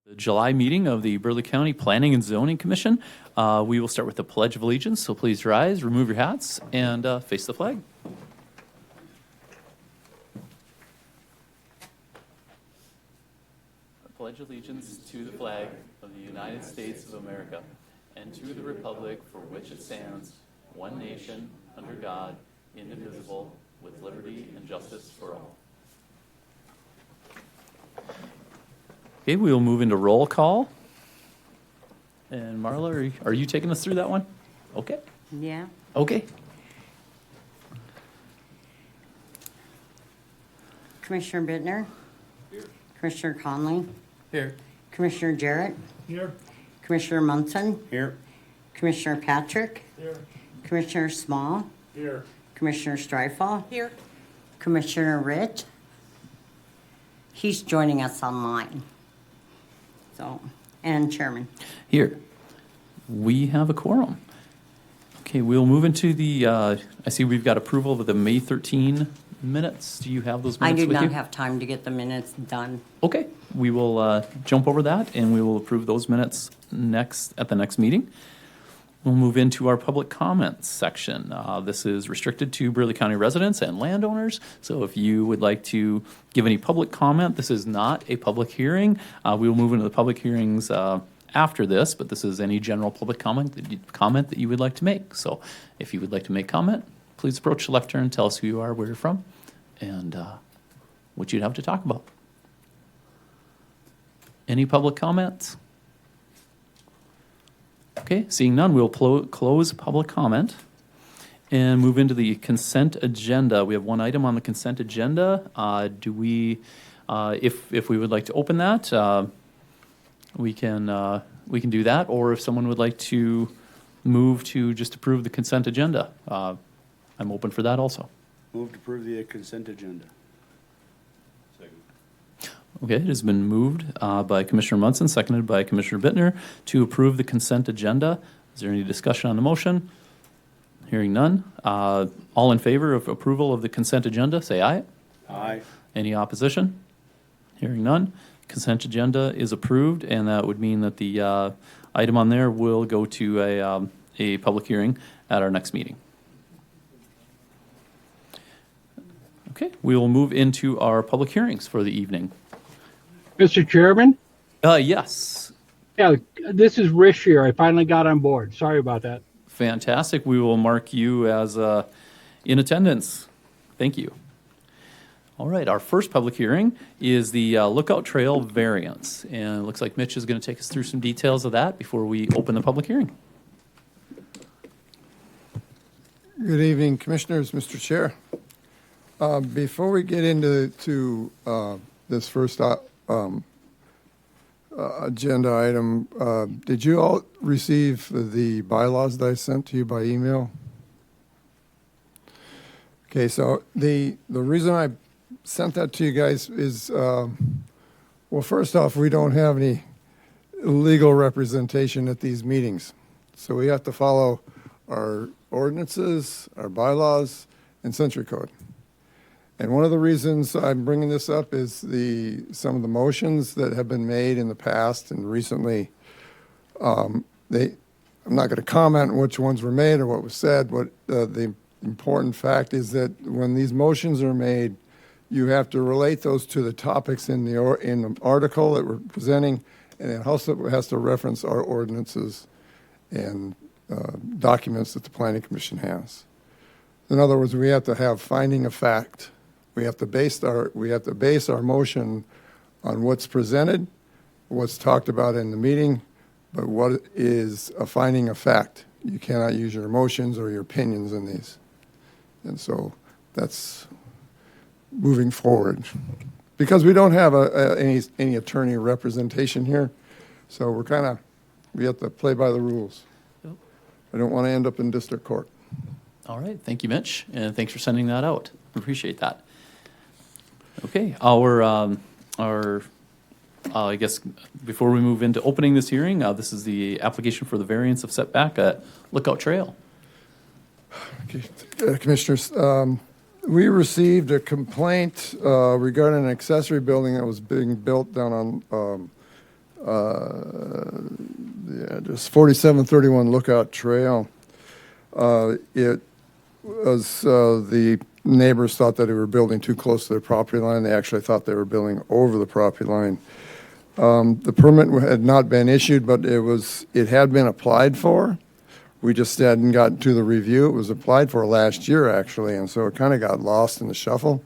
The July meeting of the Burleigh County Planning and Zoning Commission. We will start with the Pledge of Allegiance, so please rise, remove your hats, and face the flag. I pledge allegiance to the flag of the United States of America and to the republic for which it stands, one nation, under God, indivisible, with liberty and justice for all. Okay, we will move into roll call. And Marla, are you taking us through that one? Okay. Yeah. Okay. Commissioner Bittner. Here. Commissioner Conley. Here. Commissioner Jarrett. Here. Commissioner Munson. Here. Commissioner Patrick. Here. Commissioner Small. Here. Commissioner Streifel. Here. Commissioner Rich. He's joining us online. So, and Chairman. Here. We have a quorum. Okay, we'll move into the, I see we've got approval of the May 13 minutes. Do you have those I minutes do with you? not have time to get the minutes done. Okay, we will jump over that and we will approve those minutes at the next meeting. We'll move into our public comments section. This is restricted to Burleigh County residents and landowners. So if you would like to give any public comment, this is not a public hearing. We will move into the public hearings after this, but this is any general public comment that you would like to make. So if you would like to make comment, please approach the lectern, tell us who you are, where you're from, and what you'd have to talk about. Any public comments? Okay, seeing none, we'll close public comment and move into the consent agenda. We have one item on the consent agenda. Do we, if we would like to open that, we can do that, or if someone would like to move to just approve the consent agenda, I'm open for that also. Move to approve the consent agenda. Okay, it has been moved by Commissioner Munson, seconded by Commissioner Bittner to approve the consent agenda. Is there any discussion on the motion? Hearing none. All in favor of approval of the consent agenda, say aye. Aye. Any opposition? Hearing none. Consent agenda is approved, and that would mean that the item on there will go to a public hearing at our next meeting. Okay, we will move into our public hearings for the evening. Mr. Chairman? Yes. Yeah, this is Rish here. I finally got on board. Sorry about that. Fantastic. We will mark you as in attendance. Thank you. All right, our first public hearing is the Lookout Trail variance. And it looks like Mitch is going to take us through some details of that before we open the public hearing. Good evening, Commissioners, Mr. Chair. Before we get into this first agenda item, did you all receive the bylaws that I sent to you by email? Okay, so the reason I sent that to you guys is, well, first off, we don't have any legal representation at these meetings. So we have to follow our ordinances, our bylaws, and Century Code. And one of the reasons I'm bringing this up is some of the motions that have been made in the past and recently. I'm not going to comment on which ones were made or what was said. But the important fact is that when these motions are made, you have to relate those to the topics in the article that we're presenting, and it also has to reference our ordinances and documents that the Planning Commission has. In other words, we have to have finding of fact. We have to base our motion on what's presented, what's talked about in the meeting, but what is a finding of fact. You cannot use your emotions or your opinions in these. And so that's moving forward. Because we don't have any attorney representation here, so we have to play by the rules. Yep. I don't want to end up in district court. All right, thank you, Mitch, and thanks for sending that out. Appreciate that. Okay, I guess before we move into opening this hearing, this is the application for the variance of setback at Lookout Trail. Okay, Commissioners, we received a complaint regarding an accessory building that was being built down on just 4731 Lookout Trail. It was, the neighbors thought that they were building too close to their property line. They actually thought they were building over the property line. The permit had not been issued, but it had been applied for. We just hadn't gotten to the review. It was applied for last year, actually, and so it kind of got lost in the shuffle.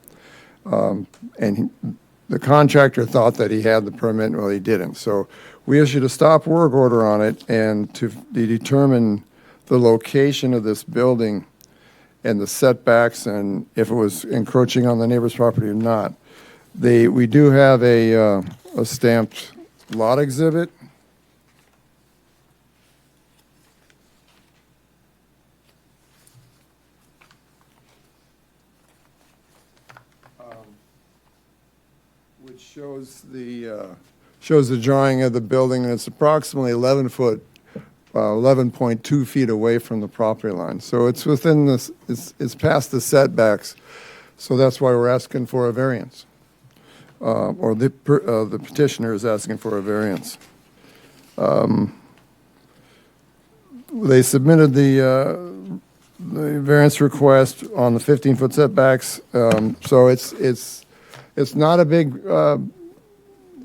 The contractor thought that he had the permit, well, he didn't. So we issued a stop work order on it, and to determine the location of this building and the setbacks and if it was encroaching on the neighbor's property or not. We do have a stamped lot exhibit. Which shows the drawing of the building, and it's approximately 11.2 feet away from the property line. So it's within this, it's past the setbacks. So that's why we're asking for a variance. Or the petitioner is asking for a variance. They submitted the variance request on the 15-foot setbacks. So it's not a big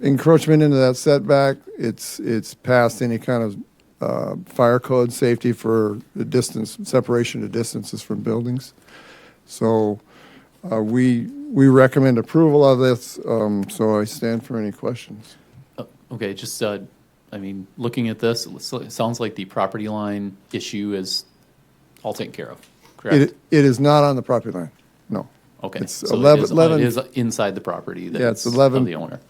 encroachment into that setback. It's past any kind of fire code safety for the distance, separation of distances from buildings. So we recommend approval of this. So I stand for any questions. Okay, just, I mean, looking at this, it sounds like the property line issue is all taken care of, correct? It is not on the property line. No. Okay, It's so 11 it is inside the property Yeah, it's that's 11 of the owner.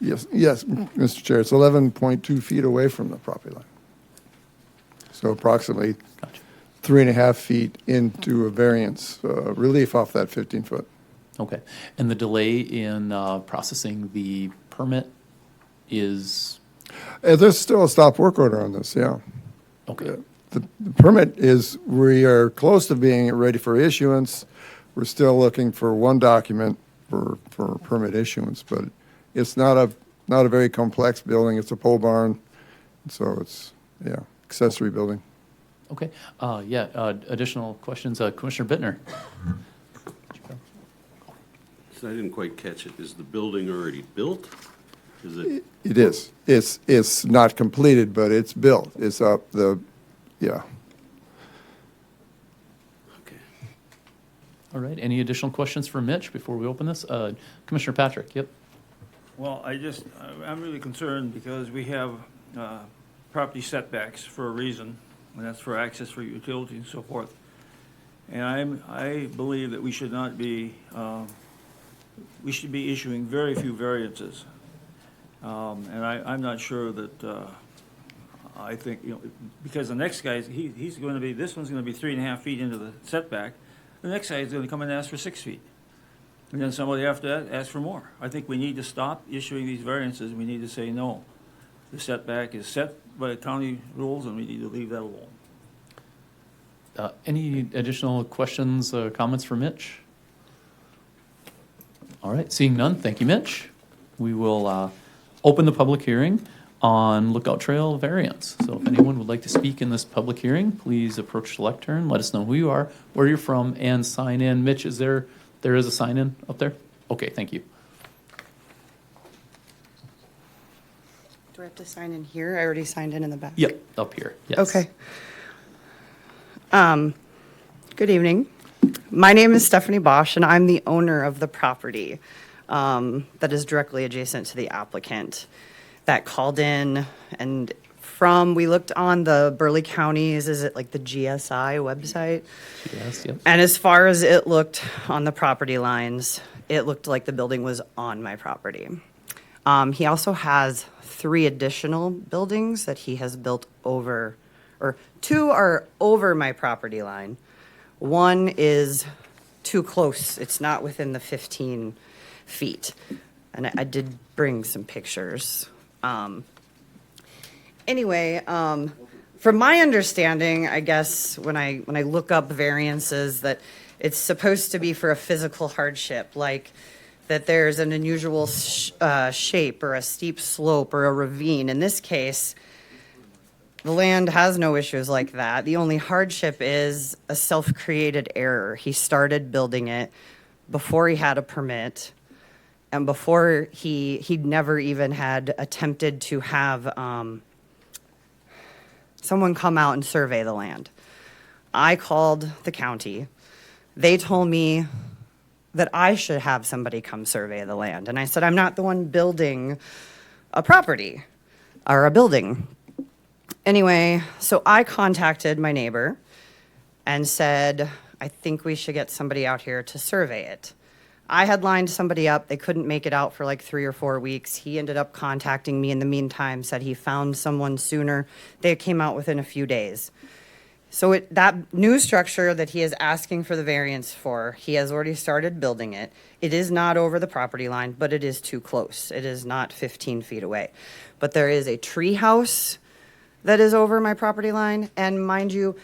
Yes, Mr. Chair, it's 11.2 feet away from the property line. So approximately Gotcha. 3.5 feet into a variance relief off that 15-foot. Okay, and the delay in processing the permit is, There's still a stop work order on this, yeah. okay, The permit is, we are close to being ready for issuance. We're still looking for one document for permit issuance, but it's not a very complex building. It's a pole barn, so it's, yeah, accessory building. okay. Additional questions, Commissioner Bittner? So I didn't quite catch it. Is the building already built? Is it? It is. It's not completed, but it's built. It's up yeah. Okay. All right, any additional questions for Mitch before we open this? Commissioner Patrick, yep. Well, I'm really concerned because we have property setbacks for a reason, and that's for access for utilities and so forth. And I believe that we should not be, we should be issuing very few variances. And I'm not sure that, I think, because the next guy, he's going to be, this one's going to be 3.5 feet into the setback. The next guy is going to come and ask for 6 feet. And then somebody after that asks for more. I think we need to stop issuing these variances. We need to say, no, the setback is set by county rules, and we need to leave that alone. Any additional questions, comments for Mitch? All right, seeing none, thank you, Mitch. We will open the public hearing on Lookout Trail variance. So if anyone would like to speak in this public hearing, please approach the lectern, let us know who you are, where you're from, and sign in. Mitch, is there is a sign in up there? Okay, thank you. Do I have to sign in here? I already signed in the back. Yep, up here, yes. Okay. Good evening. My name is Stephanie Bosch, and I'm the owner of the property that is directly adjacent to the applicant that called in. And we looked on the Burleigh County's, is it like the GSI website? Yes, yep. And as far as it looked on the property lines, it looked like the building was on my property. He also has 3 additional buildings that he has built over, or 2 are over my property line. 1 is too close. It's not within the 15 feet. And I did bring some pictures. Anyway, from my understanding, I guess when I look up variances, that it's supposed to be for a physical hardship, like that there's an unusual shape or a steep slope or a ravine. In this case, the land has no issues like that. The only hardship is a self-created error. He started building it before he had a permit and before he'd never even had attempted to have someone come out and survey the land. I called the county. They told me that I should have somebody come survey the land. And I said, I'm not the one building a property or a building. Anyway, so I contacted my neighbor and said, I think we should get somebody out here to survey it. I had lined somebody up. They couldn't make it out for like 3 or 4 weeks. He ended up contacting me in the meantime, said he found someone sooner. They came out within a few days. So that new structure that he is asking for the variance for, he has already started building it. It is not over the property line, but it is too close. It is not 15 feet away. But there is a tree house that is over my property line. And mind you,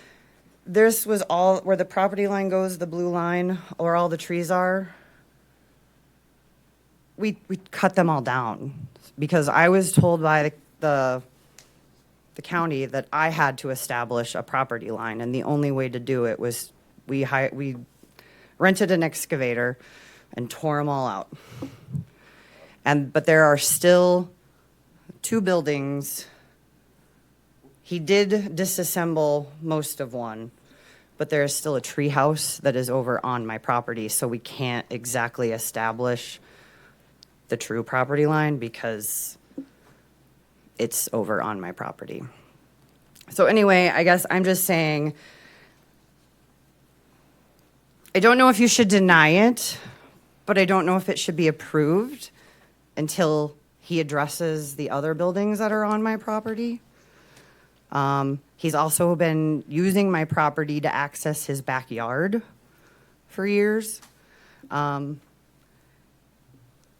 this was all where the property line goes, the blue line, where all the trees are. We cut them all down because I was told by the county that I had to establish a property line, and the only way to do it was we rented an excavator and tore them all out. But there are still 2 buildings. He did disassemble most of one, but there is still a tree house that is over on my property, so we can't exactly establish the true property line because it's over on my property. So anyway, I guess I'm just saying, I don't know if you should deny it, but I don't know if it should be approved until he addresses the other buildings that are on my property. He's also been using my property to access his backyard for years.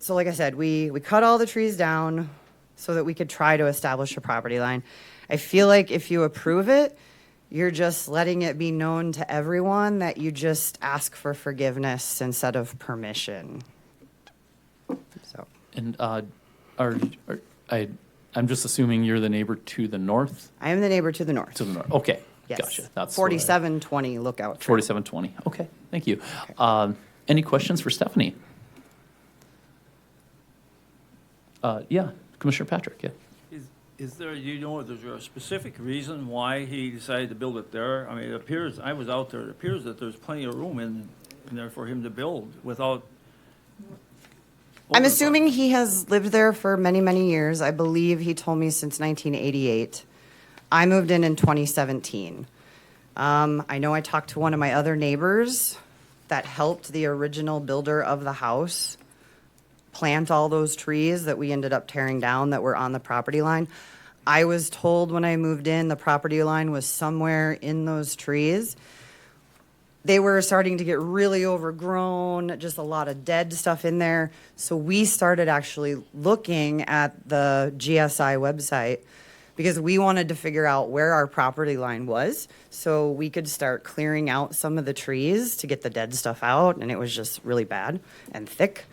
So like I said, we cut all the trees down so that we could try to establish a property line. I feel like if you approve it, you're just letting it be known to everyone that you just ask for forgiveness instead of permission. So And I'm just assuming you're the neighbor to the north? I am the neighbor to the north. To the north, okay. Yes. Gotcha. That's 4720 Lookout Trail. 4720, okay, thank you. Any questions for Stephanie? Yeah, Commissioner Patrick, yeah. Is there, is there a specific reason why he decided to build it there? I mean, it appears, I was out there, it appears that there's plenty of room in there for him to build without. I'm assuming he has lived there for many, many years. I believe he told me since 1988. I moved in 2017. I know I talked to one of my other neighbors that helped the original builder of the house plant all those trees that we ended up tearing down that were on the property line. I was told when I moved in, the property line was somewhere in those trees. They were starting to get really overgrown, just a lot of dead stuff in there. So we started actually looking at the GSI website because we wanted to figure out where our property line was so we could start clearing out some of the trees to get the dead stuff out. And it was just really bad and thick.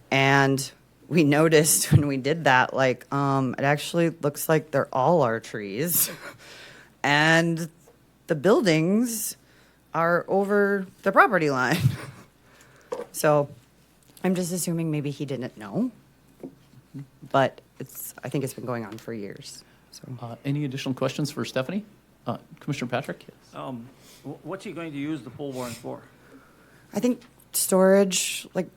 And we noticed when we did that, like, it actually looks like they're all our trees. And the buildings are over the property line. So I'm just assuming maybe he didn't know. But I think it's been going on for years. So Any additional questions for Stephanie? Commissioner Patrick? Yes. What's he going to use the pole barn for? I think storage, like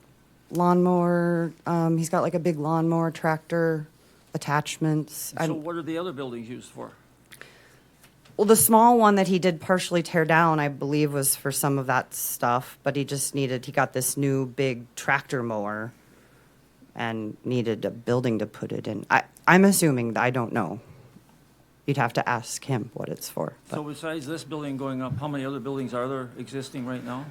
lawnmower. He's got like a big lawnmower tractor, attachments. So what are the other buildings used for? Well, the small one that he did partially tear down, I believe, was for some of that stuff, but he got this new big tractor mower and needed a building to put it in. I'm assuming, I don't know. You'd have to ask him what it's for. So besides this building going up, how many other buildings are there existing right now?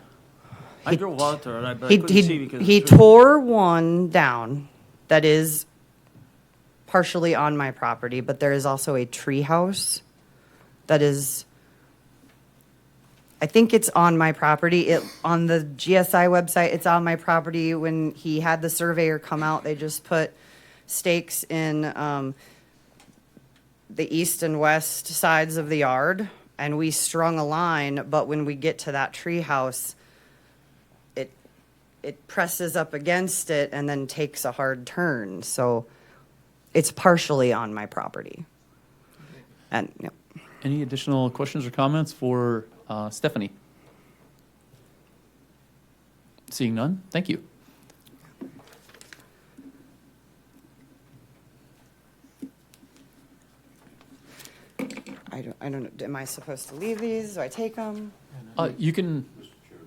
I drove out there, but I couldn't see because He tore one down that is partially on my property, but there is also a tree house that is, I think it's on my property. On the GSI website, it's on my property. When he had the surveyor come out, they just put stakes in the east and west sides of the yard, and we strung a line, but when we get to that tree house, it presses up against it and then takes a hard turn. So it's partially on my property. And, yeah. Any additional questions or comments for Stephanie? Seeing none, thank you. I don't know, am I supposed to leave these? Do I take them? You can,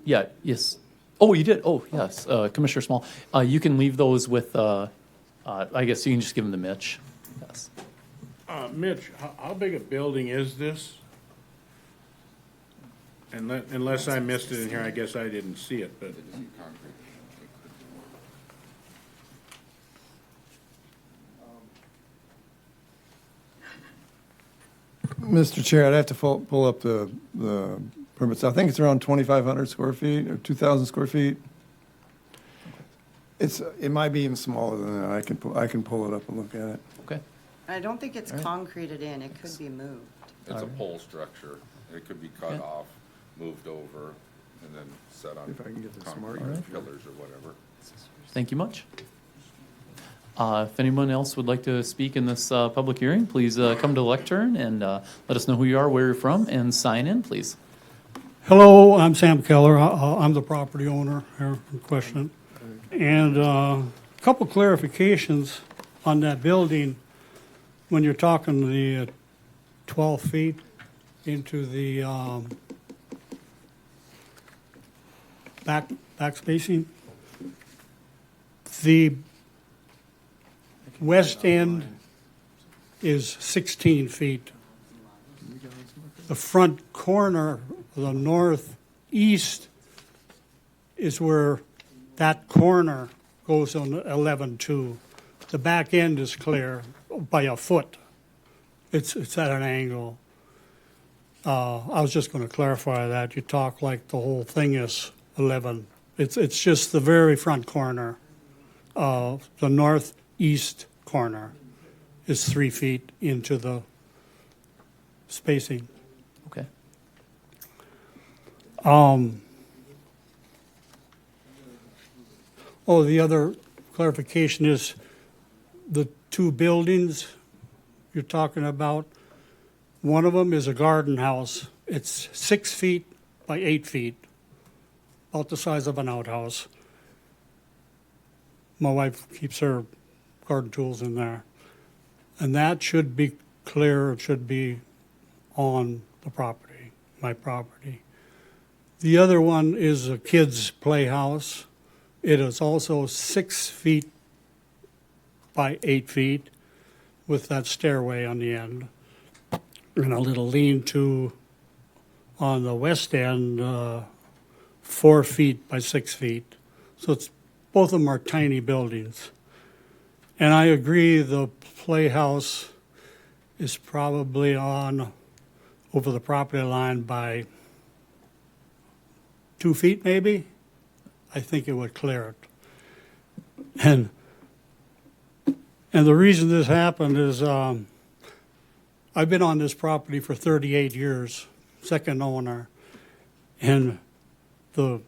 yeah, yes. Oh, you did? Oh, yes, Commissioner Small. You can leave those with, I guess you can just give them to Mitch. Yes. Mitch, how big a building is this? Unless I missed it in here, I guess I didn't see it, but. Mr. Chair, I'd have to pull up the permits. I think it's around 2,500 square feet or 2,000 square feet. It might be even smaller than that. I can pull it up and look at it. Okay. I don't think it's concreted in. It could be moved. It's a pole structure. It could be cut Yeah. off, moved over, and then set on If I can get this concrete marked. or pillars or whatever. Thank you much. If anyone else would like to speak in this public hearing, please come to the lectern and let us know who you are, where you're from, and sign in, please. Hello, I'm Sam Keller. I'm the property owner here in question. And a couple clarifications on that building. When you're talking the 12 feet into the back spacing, the west end is 16 feet. The front corner, the northeast, is where that corner goes on 11.2. The back end is clear by a foot. It's at an angle. I was just going to clarify that. You talk like the whole thing is 11. It's just the very front corner. The northeast corner is 3 feet into the spacing. Okay. The other clarification is the two buildings you're talking about. One of them is a garden house. It's 6 feet by 8 feet, about the size of an outhouse. My wife keeps her garden tools in there. And that should be clear, it should be on the property, my property. The other one is a kid's playhouse. It is also 6 feet by 8 feet with that stairway on the end. And a little lean-to on the west end, 4 feet by 6 feet. So both of them are tiny buildings. And I agree the playhouse is probably over the property line by 2 feet maybe. I think it would clear it. And the reason this happened is I've been on this property for 38 years, second owner, and the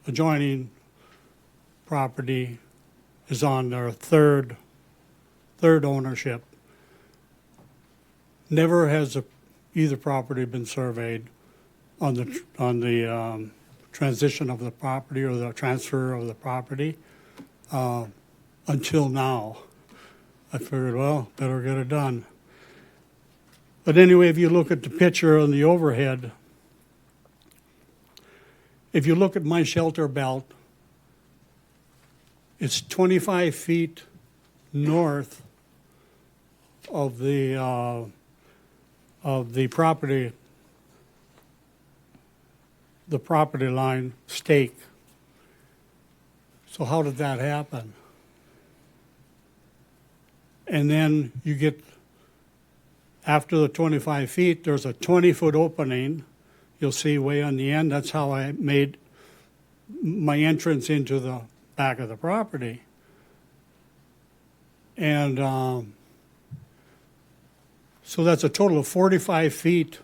adjoining property is on their third ownership. Never has either property been surveyed on the transition of the property or the transfer of the property until now. I figured, well, better get it done. But anyway, if you look at the picture on the overhead, if you look at my shelter belt, it's 25 feet north of the property line stake. So how did that happen? And then you get, after the 25 feet, there's a 20-foot opening you'll see way on the end, that's how I made my entrance into the back of the property. And so that's a total of 45 feet.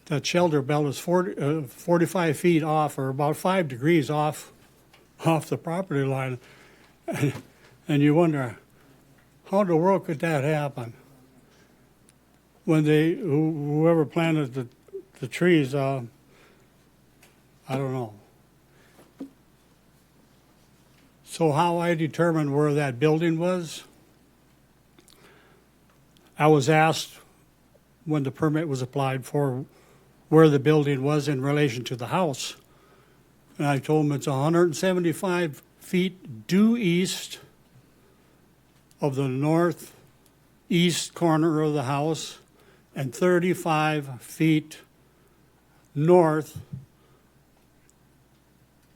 That shelter belt is 45 feet off, or about 5 degrees off the property line. And you wonder, how in the world could that happen? When whoever planted the trees, I don't know. So how I determined where that building was, I was asked when the permit was applied for where the building was in relation to the house. And I told them it's 175 feet due east of the northeast corner of the house and 35 feet north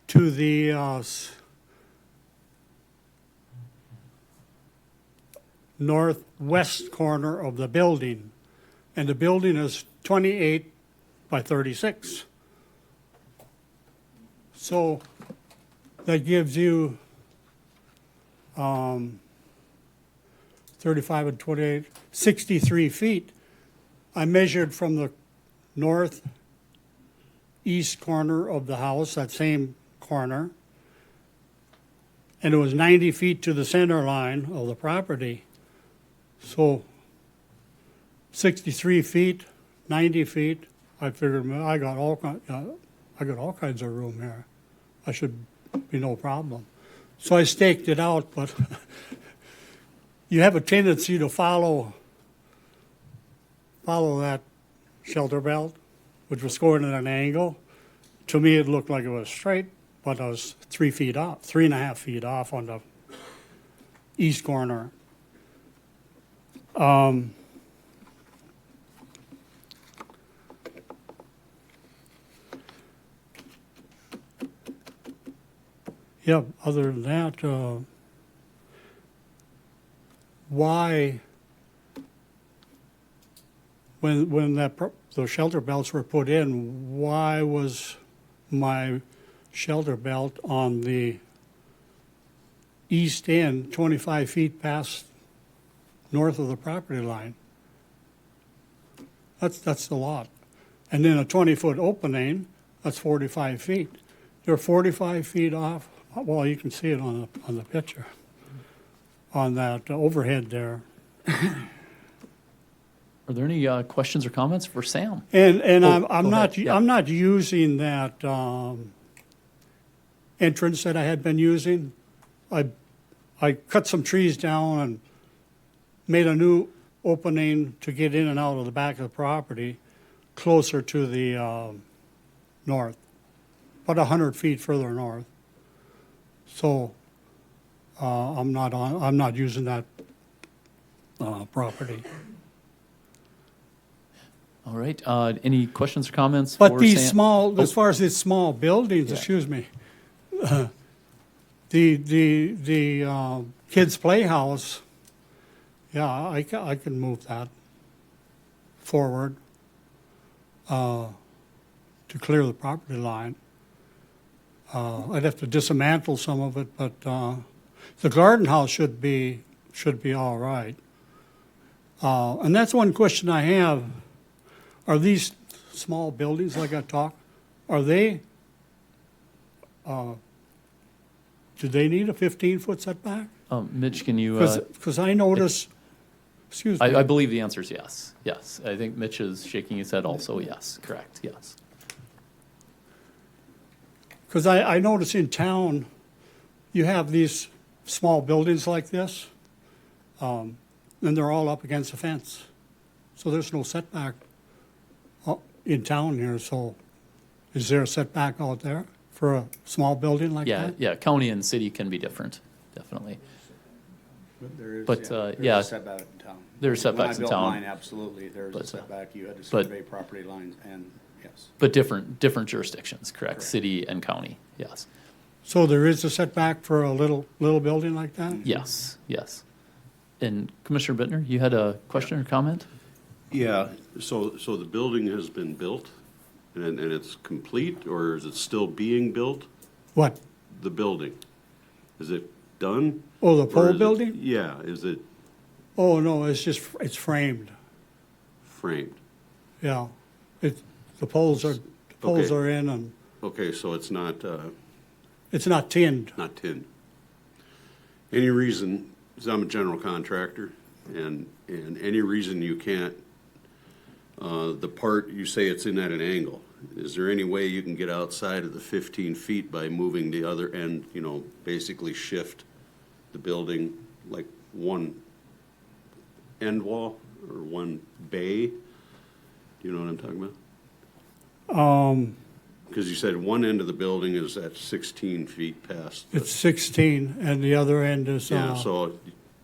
to the northwest corner of the building. And the building is 28 by 36. So that gives you 35 and 28, 63 feet. I measured from the northeast corner of the house, that same corner, and it was 90 feet to the center line of the property. So 63 feet, 90 feet, I figured I got all kinds of room here. I should be no problem. So I staked it out, but you have a tendency to follow that shelter belt, which was going at an angle. To me, it looked like it was straight, but I was 3 feet off, 3.5 feet off on the east corner. Yeah, other than that, why, when those shelter belts were put in, why was my shelter belt on the east end 25 feet past north of the property line? That's a lot. And then a 20-foot opening, that's 45 feet. They're 45 feet off. Well, you can see it on the picture, on that overhead there. Are there any questions or comments for Sam? And Oh, I'm go not ahead. Yeah. I'm not using that entrance that I had been using. I cut some trees down and made a new opening to get in and out of the back of the property, closer to the north, about 100 feet further north. So I'm not using that property. All right. Any questions or comments But for these Sam? small, as far as these small buildings, Yeah. excuse me, the kids' playhouse, yeah, I can move that forward to clear the property line. I'd have to dismantle some of it, but the garden house should be all right. And that's one question I have. Are these small buildings like I talked, are they, do they need a 15-foot setback? Mitch, can you? Because I notice, excuse me. I believe the answer is yes. Yes. I think Mitch is shaking his head also. Yes. Correct. Yes. Because I notice in town, you have these small buildings like this, and they're all up against a fence. So there's no setback in town here. So is there a setback out there for a small building like Yeah. that? Yeah. County and city can be different. Definitely. But there is, But, there's yeah. a setback in town. There are setbacks in When I town. built mine, absolutely, there's a But, setback. You had to but- survey property lines and, yes. But different jurisdictions. Correct. Correct. City and county. Yes. So there is a setback for a little building like that? Yes. Yes. And Commissioner Bittner, you had a question or comment? Yeah, so the building has been built, And it's complete, or is it still being built? What? The building? Is it done? Oh, the Or pole is it- building? Yeah, is it Oh, no, it's framed, framed? yeah. The poles Okay. are in and Okay, so it's not, it's not tinned. not tin. Any reason, 'cause I'm a general contractor, and any reason you can't, the part, you say it's in at an angle. Is there any way you can get outside of the 15 feet by moving the other end, basically shift the building like one end wall or one bay? Do you know what I'm talking about? Because you said one end of the building is at 16 feet past. It's 16 and the other end is, Yeah, so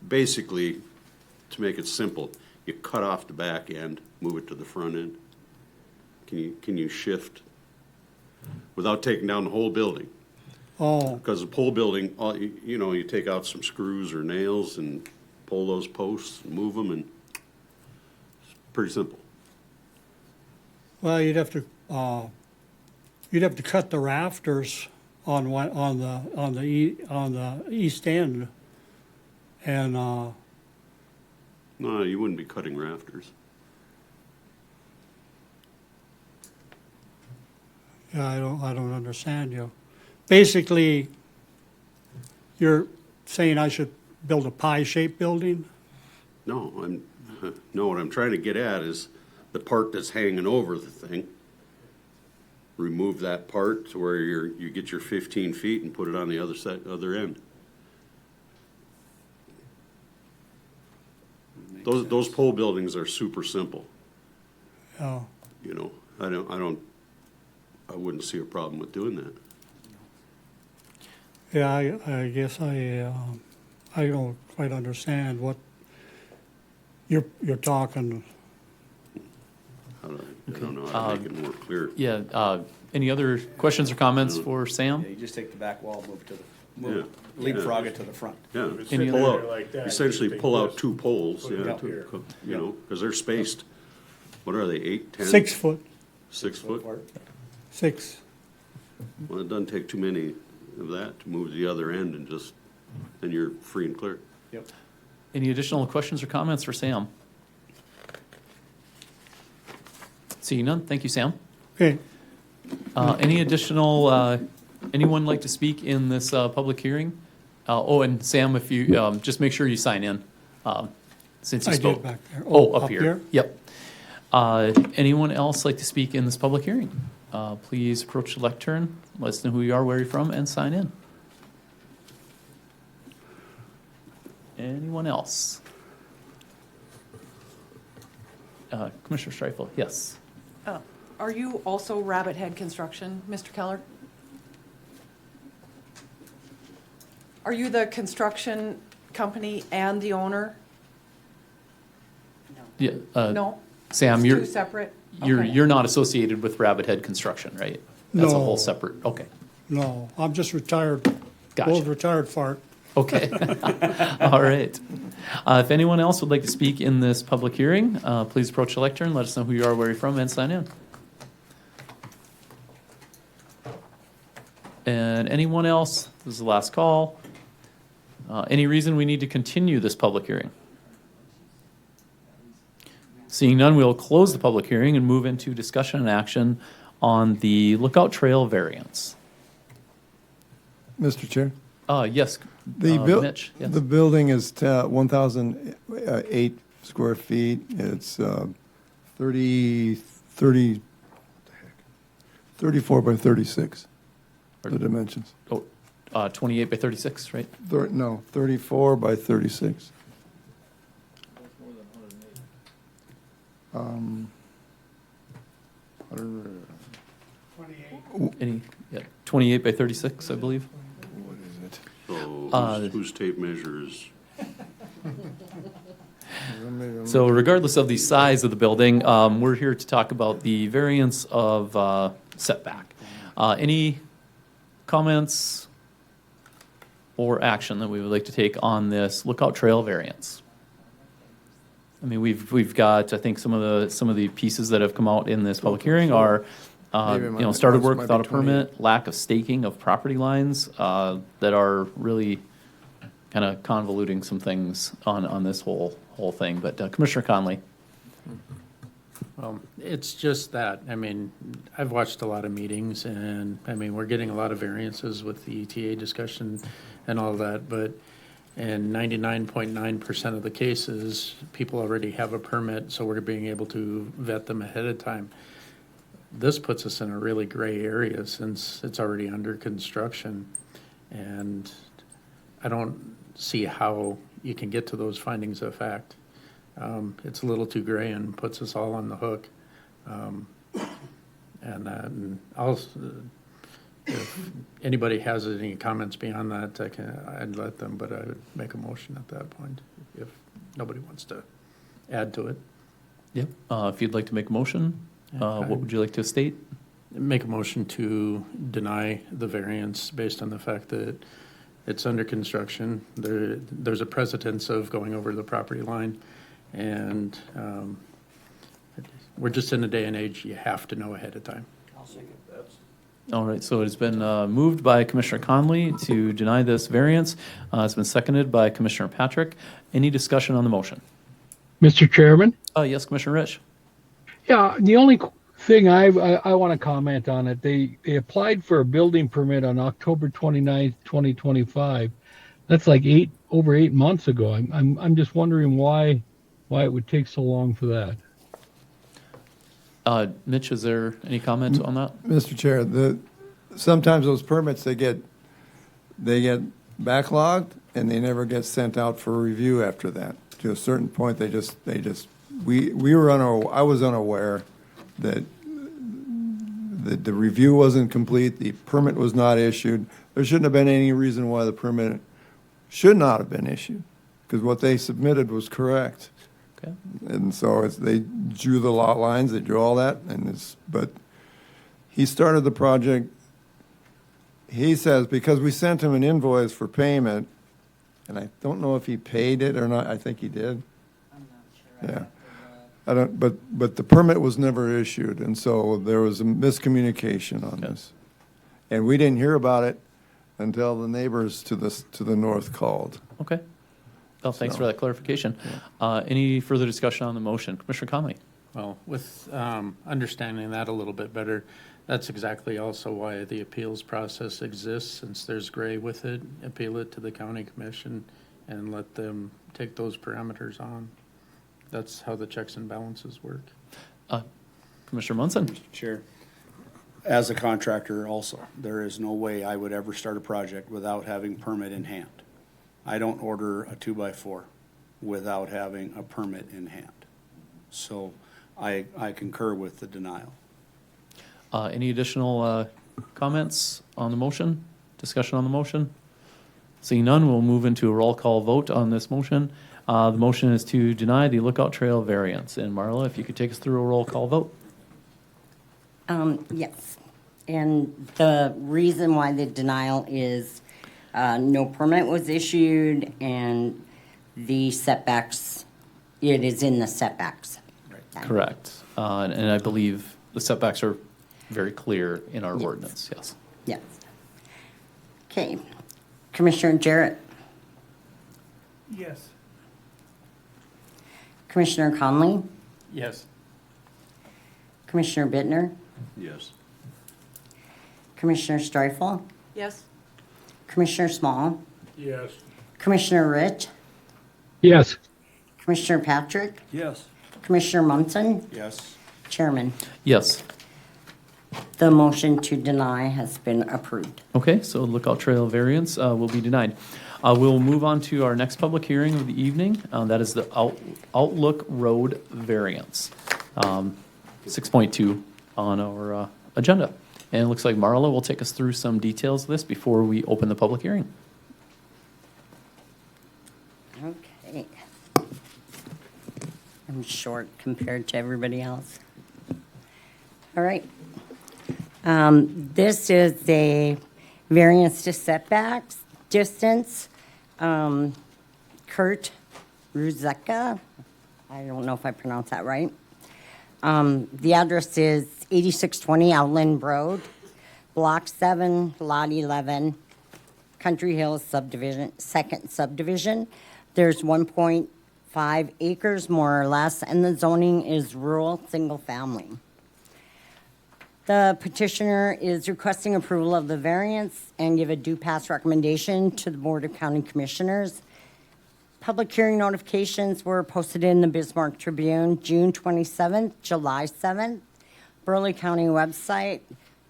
basically, to make it simple, you cut off the back end, move it to the front end. Can you shift without taking down the whole building? oh, Because the pole building, you take out some screws or nails and pull those posts, and move them, and it's pretty simple. well, you'd have to cut the rafters on the east end. And, No, you wouldn't be cutting rafters. yeah, I don't understand you. Basically, you're saying I should build a pie-shaped building? No, what I'm trying to get at is the part that's hanging over the thing. Remove that part to where you get your 15 feet and put it on the other end. Those pole buildings are super simple, Yeah. I wouldn't see a problem with doing that. Yeah, I guess I don't quite understand what you're talking. I don't know how to make it more clear. Yeah, any other questions or comments for Sam? Yeah, you just take the back wall, move it to the, Yeah. leapfrog it to the front. Yeah, Any pull other- out, like that, essentially you just pull take out this, two poles, put it yeah, up here. because they're spaced. What are they, 8, 10? 6 foot, 6 foot? Apart. 6. Well, it doesn't take too many of that to move to the other end and then you're free and clear. Yep. Any additional questions or comments for Sam? Seeing none, thank you, Sam. Okay, Any additional, anyone like to speak in this public hearing? And Sam, if you, just make sure you sign in, since you I spoke. did back there. Oh, up up here. here? Yep. Anyone else like to speak in this public hearing? Please approach the lectern, let us know who you are, where you're from, and sign in. Anyone else? Commissioner Streifel, yes. Are you also Rabbit Head Construction, Mr. Keller? Are you the construction company and the owner? Yeah, No? Sam, It's you're, two separate? you're, Okay. you're not associated with Rabbit Head Construction, right? That's a whole No. separate, okay, no, I'm just retired, old gotcha, retired fart. okay. All right. If anyone else would like to speak in this public hearing, please approach the lectern, let us know who you are, where you're from, and sign in. And anyone else, this is the last call. Any reason we need to continue this public hearing? Seeing none, we'll close the public hearing and move into discussion and action on the Lookout Trail variance. Mr. Chair? Yes, Mitch, yes. The building is 1,008 square feet. It's 34 by 36, the dimensions. Oh, 28 by 36, right? No, 34 by 36. I don't know. Any, yeah, 28 by 36, I believe. What is it? So whose tape measure is, So regardless of the size of the building, we're here to talk about the variance of setback. Any comments or action that we would like to take on this Lookout Trail variance? I mean, we've got, I think some of the pieces that have come out in this public hearing are Maybe my started house work might without a be 28. permit, lack of staking of property lines, that are really kind of convoluting some things on this whole thing. But Commissioner Conley? Well, it's just that, I mean, I've watched a lot of meetings, and, I mean, we're getting a lot of variances with the ETA discussion and all that, but in 99.9% of the cases, people already have a permit, so we're being able to vet them ahead of time. This puts us in a really gray area since it's already under construction, and I don't see how you can get to those findings of fact. It's a little too gray and puts us all on the hook. And I'll, if anybody has any comments beyond that, I'd let them, but I would make a motion at that point if nobody wants to add to it. Yep. If you'd like to make a motion, what would you like to state? Make a motion to deny the variance based on the fact that it's under construction. There's a precedence of going over the property line, and we're just in a day and age you have to know ahead of time. All right, so it's been moved by Commissioner Conley to deny this variance. It's been seconded by Commissioner Patrick. Any discussion on the motion? Mr. Chairman? Yes, Commissioner Rich. Yeah, the only thing I want to comment on it, they applied for a building permit on October 29th, 2025. That's like over 8 months ago. I'm just wondering why it would take so long for that. Mitch, is there any comment on that? Mr. Chair, sometimes those permits, they get backlogged and they never get sent out for review after that. To a certain point, I was unaware that the review wasn't complete, the permit was not issued. There shouldn't have been any reason why the permit should not have been issued, because what they submitted was correct. Okay. And so they drew the lot lines, they drew all that, but he started the project. He says, because we sent him an invoice for payment, and I don't know if he paid it or not, I think he did. I'm not sure. Yeah. I don't, but the permit was never issued, and so there was a miscommunication on this. And we didn't hear about it until the neighbors to the north called. Okay. Well, thanks for that clarification. Any further discussion on the motion? Commissioner Conley? Well, with understanding that a little bit better, that's exactly also why the appeals process exists, since there's gray with it. Appeal it to the county commission and let them take those parameters on. That's how the checks and balances work. Commissioner Munson? Chair, as a contractor also, there is no way I would ever start a project without having permit in hand. I don't order a 2x4 without having a permit in hand. So I concur with the denial. Any additional comments on the motion? Discussion on the motion? Seeing none, we'll move into a roll call vote on this motion. The motion is to deny the Lookout Trail variance. And Marla, if you could take us through a roll call vote. Yes. And the reason why the denial is no permit was issued and the setbacks, it is in the setbacks. Correct. And I believe the setbacks are very clear in our ordinance, yes. Yes. Okay. Commissioner Jarrett, Yes. Commissioner Conley, Yes. Commissioner Bittner, Yes. Commissioner Streifel, Yes? Commissioner Small, Yes. Commissioner Rich, Yes. Commissioner Patrick, Yes. Commissioner Munson, Yes? Chairman. Yes. The motion to deny has been approved. Okay, so Lookout Trail variance will be denied. We'll move on to our next public hearing of the evening. That is the Outlook Road variance, 6.2 on our agenda. And it looks like Marla will take us through some details of this before we open the public hearing. Okay. I'm short compared to everybody else. All right. This is a variance to setbacks distance. Kurt Ruzeka, I don't know if I pronounced that right, The address is 8620 Outland Road, Block 7, Lot 11, Country Hills subdivision, second subdivision. There's 1.5 acres more or less, and the zoning is rural, single family. The petitioner is requesting approval of the variance and give a due pass recommendation to the Board of County Commissioners. Public hearing notifications were posted in the Bismarck Tribune, June 27th, July 7th, Burleigh County website,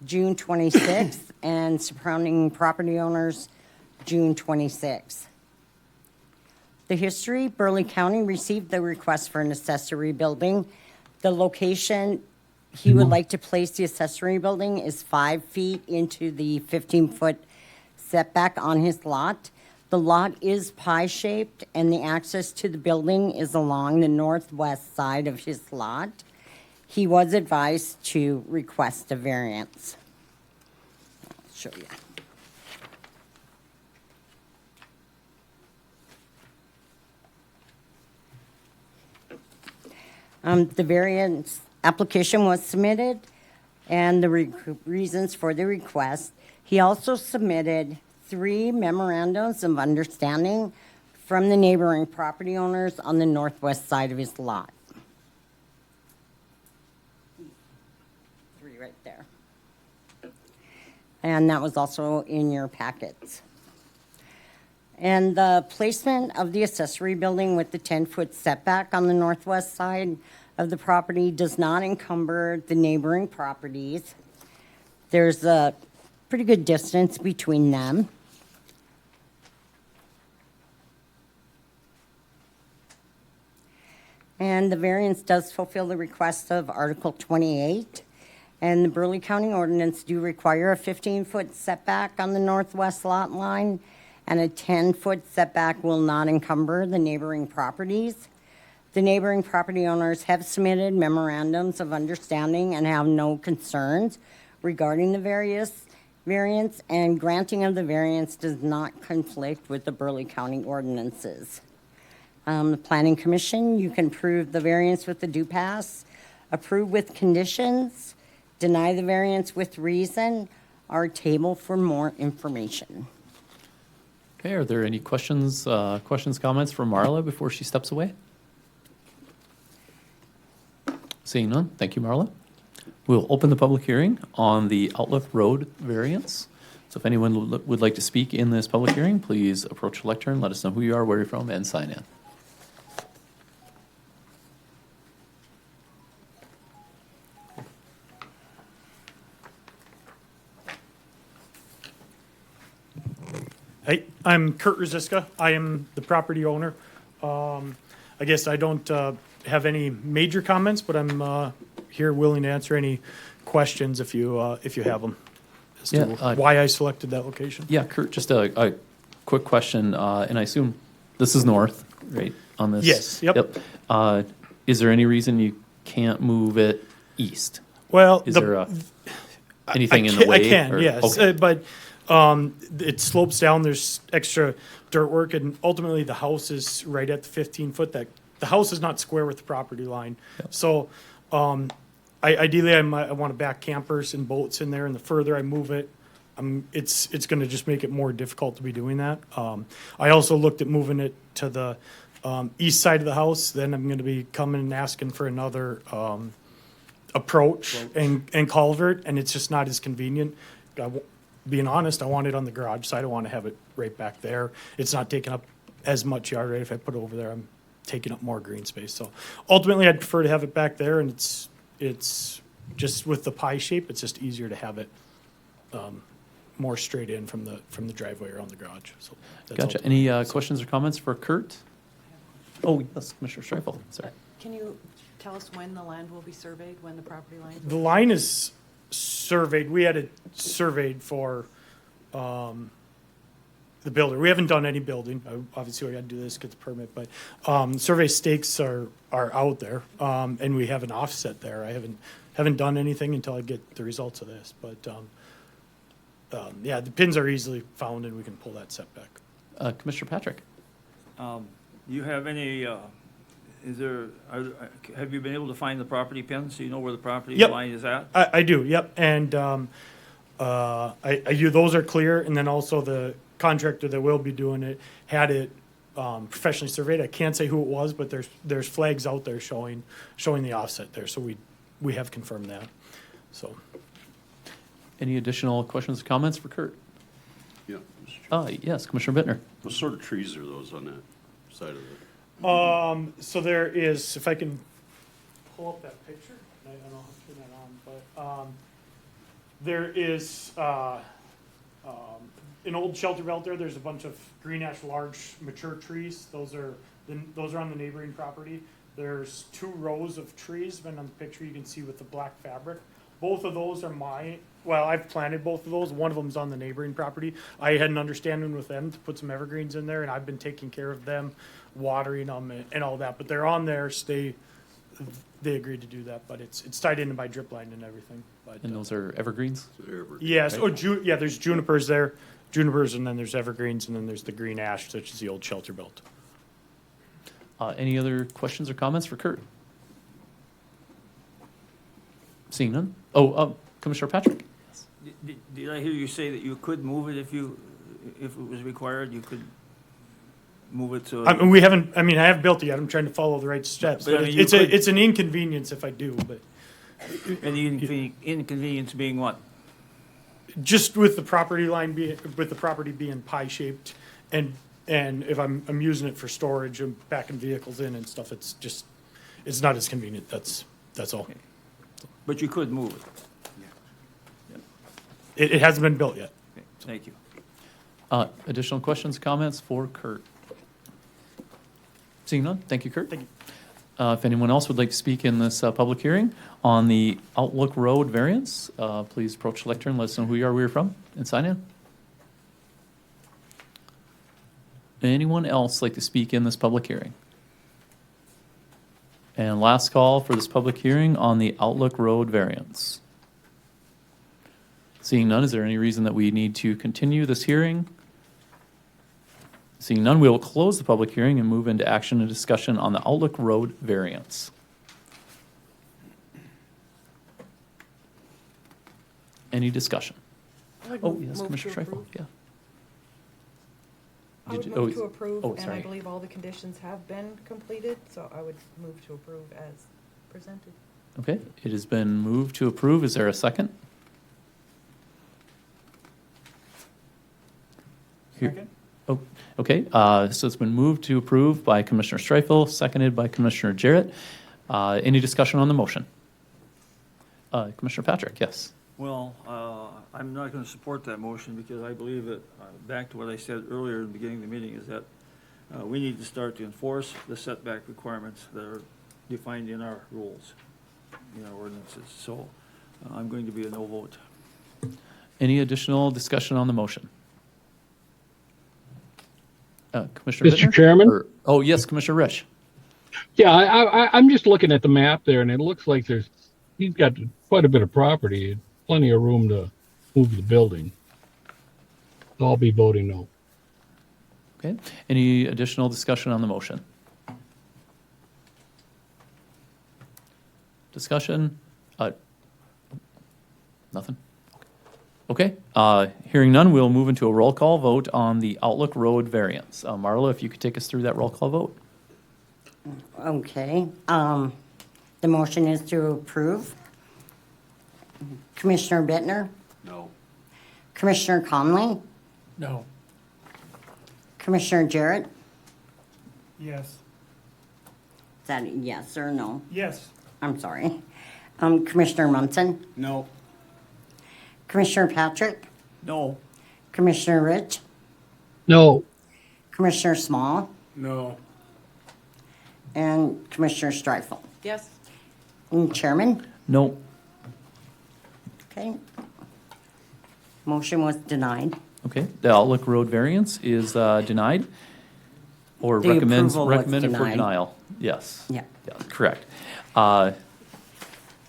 June 26th, and surrounding property owners, June 26th. The history, Burleigh County received the request for an accessory building. The location he would like to place the accessory building is 5 feet into the 15-foot setback on his lot. The lot is pie-shaped, and the access to the building is along the northwest side of his lot. He was advised to request a variance. I'll show you. The variance application was submitted, and the reasons for the request. He also submitted 3 memorandums of understanding from the neighboring property owners on the northwest side of his lot. 3 right there. And that was also in your packets. And the placement of the accessory building with the 10-foot setback on the northwest side of the property does not encumber the neighboring properties. There's a pretty good distance between them. And the variance does fulfill the request of Article 28. And the Burleigh County ordinance do require a 15-foot setback on the northwest lot line, and a 10-foot setback will not encumber the neighboring properties. The neighboring property owners have submitted memorandums of understanding and have no concerns regarding the variance, and granting of the variance does not conflict with the Burleigh County ordinances. The Planning Commission, you can approve the variance with the due pass, approve with conditions, deny the variance with reason, or table for more information. Okay, are there any questions, comments from Marla before she steps away? Seeing none, thank you, Marla. We'll open the public hearing on the Outlook Road variance. So if anyone would like to speak in this public hearing, please approach the lectern, let us know who you are, where you're from, and sign in. Hey, I'm Kurt Rosiska. I am the property owner. I guess I don't have any major comments, but I'm here willing to answer any questions if you have them as to why I selected that location. Yeah, Kurt, just a quick question, and I assume this is north, right, on this? Yes, yep. Is there any reason you can't move it east? Well, Is there anything in the way? I can, or- yes, okay. but it slopes down. There's extra dirt work, and ultimately the house is right at the 15-foot. That the house is not square with the property line. Yep. So, ideally, I want to back campers and boats in there, and the further I move it, it's going to just make it more difficult to be doing that. I also looked at moving it to the east side of the house. Then I'm going to be coming and asking for another approach and culvert, and it's just not as convenient. Being honest, I want it on the garage side. I want to have it right back there. It's not taking up as much yard, right? If I put it over there, I'm taking up more green space. So ultimately, I'd prefer to have it back there, and it's just with the pie shape, it's just easier to have it more straight in from the driveway around the garage. So that's Gotcha. Any questions or comments for Kurt? Oh, yes, Commissioner Streifel, sorry. Can you tell us when the land will be surveyed, when the property line? The line is surveyed. We had it surveyed for the builder. We haven't done any building. Obviously, we got to do this, get the permit, but survey stakes are out there, and we have an offset there. I haven't done anything until I get the results of this, but yeah, the pins are easily found, and we can pull that setback. Commissioner Patrick? You have any Is there, have you been able to find the property pin, so you know where the property Yep. line is at? I do, yep, and those are clear, and then also the contractor that will be doing it had it professionally surveyed. I can't say who it was, but there's flags out there showing the offset there, so we have confirmed that, so. Any additional questions or comments for Kurt? Yeah. Yes, Commissioner Bittner. What sort of trees are those on that side of it? So there is, if I can pull up that picture, I don't know how to turn that on, but, there is, an old shelter belt there, there's a bunch of green ash, large, mature trees, those are on the neighboring property. There's 2 rows of trees, and on the picture you can see with the black fabric. Both of those are I've planted both of those, one of them's on the neighboring property. I had an understanding with them to put some evergreens in there, and I've been taking care of them, watering them and all that, but they're on there, they agreed to do that, but it's tied into my drip line and everything, but. And those are evergreens? Yes, Right. there's junipers there, and then there's evergreens, and then there's the green ash, such as the old shelter belt. Any other questions or comments for Kurt? Seeing none? Commissioner Patrick? Did I hear you say that you could move it if it was required, you could move it to? I have built it yet, I'm trying to follow the right steps. But I mean, It's an inconvenience if I do, but. And the inconvenience being what? Just with the property line with the property being pie-shaped, and if I'm using it for storage and backing vehicles in and stuff, it's not as convenient, that's all. But you could move it. It hasn't been built yet. Okay, thank you. Additional questions, comments for Kurt? Seeing none, thank you, Kurt. Thank you. If anyone else would like to speak in this public hearing on the Outlook Road variance, please approach the lectern, let us know who you are, where you're from, and sign in. Anyone else like to speak in this public hearing? And last call for this public hearing on the Outlook Road variance. Seeing none, is there any reason that we need to continue this hearing? Seeing none, we will close the public hearing and move into action and discussion on the Outlook Road variance. Any discussion? Oh, yes, Commissioner Streifel, yeah. I Did would you- move to approve, oh, and I sorry. believe all the conditions have been completed, so I would move to approve as presented. Okay, it has been moved to approve. Is there a second? Second. Oh, okay, so it's been moved to approve by Commissioner Streifel, seconded by Commissioner Jarrett. Any discussion on the motion? Commissioner Patrick, yes. Well, I'm not going to support that motion because I believe that, back to what I said earlier in the beginning of the meeting, is that we need to start to enforce the setback requirements that are defined in our rules, in our ordinances. So I'm going to be a no vote. Any additional discussion on the motion? Commissioner Mr. Bittner? Chairman? Oh, yes, Commissioner Risch. Yeah, I'm just looking at the map there, and it looks like he's got quite a bit of property, plenty of room to move the building. I'll be voting no. Okay, any additional discussion on the motion? Discussion? Nothing? Okay, hearing none, we'll move into a roll call vote on the Outlook Road variance. Marla, if you could take us through that roll call vote. Okay, the motion is to approve. Commissioner Bittner, No. Commissioner Conley, No. Commissioner Jarrett, Yes. is that a yes or no? Yes. I'm sorry. Commissioner Munson, No. Commissioner Patrick, No. Commissioner Rich, No, Commissioner Small, No. and Commissioner Streifel. Yes? And Chairman, No. okay. Motion was denied. Okay, the Outlook Road variance is denied or The recommended approval was for denied. denial. Yes. Yeah. Yeah, correct.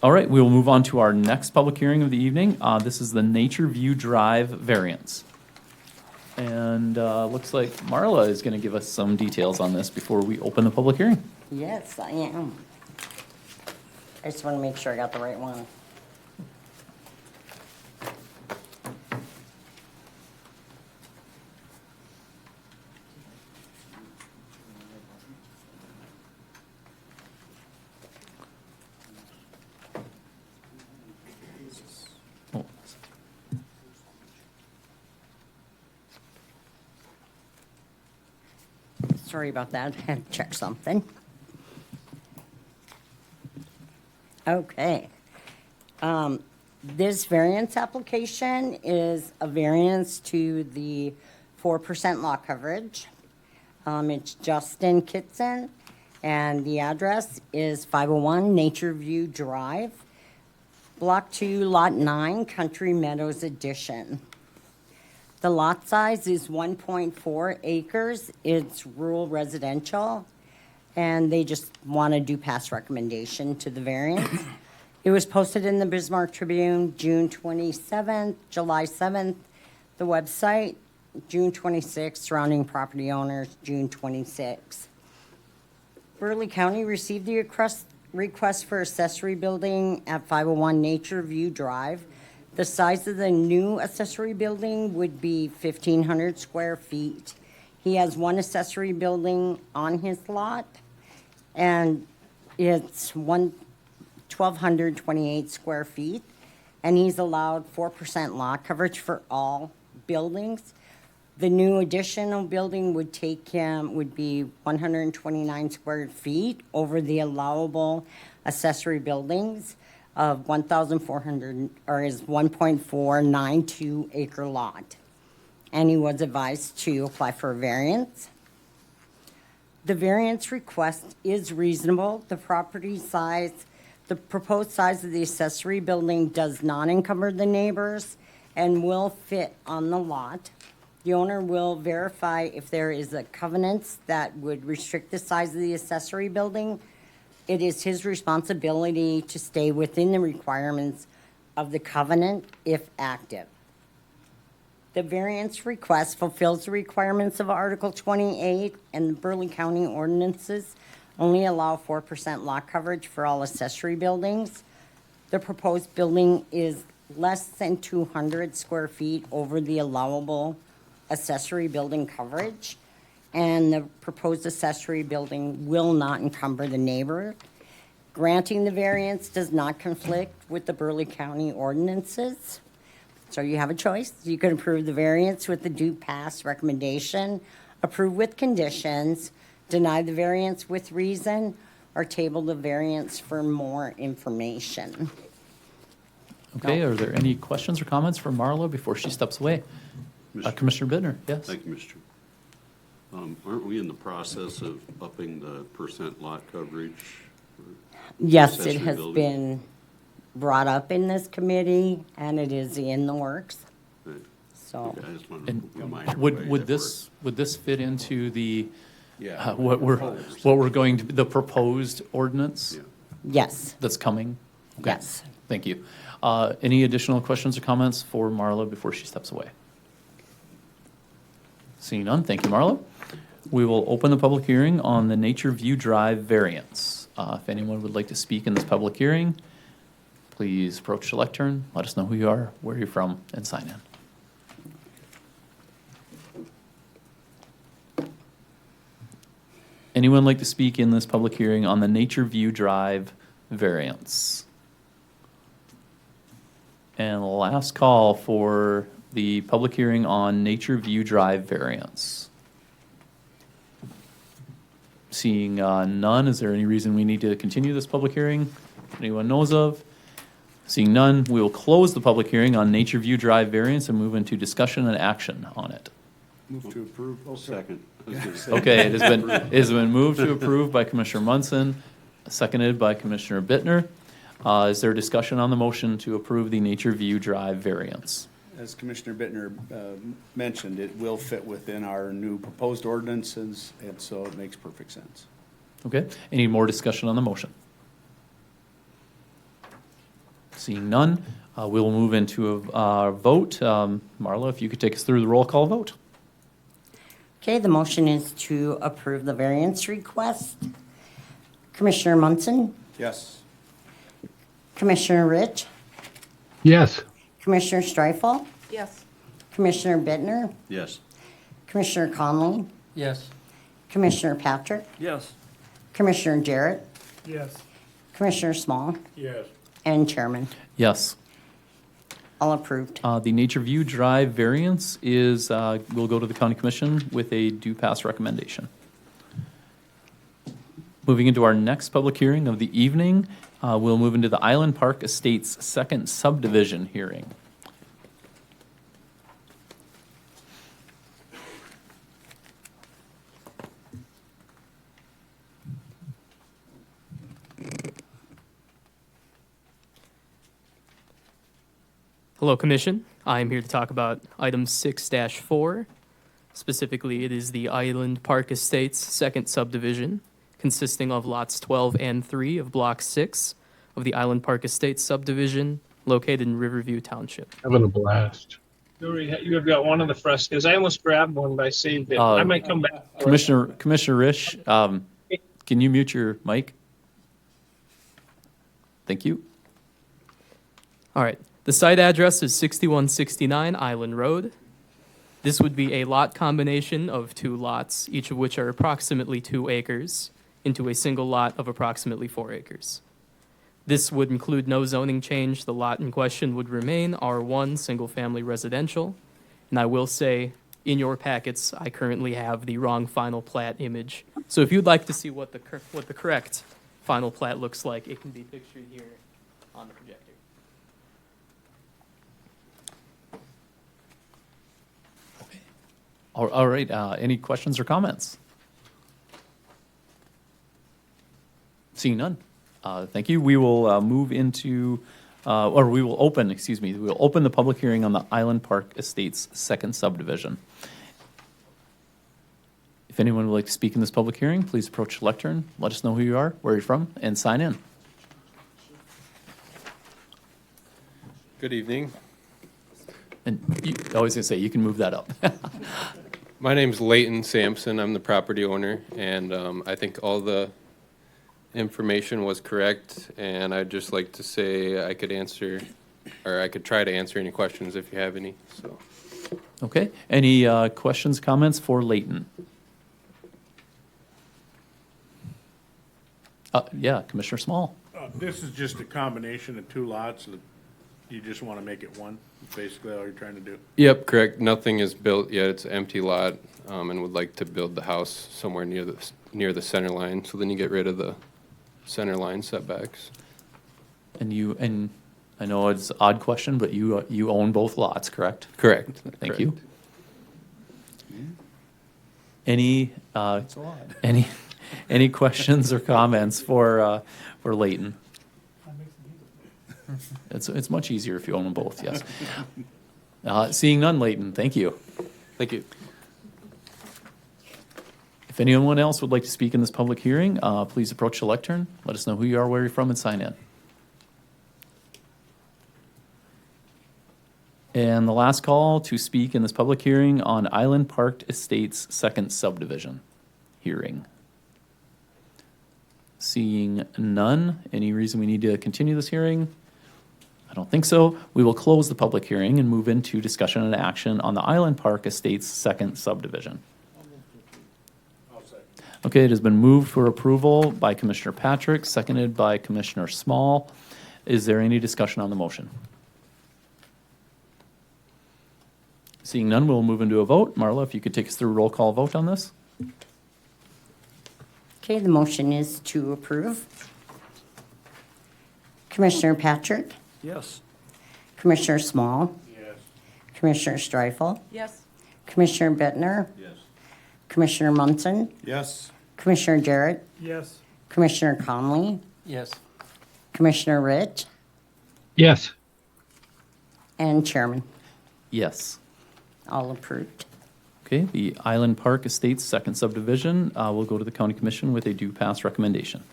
All right, we will move on to our next public hearing of the evening. This is the Nature View Drive variance. And looks like Marla is going to give us some details on this before we open the public hearing. Yes, I am. I just want to make sure I got the right one. Oh, Sorry about that. I had to check something. Okay. This variance application is a variance to the 4% lot coverage. It's Justin Kitson, and the address is 501 Nature View Drive, Block 2, Lot 9, Country Meadows Edition. The lot size is 1.4 acres. It's rural residential, and they just want to do pass recommendation to the variance. It was posted in the Bismarck Tribune June 27th, July 7th, the website, June 26th, surrounding property owners, June 26th. Burleigh County received the request for accessory building at 501 Nature View Drive. The size of the new accessory building would be 1,500 square feet. He has one accessory building on his lot, and it's 1,228 square feet, and he's allowed 4% lot coverage for all buildings. The new additional building would be 129 square feet over the allowable accessory buildings of 1,400, or is 1.492 acre lot. And he was advised to apply for a variance. The variance request is reasonable. The proposed size of the accessory building does not encumber the neighbors and will fit on the lot. The owner will verify if there is a covenant that would restrict the size of the accessory building. It is his responsibility to stay within the requirements of the covenant if active. The variance request fulfills the requirements of Article 28, and the Burleigh County ordinances only allow 4% lot coverage for all accessory buildings. The proposed building is less than 200 square feet over the allowable accessory building coverage, and the proposed accessory building will not encumber the neighbor. Granting the variance does not conflict with the Burleigh County ordinances. So you have a choice. You can approve the variance with the due pass recommendation, approve with conditions, deny the variance with reason, or table the variance for more information. Okay, are there any questions or comments for Marla before she steps away? Commissioner Bittner, yes? Thank you, Mr. Chair. Aren't we in the process of upping the percent lot coverage? Yes, it accessory has building? been brought up in this committee, and it is in the works. Right. So, Okay, I just wanted And to remind everybody would that this fit into the, Yeah. what we're going to, the proposed ordinance Yeah. yes, that's coming? Okay. yes. Thank you. Any additional questions or comments for Marla before she steps away? Seeing none, thank you, Marla. We will open the public hearing on the Nature View Drive variance. If anyone would like to speak in this public hearing, please approach the lectern, let us know who you are, where you're from, and sign in. Anyone like to speak in this public hearing on the Nature View Drive variance? And last call for the public hearing on Nature View Drive variance. Seeing none, is there any reason we need to continue this public hearing? Anyone knows of? Seeing none, we will close the public hearing on Nature View Drive variance and move into discussion and action on it. Move to approve. Oh, Second. I was gonna say- Okay, it has been moved to approve by Commissioner Munson, seconded by Commissioner Bittner. Is there discussion on the motion to approve the Nature View Drive variance? As Commissioner Bittner mentioned, it will fit within our new proposed ordinances, and so it makes perfect sense. Okay, any more discussion on the motion? Seeing none, we will move into a vote. Marla, if you could take us through the roll call vote. Okay, the motion is to approve the variance request. Commissioner Munson, Yes. Commissioner Rich, Yes. Commissioner Streifel, Yes. Commissioner Bittner, Yes. Commissioner Conley, Yes. Commissioner Patrick, Yes. Commissioner Jarrett, Yes. Commissioner Small, Yes. and Chairman. Yes. All approved. The Nature View Drive variance is, will go to the county commission with a due pass recommendation. Moving into our next public hearing of the evening, we'll move into the Island Park Estates second subdivision hearing. Hello, Commission. I am here to talk about item 6-4. Specifically, it is the Island Park Estates second subdivision, consisting of lots 12 and 3 of Block 6 of the Island Park Estates subdivision, located in Riverview Township. Having a blast. You have got one of the frescoes. I almost grabbed one, but I saved it. Uh, I might come back. for it. Commissioner Risch, can you mute your mic? Thank you. All right. The site address is 6169 Island Road. This would be a lot combination of 2 lots, each of which are approximately 2 acres, into a single lot of approximately 4 acres. This would include no zoning change. The lot in question would remain R1 single-family residential. And I will say, in your packets, I currently have the wrong final plat image. So if you'd like to see what the correct final plat looks like, it can be pictured here on the projector. All right, any questions or comments? Seeing none. Thank you. We will move into, or we will open, excuse me, we will open the public hearing on the Island Park Estates second subdivision. If anyone would like to speak in this public hearing, please approach the lectern, let us know who you are, where you're from, and sign in. Good evening. And I was going to say, you can move that up. My name's Leighton Sampson. I'm the property owner, and I think all the information was correct, and I'd just like to say I could answer, or I could try to answer any questions if you have any, so. Okay, any questions, comments for Leighton? Yeah, Commissioner Small. This is just a combination of 2 lots, and you just want to make it one, basically all you're trying to do. Yep, correct. Nothing is built yet. It's an empty lot, and would like to build the house somewhere near the center line, so then you get rid of the center line setbacks. And I know it's an odd question, but you own both lots, correct? Correct. Thank correct. you. Any questions or comments for Leighton? It's much easier if you own them both, yes. Seeing none, Leighton, thank you. Thank you. If anyone else would like to speak in this public hearing, please approach the lectern. Let us know who you are, where you're from, and sign in. And the last call to speak in this public hearing on Island Park Estates second subdivision hearing. Seeing none, any reason we need to continue this hearing? I don't think so. We will close the public hearing and move into discussion and action on the Island Park Estates second subdivision. Okay, it has been moved for approval by Commissioner Patrick, seconded by Commissioner Small. Is there any discussion on the motion? Seeing none, we'll move into a vote. Marla, if you could take us through a roll call vote on this? Okay, the motion is to approve. Commissioner Patrick, Yes. Commissioner Small, Yes. Commissioner Streifel, Yes. Commissioner Bittner, Yes. Commissioner Munson, Yes. Commissioner Jarrett, Yes. Commissioner Conley, Yes. Commissioner Rich, Yes. and Chairman. Yes. All approved. Okay, the Island Park Estates second subdivision will go to the county commission with a due pass recommendation.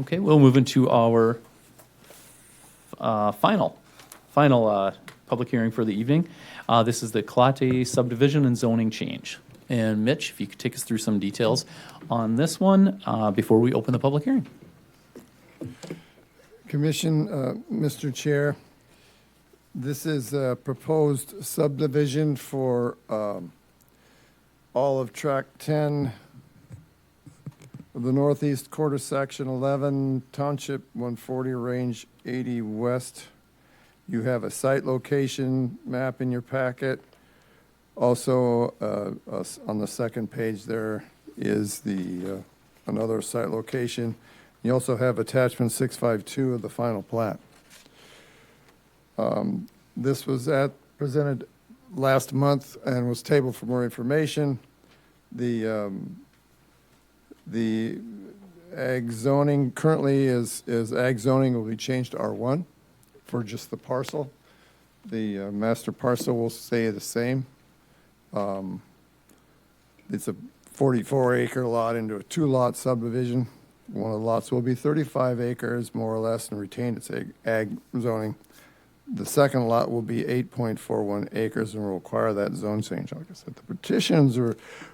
Okay, we'll move into our final public hearing for the evening. This is the Kalate subdivision and zoning change. And Mitch, if you could take us through some details on this one before we open the public hearing. Commission, Mr. Chair, this is a proposed subdivision for all of Track 10 of the Northeast Quarter Section 11, Township 140, Range 80 West. You have a site location map in your packet. Also, on the second page there is the another site location. You also have attachment 652 of the final plat. This was presented last month and was tabled for more information. The ag zoning currently is ag zoning will be changed to R1 for just the parcel. The master parcel will stay the same. It's a 44-acre lot into a 2-lot subdivision. One of the lots will be 35 acres, more or less, and retain its ag zoning. The second lot will be 8.41 acres and will require that zone change. Like I said, the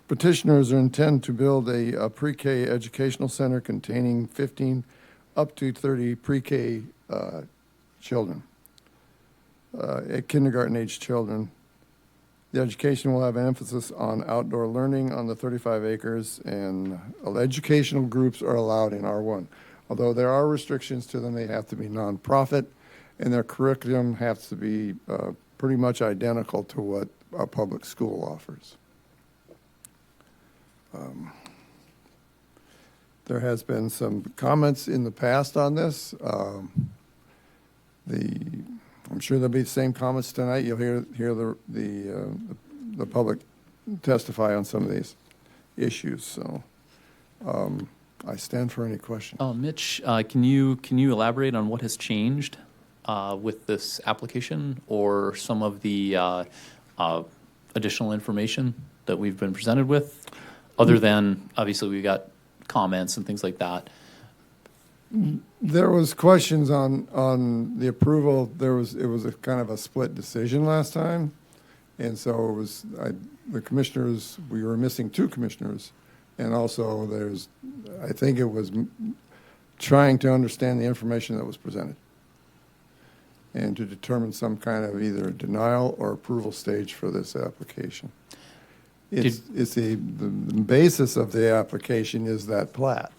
petitioners are intend to build a pre-K educational center containing 15 up to 30 pre-K children, kindergarten-age children. The education will have an emphasis on outdoor learning on the 35 acres, and educational groups are allowed in R1. Although there are restrictions to them, they have to be nonprofit, and their curriculum has to be pretty much identical to what a public school offers. There has been some comments in the past on this. I'm sure there'll be the same comments tonight. You'll hear the public testify on some of these issues. So I stand for any questions. Mitch, can you elaborate on what has changed with this application, or some of the additional information that we've been presented with, other than obviously we got comments and things like that? There was questions on the approval. It was a kind of a split decision last time, and so it was the commissioners. We were missing 2 commissioners, and also I think it was trying to understand the information that was presented, and to determine some kind of either denial or approval stage for this application. It's the basis of the application is that plat.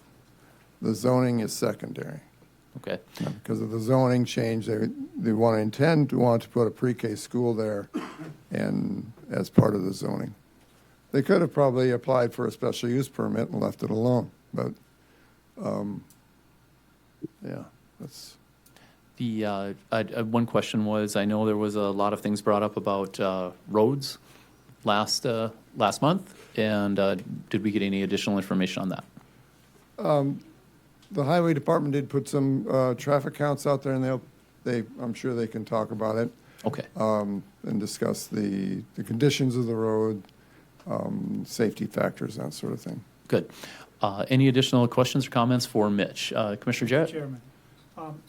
The zoning is secondary. Okay. Because of the zoning change, they want to put a pre-K school there, and as part of the zoning. They could have probably applied for a special use permit and left it alone, but, yeah, that's. The one question was, I know there was a lot of things brought up about roads last month, and did we get any additional information on that? The highway department did put some traffic counts out there, and I'm sure they can talk about it. Okay. And discuss the conditions of the road, safety factors, that sort of thing. Good. Any additional questions or comments for Mitch? Commissioner Jarrett? Chairman,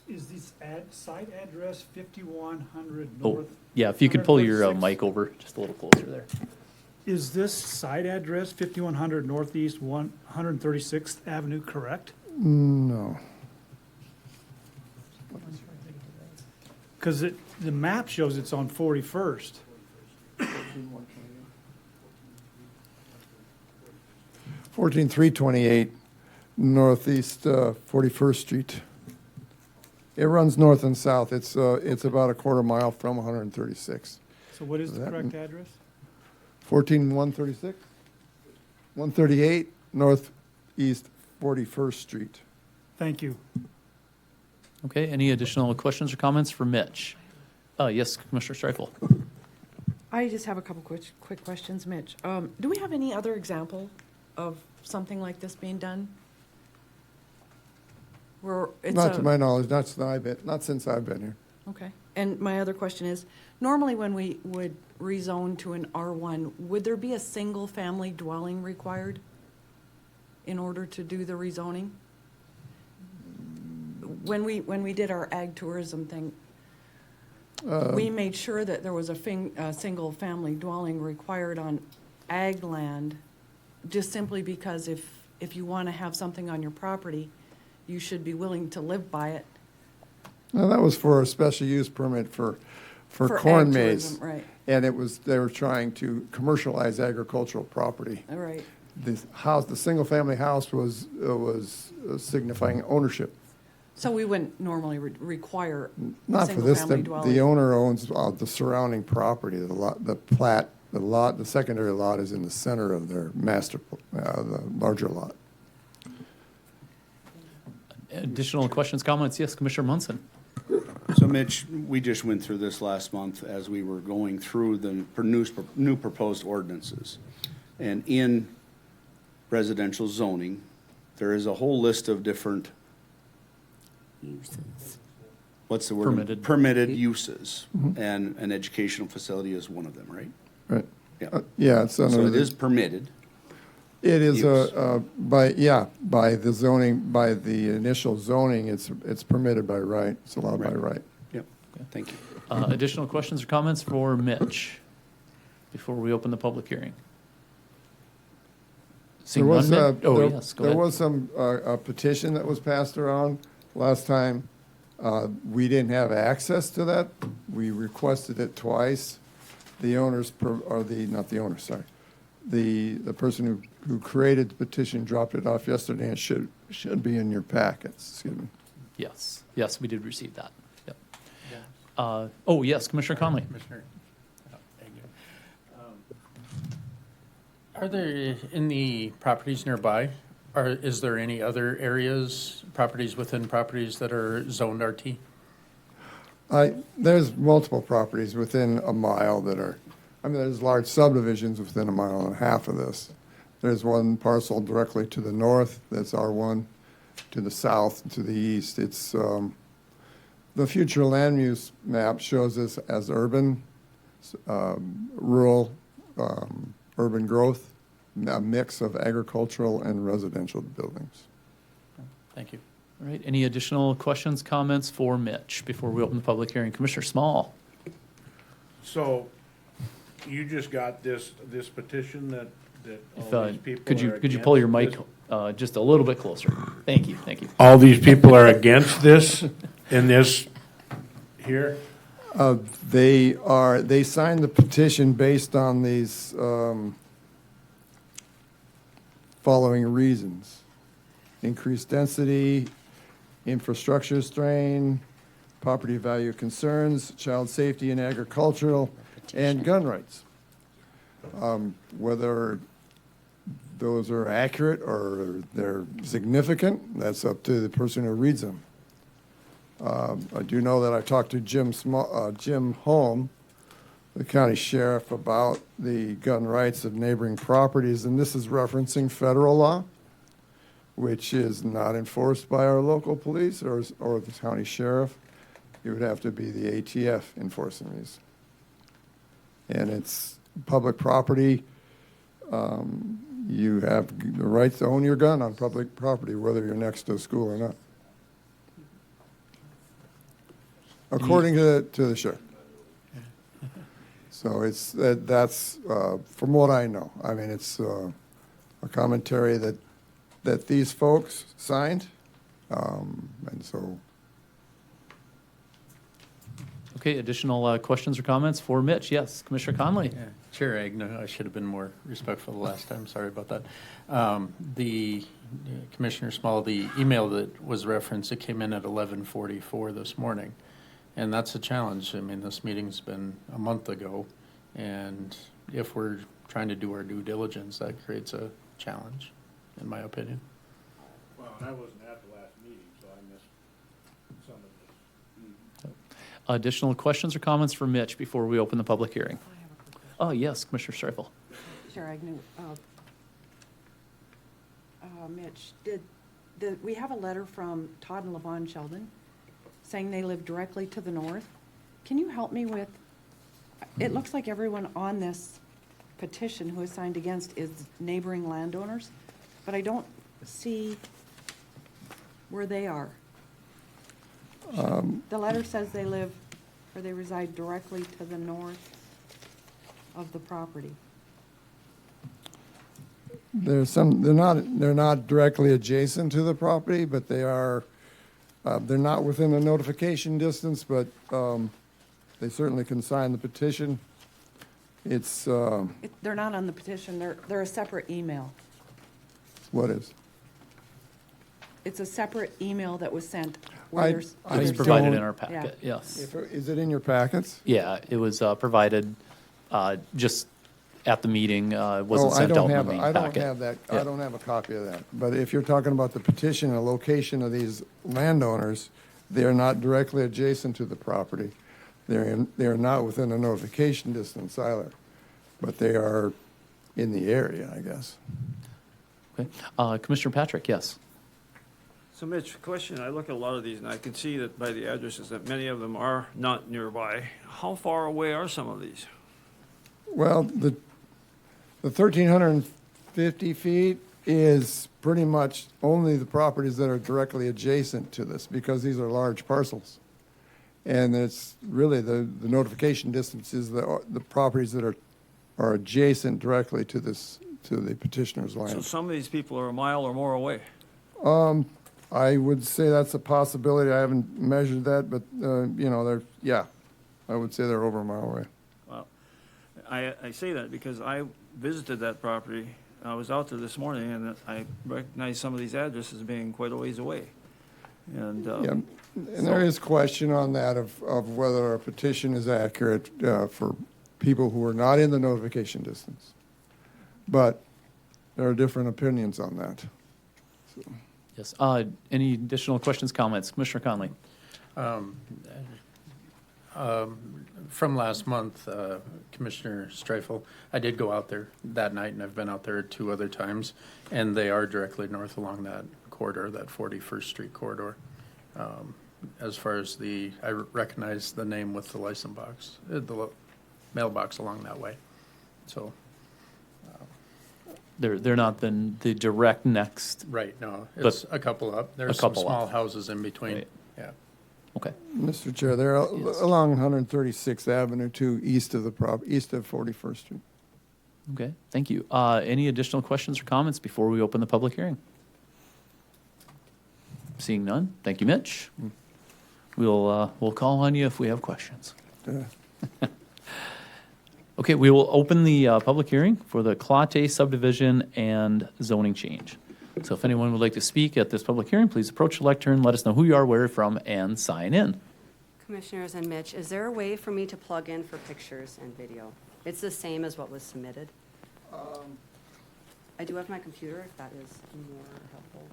is this site address 5100 Oh, North? yeah, if you could pull your mic over just a little closer there. Is this site address 5100 Northeast 136th Avenue correct? No. Because the map shows it's on 41st. 14328 Northeast 41st Street. It runs north and south. It's about a quarter mile from 136. So what is the correct address? 14136? 138 Northeast 41st Street. Thank you. Okay, any additional questions or comments for Mitch? Yes, Commissioner Streifel. I just have a couple quick questions, Mitch. Do we have any other example of something like this being done? Where it's Not to my knowledge, not since I've been here. Okay. And my other question is, normally when we would rezone to an R1, would there be a single-family dwelling required in order to do the rezoning? When we did our ag tourism thing, we made sure that there was a single-family dwelling required on ag land, just simply because if you want to have something on your property, you should be willing to live by it. Now, that was for a special use permit for For corn ag maze. tourism, right. And they were trying to commercialize agricultural property. All right. The single-family house was signifying ownership. So we wouldn't normally require Not for this, single-family the dwellings. owner owns the surrounding property, the secondary lot is in the center of their the larger lot. Additional questions, comments? Yes, Commissioner Munson. So Mitch, we just went through this last month as we were going through the new proposed ordinances. And in residential zoning, there is a whole list of different, what's the word? Permitted uses. And an educational facility is one of them, right? Right. Yeah. Yeah, it's under. So it is permitted. It is use. by the zoning, by the initial zoning, it's permitted by right, it's allowed by right. Yep, thank you. Additional questions or comments for Mitch before we open the public hearing? Seeing none, Mitch? Oh, yes, go there ahead. was some, a petition that was passed around last time. We didn't have access to that. We requested it twice. The owners, not the owner, sorry. The person who created the petition dropped it off yesterday, and it should be in your packets, excuse me. Yes, yes, we did receive that. Yep. Oh, yes, Commissioner Conley. Commissioner. Thank you. Are there, in the properties nearby, is there any other areas, properties within properties that are zoned RT? There's multiple properties within a mile that are, there's large subdivisions within a mile and a half of this. There's one parcel directly to the north, that's R1, to the south, and to the east. It's, the future land use map shows this as urban, rural, urban growth, a mix of agricultural and residential buildings. Thank you. All right, any additional questions, comments for Mitch before we open the public hearing? Commissioner Small. So, you just got this petition that If, all these people could are you pull your mic against just a little bit closer? Thank you, thank you. All these people are against this in this here? They signed the petition based on these following reasons: increased density, infrastructure strain, property value concerns, child safety and agricultural, and gun rights. Whether those are accurate or they're significant, that's up to the person who reads them. I do know that I talked to Jim Holm, the county sheriff, about the gun rights of neighboring properties, and this is referencing federal law, which is not enforced by our local police or the county sheriff. It would have to be the ATF enforcing these. And it's public property. You have the right to own your gun on public property, whether you're next to a school or not. According to the sheriff. So that's from what I know. It's a commentary that these folks signed, and so. Okay, additional questions or comments for Mitch? Yes, Commissioner Conley. Yeah. Chair Agnew, I should have been more respectful the last time, sorry about that. The Commissioner Small, the email that was referenced, it came in at 11:44 this morning. And that's a challenge. This meeting's been a month ago, and if we're trying to do our due diligence, that creates a challenge, in my opinion. Well, I wasn't at the last meeting, so I missed some of this. Additional questions or comments for Mitch before we open the public hearing? Oh, yes, Commissioner Streifel. Chair Agnew, Mitch, we have a letter from Todd and Levon Sheldon saying they live directly to the north. Can you help me with, it looks like everyone on this petition who is signed against is neighboring landowners, but I don't see where they are. The letter says they live, or they reside directly to the north of the property. There's some, they're not directly adjacent to the property, but they are, they're not within the notification distance, but they certainly can sign the petition. It's, They're not on the petition, they're a separate email. what is? It's a separate email that was sent I- where there's. I It was there's- provided in don't- our packet, yes. Is it in your packets? Yeah, it was provided just at the meeting, wasn't Oh, I sent don't out in have the a- main I don't packet. have that, Yeah. I don't have a copy of that. But if you're talking about the petition and location of these landowners, they are not directly adjacent to the property. They are not within a notification distance either, but they are in the area, I guess. Okay. Commissioner Patrick, yes. So Mitch, question, I look at a lot of these and I can see that by the addresses that many of them are not nearby. How far away are some of these? Well, the 1,350 feet is pretty much only the properties that are directly adjacent to this, because these are large parcels. And it's really the notification distance is the properties that are adjacent directly to this, to the petitioner's So land. some of these people are a mile or more away. I would say that's a possibility. I haven't measured that, but, you know, they're, yeah, I would say they're over a mile away. Well, I say that because I visited that property. I was out there this morning and I recognized some of these addresses being quite a ways away. And, Yeah, and there is question on that of whether a petition is accurate for people who are not in the notification distance. But there are different opinions on that. So. Yes. Any additional questions, comments? Commissioner Conley? From last month, Commissioner Streifel, I did go out there that night, and I've been out there 2 other times, and they are directly north along that corridor, that 41st Street corridor. As far as I recognize the name with the license box, the mailbox along that way. So. They're not the direct next. Right, no, But it's a couple up. There's some small houses in between. Right. Yeah. Okay. Mr. Chair, they're along 136th Avenue too, east of 41st Street. Okay, thank you. Any additional questions or comments before we open the public hearing? Seeing none, thank you, Mitch. We'll call on you if we have questions. Okay, we will open the public hearing for the Clate subdivision and zoning change. So if anyone would like to speak at this public hearing, please approach the lectern, let us know who you are, where you're from, and sign in. Commissioners and Mitch, is there a way for me to plug in for pictures and video? It's the same as what was submitted. I do have my computer, if that is more helpful.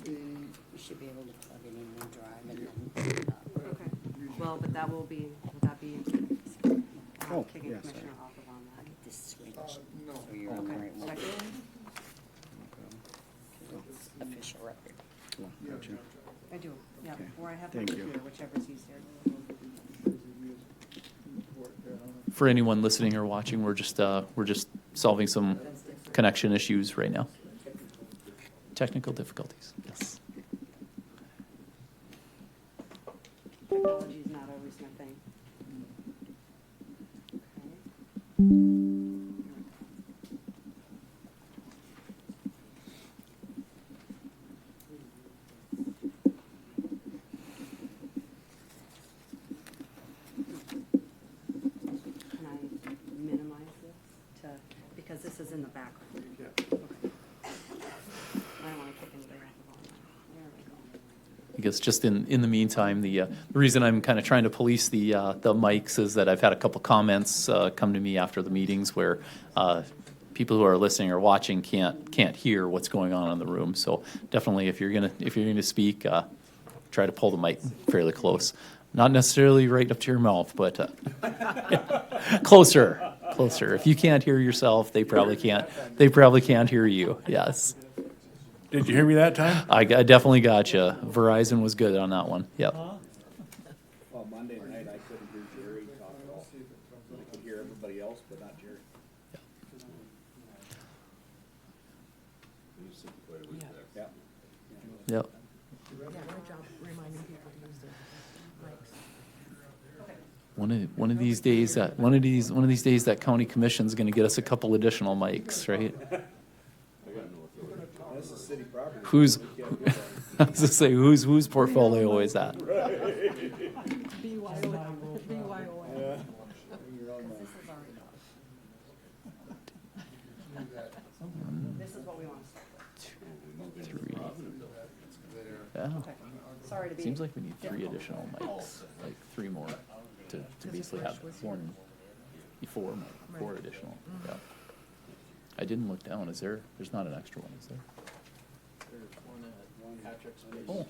You should be able to plug it in and drive and then. Okay. Well, but that will be kicking yes, Commissioner off of on that. This switch. No. So you're on the right one. It's official record. Gotcha. I do, yeah, Okay. or I have my Thank you. computer, whichever's easier. For anyone listening or watching, we're just solving some connection issues right now. Technical difficulties, yes. Technology is not always my thing. Can I minimize this because this is in the background? Okay. I don't want to kick anybody off the line. There we go. I guess just in the meantime, the reason I'm kind of trying to police the mics is that I've had a couple comments come to me after the meetings where people who are listening or watching can't hear what's going on in the room. So definitely, if you're gonna speak, try to pull the mic fairly close. Not necessarily right up to your mouth, but closer. If you can't hear yourself, they probably can't hear you. Yes. Did you hear me that time? I definitely got you. Verizon was good on that one. Yep. Well, Monday night, I couldn't hear Jerry talk at all. I could hear everybody else, but not Jerry. Yep. Yeah, good job reminding people to use their mics. Okay. All right, so, Commissioner, I'll put on that. There we go. I do. Yeah, good job reminding people to use their mics. Okay. All right, One of these days, that county commission's gonna get us a couple additional mics, right? Who's, I was gonna say, whose portfolio is that? This is what we want to start with. Three. Yeah. Sorry to be. Seems like we need three additional mics, like three more to basically have one, four additional, yeah. I didn't look down, there's not an extra one, is there? There's one at Patrick's place. Oh.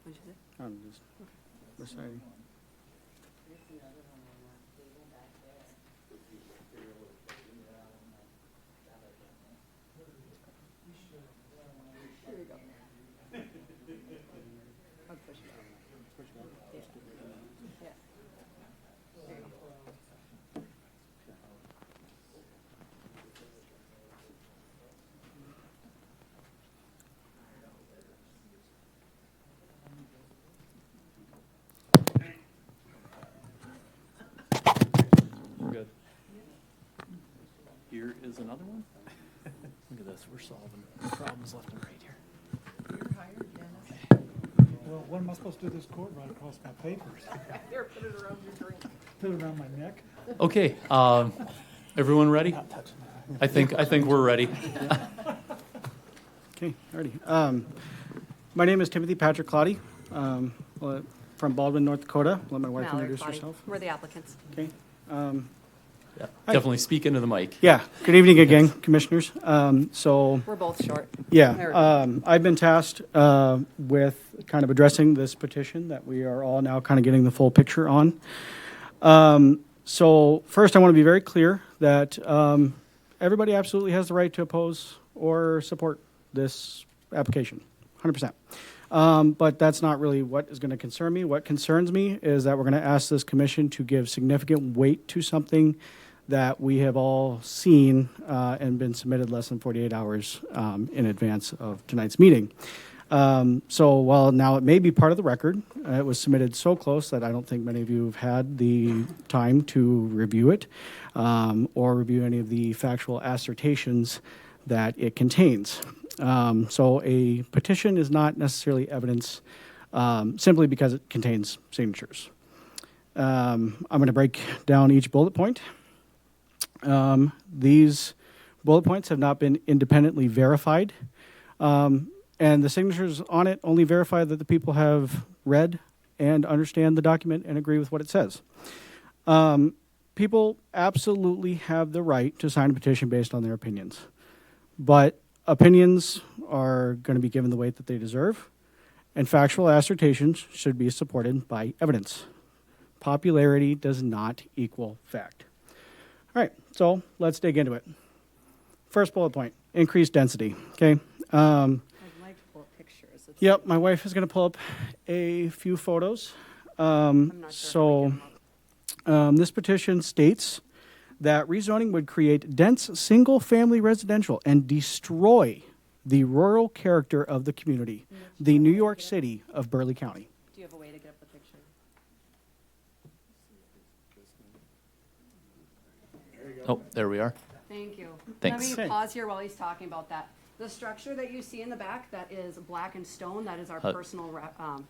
What'd you say? I'm just reciting. Here you go. I'll push it out. Yeah. Yeah. There you go. We're good. Here is another one. Look at this, we're solving problems left and right here. Well, what am I supposed to do with this cord right across my papers? Here, put it around your drink. Put it around my neck? Okay, everyone ready? I think we're ready. Okay, alrighty. My name is Timothy Patrick Clotty, from Baldwin, North Dakota. Let my wife Mallory introduce Clotty. herself. We're the applicants. Okay. Yeah, definitely speak into the mic. Yeah, good evening again, commissioners. So, We're both short. yeah, There we go. I've been tasked with kind of addressing this petition that we are all now kind of getting the full picture on. So first, I want to be very clear that everybody absolutely has the right to oppose or support this application, 100%. But that's not really what is going to concern me. What concerns me is that we're going to ask this commission to give significant weight to something that we have all seen and been submitted less than 48 hours in advance of tonight's meeting. So while now it may be part of the record, it was submitted so close that I don't think many of you have had the time to review it or review any of the factual assertions that it contains. So a petition is not necessarily evidence simply because it contains signatures. I'm going to break down each bullet point. These bullet points have not been independently verified. And the signatures on it only verify that the people have read and understand the document and agree with what it says. People absolutely have the right to sign a petition based on their opinions. But opinions are going to be given the weight that they deserve, and factual assertions should be supported by evidence. Popularity does not equal fact. All right, so let's dig into it. First bullet point, increased density, okay? I'd like to pull up pictures. Yep, my wife is going to pull up a few photos. This petition states that rezoning would create dense single-family residential and destroy the rural character of the community, the New York City of Burleigh County. Do you have a way to get up the picture? Oh, there we are. Thank you. Thanks. Let me pause here while he's talking about that. The structure that you see in the back, that is black and stone, that is our personal,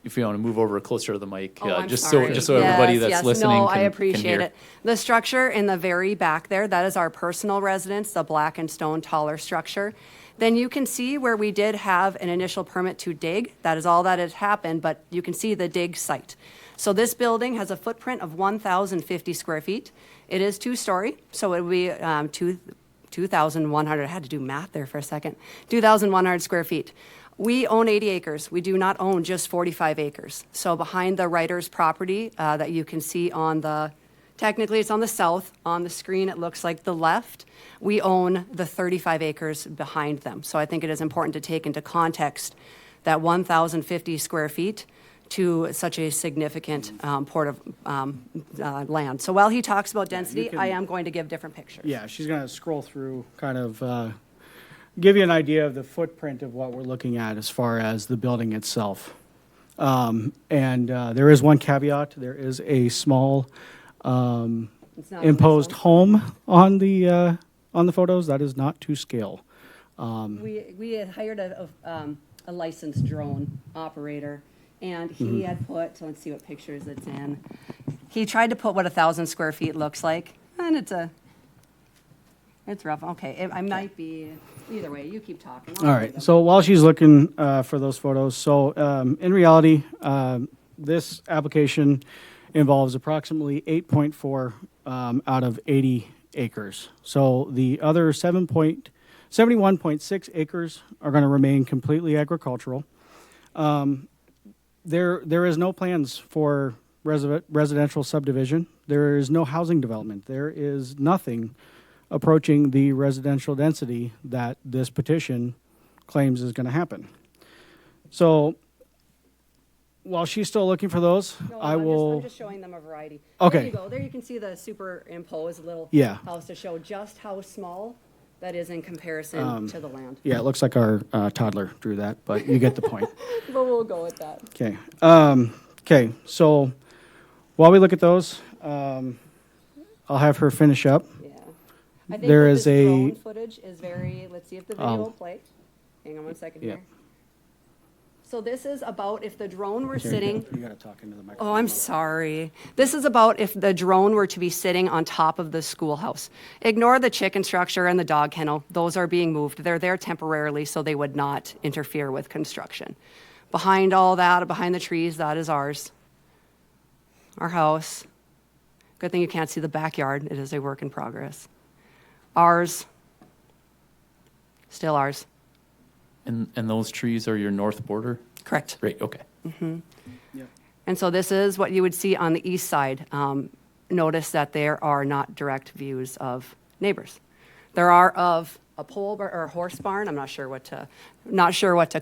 If you want to move over closer to the mic, oh, I'm just sorry. so everybody Yes, that's yes. listening No, can I appreciate hear. it. The structure in the very back there, that is our personal residence, the black and stone taller structure. Then you can see where we did have an initial permit to dig. That is all that has happened, but you can see the dig site. So this building has a footprint of 1,050 square feet. It is two-story, so it would be 2,100, I had to do math there for a second, 2,100 square feet. We own 80 acres. We do not own just 45 acres. So behind the writer's property that you can see on the Technically, it's on the south. On the screen, it looks like the left. We own the 35 acres behind them. So I think it is important to take into context that 1,050 square feet to such a significant port of land. So while he talks about density, I am going to give different pictures. Yeah, she's going to scroll through, kind of give you an idea of the footprint of what we're looking at as far as the building itself. And there is one caveat. There is a small imposed home on the photos. That is not to scale. We had hired a licensed drone operator, and he had put, so let's see what pictures it's in. He tried to put what 1,000 square feet looks like, and it's rough. Okay, I might be, either way, you keep talking. All right, so while she's looking for those photos, so in reality, this application involves approximately 8.4 out of 80 acres. So the other 71.6 acres are going to remain completely agricultural. There is no plans for residential subdivision. There is no housing development. There is nothing approaching the residential density that this petition claims is going to happen. So while she's still looking for those, No, I'm just showing them a variety. Okay. There you go. There you can see the superimposed little house to show just how small that is in comparison to the land. Yeah, it looks like our toddler drew that, but you get the point. But we'll go with that. Okay. Okay. So while we look at those, I'll have her finish up. Yeah. I think There that is this a drone footage is very, let's see if the video will play. Hang on one second Yeah. here. So this is about if the drone were Here, sitting. You got to talk into the microphone. Oh, I'm sorry. This is about if the drone were to be sitting on top of the schoolhouse. Ignore the chicken structure and the dog kennel. Those are being moved. They're there temporarily so they would not interfere with construction. Behind all that, behind the trees, that is ours. Our house. Good thing you can't see the backyard. It is a work in progress. Ours. Still ours. And those trees are your north border? Correct. Great, okay. And so this is what you would see on the east side. Notice that there are not direct views of neighbors. There are of a pole or a horse barn. I'm not sure what to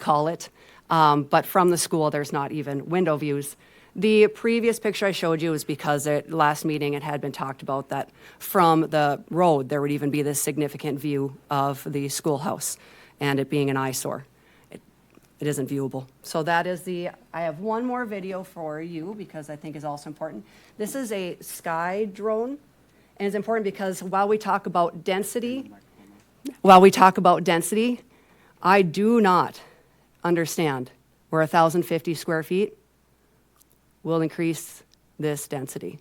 call it. But from the school, there's not even window views. The previous picture I showed you is because at last meeting it had been talked about that from the road there would even be this significant view of the schoolhouse and it being an eyesore. It isn't viewable. So that is I have one more video for you because I think is also important. This is a sky drone, and it's important because while we talk about density, I do not understand where 1,050 square feet will increase this density.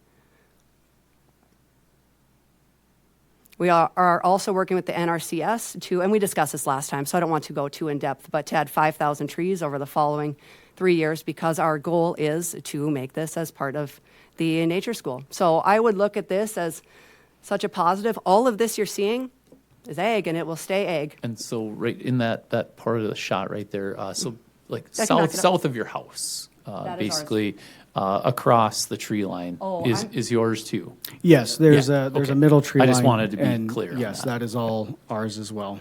We are also working with the NRCS and we discussed this last time, so I don't want to go too in depth, but to add 5,000 trees over the following 3 years because our goal is to make this as part of the nature school. So I would look at this as such a positive. All of this you're seeing is egg and it will stay egg. And so right in that part of the shot right there, so like I can knock it south of your house, basically across the tree line is yours too. Yes, there's a middle tree line. I just wanted to be and clear on yes, that is all ours as well.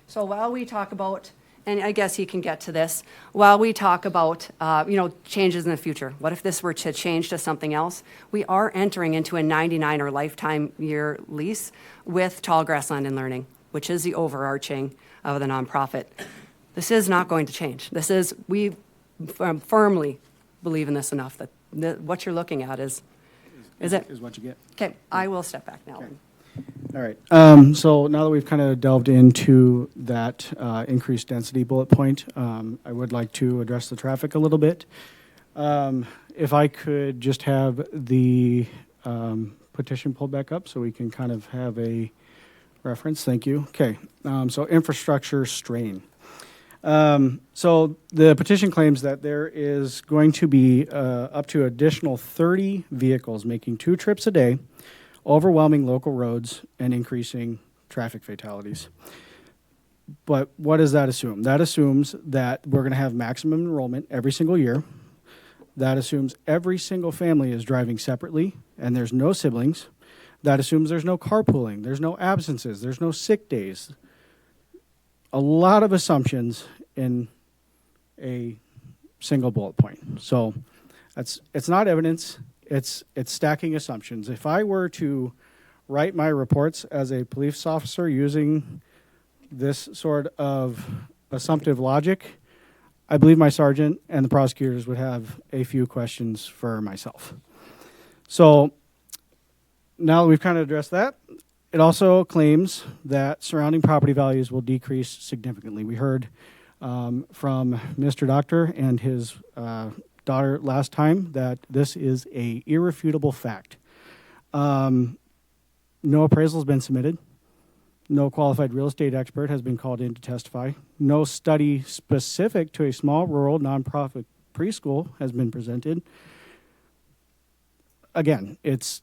So while we talk about, and I guess he can get to this, while we talk about, changes in the future, what if this were to change to something else? We are entering into a 99 or lifetime year lease with Tall Grassland and Learning, which is the overarching of the nonprofit. This is not going to change. We firmly believe in this enough that what you're looking at is what you get. Okay, I will step back now. All right. So now that we've kind of delved into that increased density bullet point, I would like to address the traffic a little bit. If I could just have the petition pulled back up so we can kind of have a reference. Thank you. Okay. So infrastructure strain. So the petition claims that there is going to be up to additional 30 vehicles making 2 trips a day, overwhelming local roads, and increasing traffic fatalities. But what does that assume? That assumes that we're going to have maximum enrollment every single year. That assumes every single family is driving separately and there's no siblings. That assumes there's no carpooling, there's no absences, there's no sick days. A lot of assumptions in a single bullet point. So it's not evidence, it's stacking assumptions. If I were to write my reports as a police officer using this sort of assumptive logic, I believe my sergeant and the prosecutors would have a few questions for myself. So now that we've kind of addressed that, it also claims that surrounding property values will decrease significantly. We heard from Mr. Doctor and his daughter last time that this is a irrefutable fact. No appraisal has been submitted. No qualified real estate expert has been called in to testify. No study specific to a small rural nonprofit preschool has been presented. Again, it's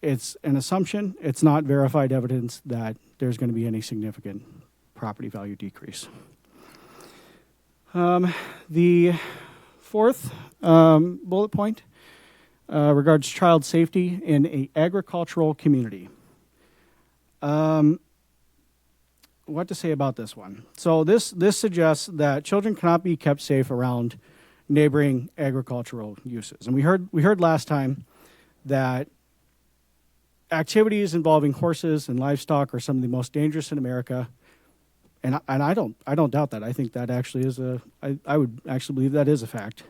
an assumption. It's not verified evidence that there's going to be any significant property value decrease. The fourth bullet point regards child safety in an agricultural community. What to say about this one? So this suggests that children cannot be kept safe around neighboring agricultural uses. And we heard last time that activities involving horses and livestock are some of the most dangerous in America. And I don't doubt that. I think that actually is I would actually believe that is a fact.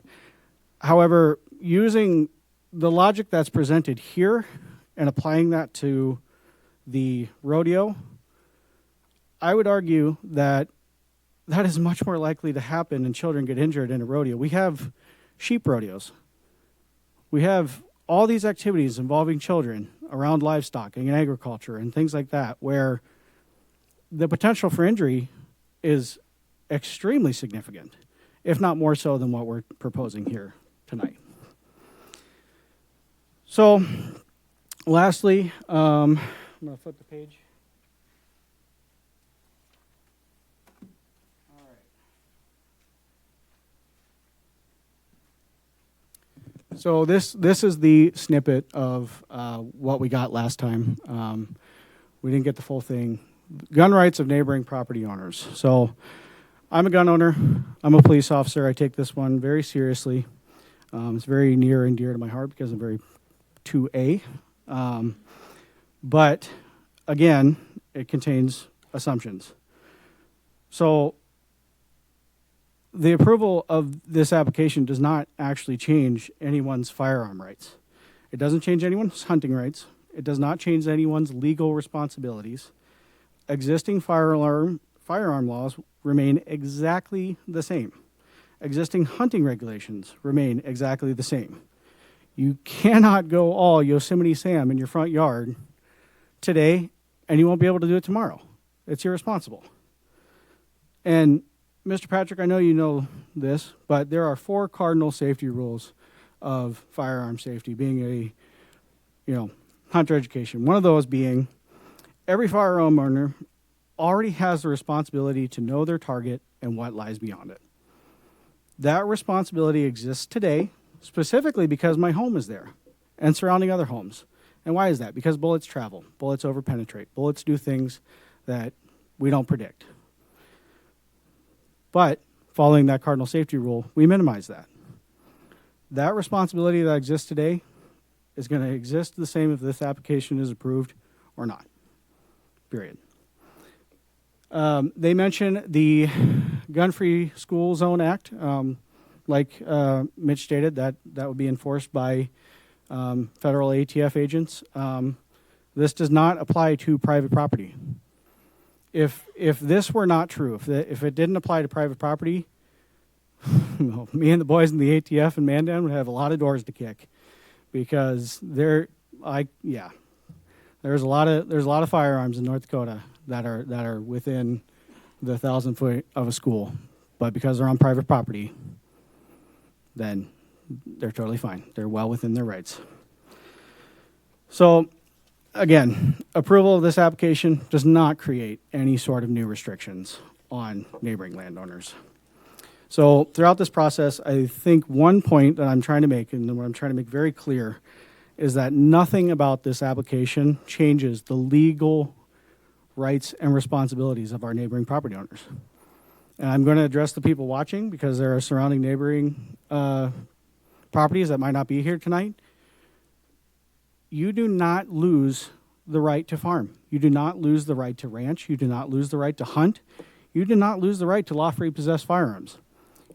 However, using the logic that's presented here and applying that to the rodeo, I would argue that that is much more likely to happen and children get injured in a rodeo. We have sheep rodeos. We have all these activities involving children around livestock and agriculture and things like that, where the potential for injury is extremely significant, if not more so than what we're proposing here tonight. So, lastly, I'm going to flip the page. So this is the snippet of what we got last time. We didn't get the full thing. Gun rights of neighboring property owners. So I'm a gun owner. I'm a police officer. I take this one very seriously. It's very near and dear to my heart because I'm very 2A. But again, it contains assumptions. So the approval of this application does not actually change anyone's firearm rights. It doesn't change anyone's hunting rights. It does not change anyone's legal responsibilities. Existing firearm laws remain exactly the same. Existing hunting regulations remain exactly the same. You cannot go all Yosemite Sam in your front yard today, and you won't be able to do it tomorrow. It's irresponsible. And Mr. Patrick, I know you know this, but there are 4 cardinal safety rules of firearm safety, being a, hunter education. One of those being every firearm owner already has the responsibility to know their target and what lies beyond it. That responsibility exists today, specifically because my home is there and surrounding other homes. And why is that? Because bullets travel, bullets overpenetrate, bullets do things that we don't predict. But following that cardinal safety rule, we minimize that. That responsibility that exists today is going to exist the same if this application is approved or not. Period. They mention the Gun-Free School Zone Act. Like Mitch stated, that would be enforced by federal ATF agents. This does not apply to private property. If this were not true, if it didn't apply to private property, me and the boys in the ATF and Mandan would have a lot of doors to kick, because there's a lot of firearms in North Dakota that are within the 1,000 foot of a school, but because they're on private property, then they're totally fine. They're well within their rights. So, again, approval of this application does not create any sort of new restrictions on neighboring landowners. So throughout this process, I think one point that I'm trying to make, and what I'm trying to make very clear, is that nothing about this application changes the legal rights and responsibilities of our neighboring property owners. And I'm going to address the people watching because there are surrounding neighboring properties that might not be here tonight. You do not lose the right to farm. You do not lose the right to ranch. You do not lose the right to hunt. You do not lose the right to lawfully possess firearms.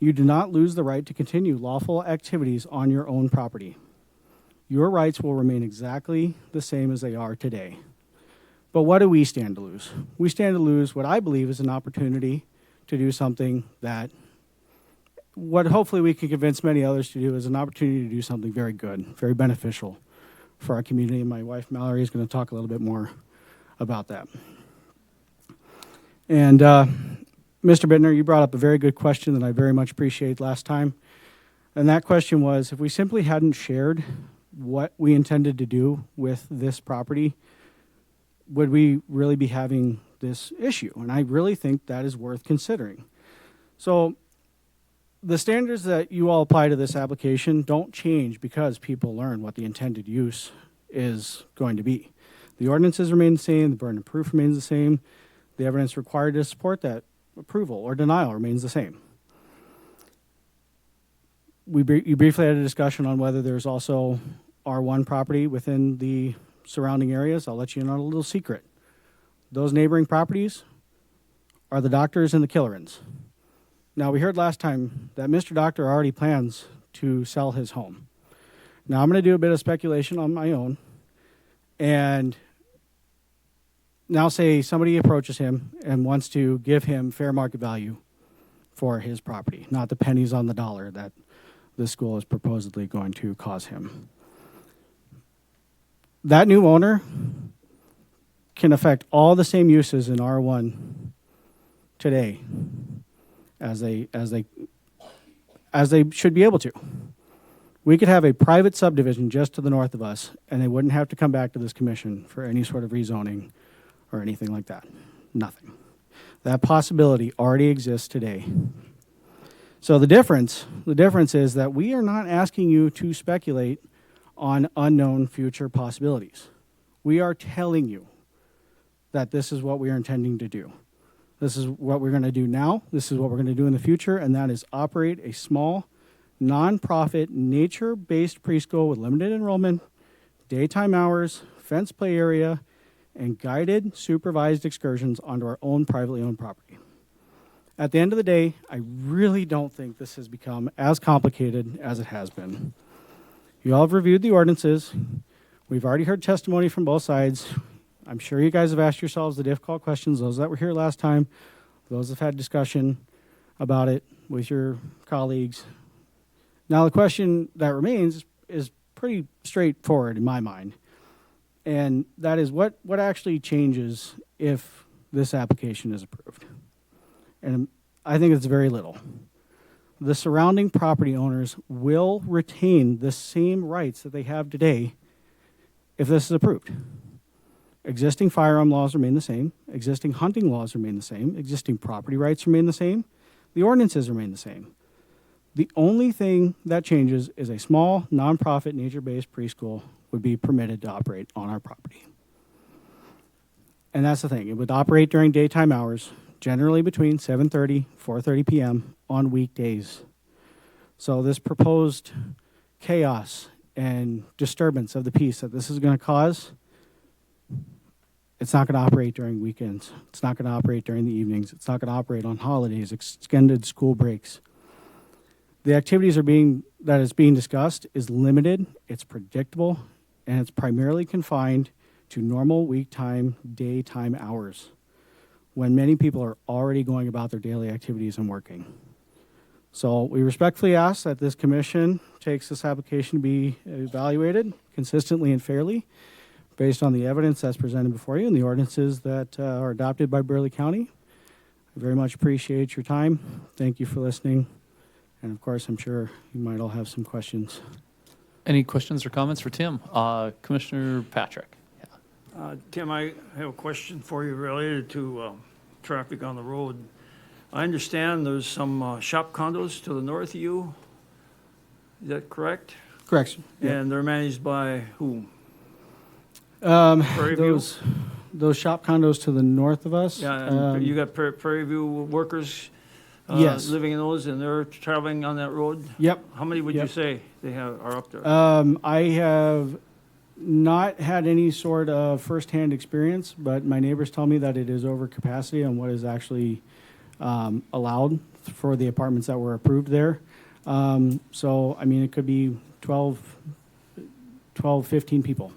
You do not lose the right to continue lawful activities on your own property. Your rights will remain exactly the same as they are today. But what do we stand to lose? We stand to lose what I believe is an opportunity to do something that, what hopefully we can convince many others to do, is an opportunity to do something very good, very beneficial for our community. And my wife Mallory is going to talk a little bit more about that. And Mr. Bittner, you brought up a very good question that I very much appreciate last time. And that question was, if we simply hadn't shared what we intended to do with this property, would we really be having this issue? And I really think that is worth considering. So the standards that you all apply to this application don't change because people learn what the intended use is going to be. The ordinances remain the same, the burden of proof remains the same, the evidence required to support that approval or denial remains the same. You briefly had a discussion on whether there's also R1 property within the surrounding areas. I'll let you in on a little secret. Those neighboring properties are the Doctors and the Killerins. Now, we heard last time that Mr. Doctor already plans to sell his home. Now, I'm going to do a bit of speculation on my own. And now say somebody approaches him and wants to give him fair market value for his property, not the pennies on the dollar that this school is supposedly going to cause him. That new owner can affect all the same uses in R1 today as they should be able to. We could have a private subdivision just to the north of us, and they wouldn't have to come back to this commission for any sort of rezoning or anything like that. Nothing. That possibility already exists today. So the difference is that we are not asking you to speculate on unknown future possibilities. We are telling you that this is what we are intending to do. This is what we're going to do now. This is what we're going to do in the future, and that is operate a small, nonprofit, nature-based preschool with limited enrollment, daytime hours, fenced play area, and guided, supervised excursions onto our own privately owned property. At the end of the day, I really don't think this has become as complicated as it has been. You all have reviewed the ordinances. We've already heard testimony from both sides. I'm sure you guys have asked yourselves the difficult questions, those that were here last time, those that have had discussion about it with your colleagues. Now, the question that remains is pretty straightforward in my mind, and that is what actually changes if this application is approved. And I think it's very little. The surrounding property owners will retain the same rights that they have today if this is approved. Existing firearm laws remain the same. Existing hunting laws remain the same. Existing property rights remain the same. The ordinances remain the same. The only thing that changes is a small, nonprofit, nature-based preschool would be permitted to operate on our property. And that's the thing. It would operate during daytime hours, generally between 7:30, 4:30 p.m. on weekdays. So this proposed chaos and disturbance of the peace that this is going to cause, it's not going to operate during weekends. It's not going to operate during the evenings. It's not going to operate on holidays, extended school breaks. The activities that is being discussed is limited, it's predictable, and it's primarily confined to normal week time, daytime hours, when many people are already going about their daily activities and working. So we respectfully ask that this commission takes this application to be evaluated consistently and fairly based on the evidence that's presented before you and the ordinances that are adopted by Burleigh County. I very much appreciate your time. Thank you for listening. And of course, I'm sure you might all have some questions. Any questions or comments for Tim? Commissioner Patrick. Tim, I have a question for you related to traffic on the road. I understand there's some shop condos to the north of you. Is that correct? Correct. And they're managed by whom? Prairie View? Those shop condos to the north of us. Yeah, and you got Prairie View workers Yes. living in those, and they're traveling on that road? Yep. How many would you Yep. say they are up there? I have not had any sort of firsthand experience, but my neighbors tell me that it is over capacity on what is actually allowed for the apartments that were approved there. So, I mean, it could be 12, 15 people.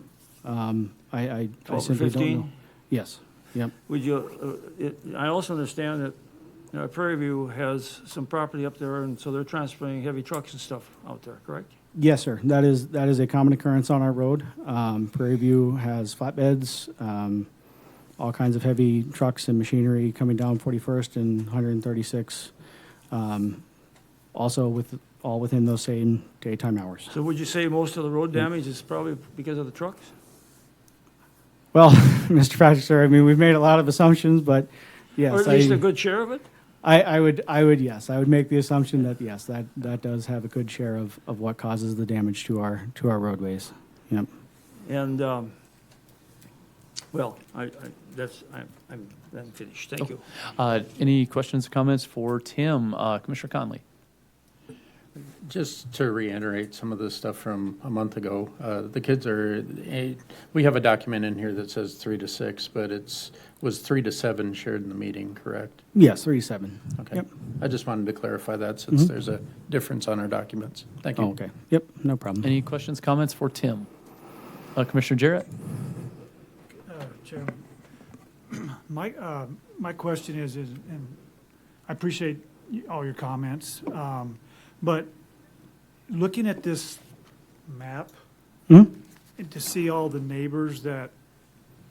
I 12 or simply don't 15? know. Yes, yep. Would you, I also understand that Prairie View has some property up there, and so they're transporting heavy trucks and stuff out there, correct? Yes, sir. That is a common occurrence on our road. Prairie View has flatbeds, all kinds of heavy trucks and machinery coming down 41st and 136, also all within those same daytime hours. So would you say most of the road damage is probably because of the trucks? Well, Mr. Patrick, sir, I mean, we've made a lot of assumptions, but yes. Or at least a good share of it? I would, yes, I would make the assumption that, yes, that does have a good share of what causes the damage to our roadways. Yep. And, well, I'm finished. Thank you. Any questions or comments for Tim? Commissioner Conley? Just to reiterate some of the stuff from a month ago, the kids we have a document in here that says 3 to 6, but was 3 to 7 shared in the meeting, correct? Yes, 3 to 7. Okay. Yep. I just wanted to clarify that since there's a difference on our documents. Thank you. Oh, okay. Yep, no problem. Any questions, comments for Tim? Commissioner Jarrett? Chairman, my question is, and I appreciate all your comments, but looking at this map, and to see all the neighbors that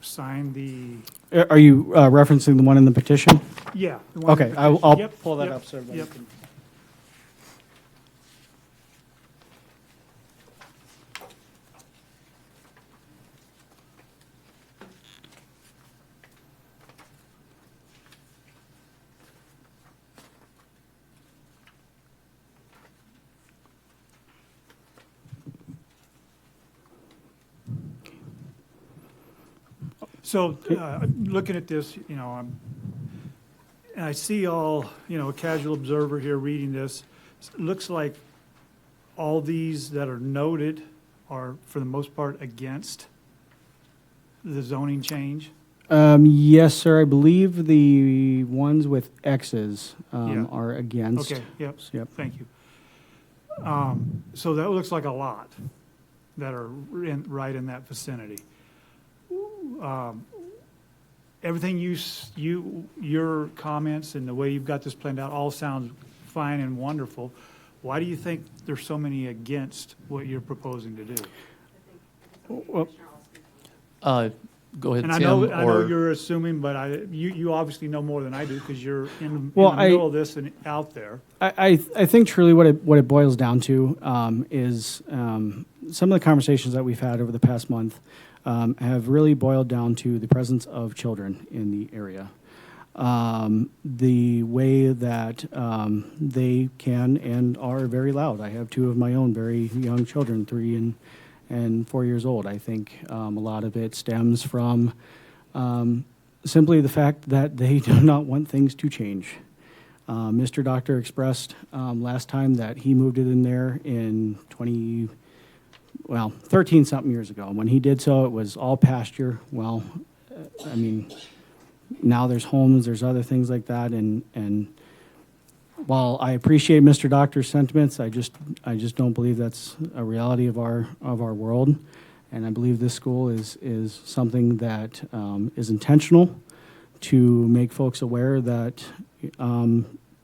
signed the... Are you referencing the one in the petition? Yeah. the one in Okay, the I'll petition. Yep, pull that yep, up so everybody yep. can... So, looking at this, and I see all, a casual observer here reading this, it looks like all these that are noted are, for the most part, against the zoning change. Yes, sir. I believe the ones with X's Yeah. are against. Okay, yep, Yep. thank you. So that looks like a lot that are right in that vicinity. Everything your comments and the way you've got this planned out all sounds fine and wonderful. Why do you think there's so many against what you're proposing to do? Well, go ahead, And Tim. I know or you're assuming, but you obviously know more than I do because you're in Well, the middle of this and out there. I think truly what it boils down to is some of the conversations that we've had over the past month have really boiled down to the presence of children in the area. The way that they can and are very loud. I have 2 of my own very young children, 3 and 4 years old. I think a lot of it stems from simply the fact that they do not want things to change. Mr. Doctor expressed last time that he moved it in there in 13-something years ago. When he did so, it was all pasture. Well, I mean, now there's homes, there's other things like that, and while I appreciate Mr. Doctor's sentiments, I just don't believe that's a reality of our world, and I believe this school is something that is intentional to make folks aware that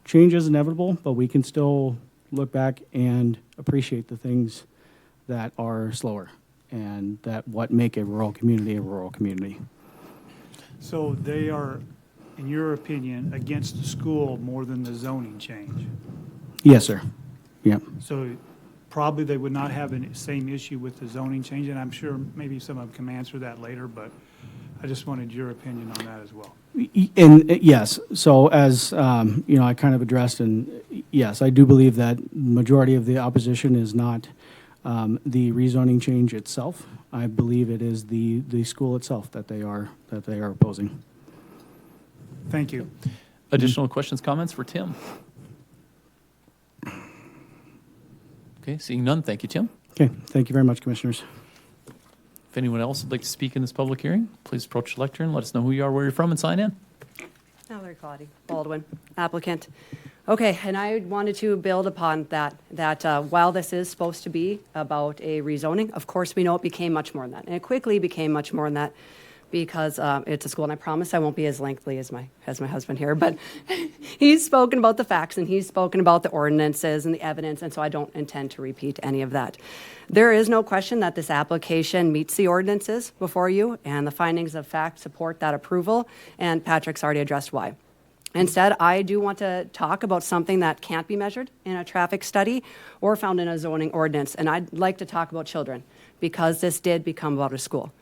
change is inevitable, but we can still look back and appreciate the things that are slower and that what make a rural community a rural community. So they are, in your opinion, against the school more than the zoning change? Yes, sir. Yep. So probably they would not have the same issue with the zoning change, and I'm sure maybe some of them can answer that later, but I just wanted your opinion on that as well. And yes, so as I kind of addressed, and yes, I do believe that majority of the opposition is not the rezoning change itself. I believe it is the school itself that they are opposing. Thank you. Additional questions, comments for Tim? Okay, seeing none, thank you, Tim. Okay, thank you very much, Commissioners. If anyone else would like to speak in this public hearing, please approach the lectern, let us know who you are, where you're from, and sign in. Mallory Claudia Baldwin, applicant. Okay, and I wanted to build upon that while this is supposed to be about a rezoning, of course, we know it became much more than that. And it quickly became much more than that because it's a school, and I promise I won't be as lengthy as my husband here, but he's spoken about the facts and he's spoken about the ordinances and the evidence, and so I don't intend to repeat any of that. There is no question that this application meets the ordinances before you, and the findings of fact support that approval, and Patrick's already addressed why. Instead, I do want to talk about something that can't be measured in a traffic study or found in a zoning ordinance, and I'd like to talk about children because this did become about a school.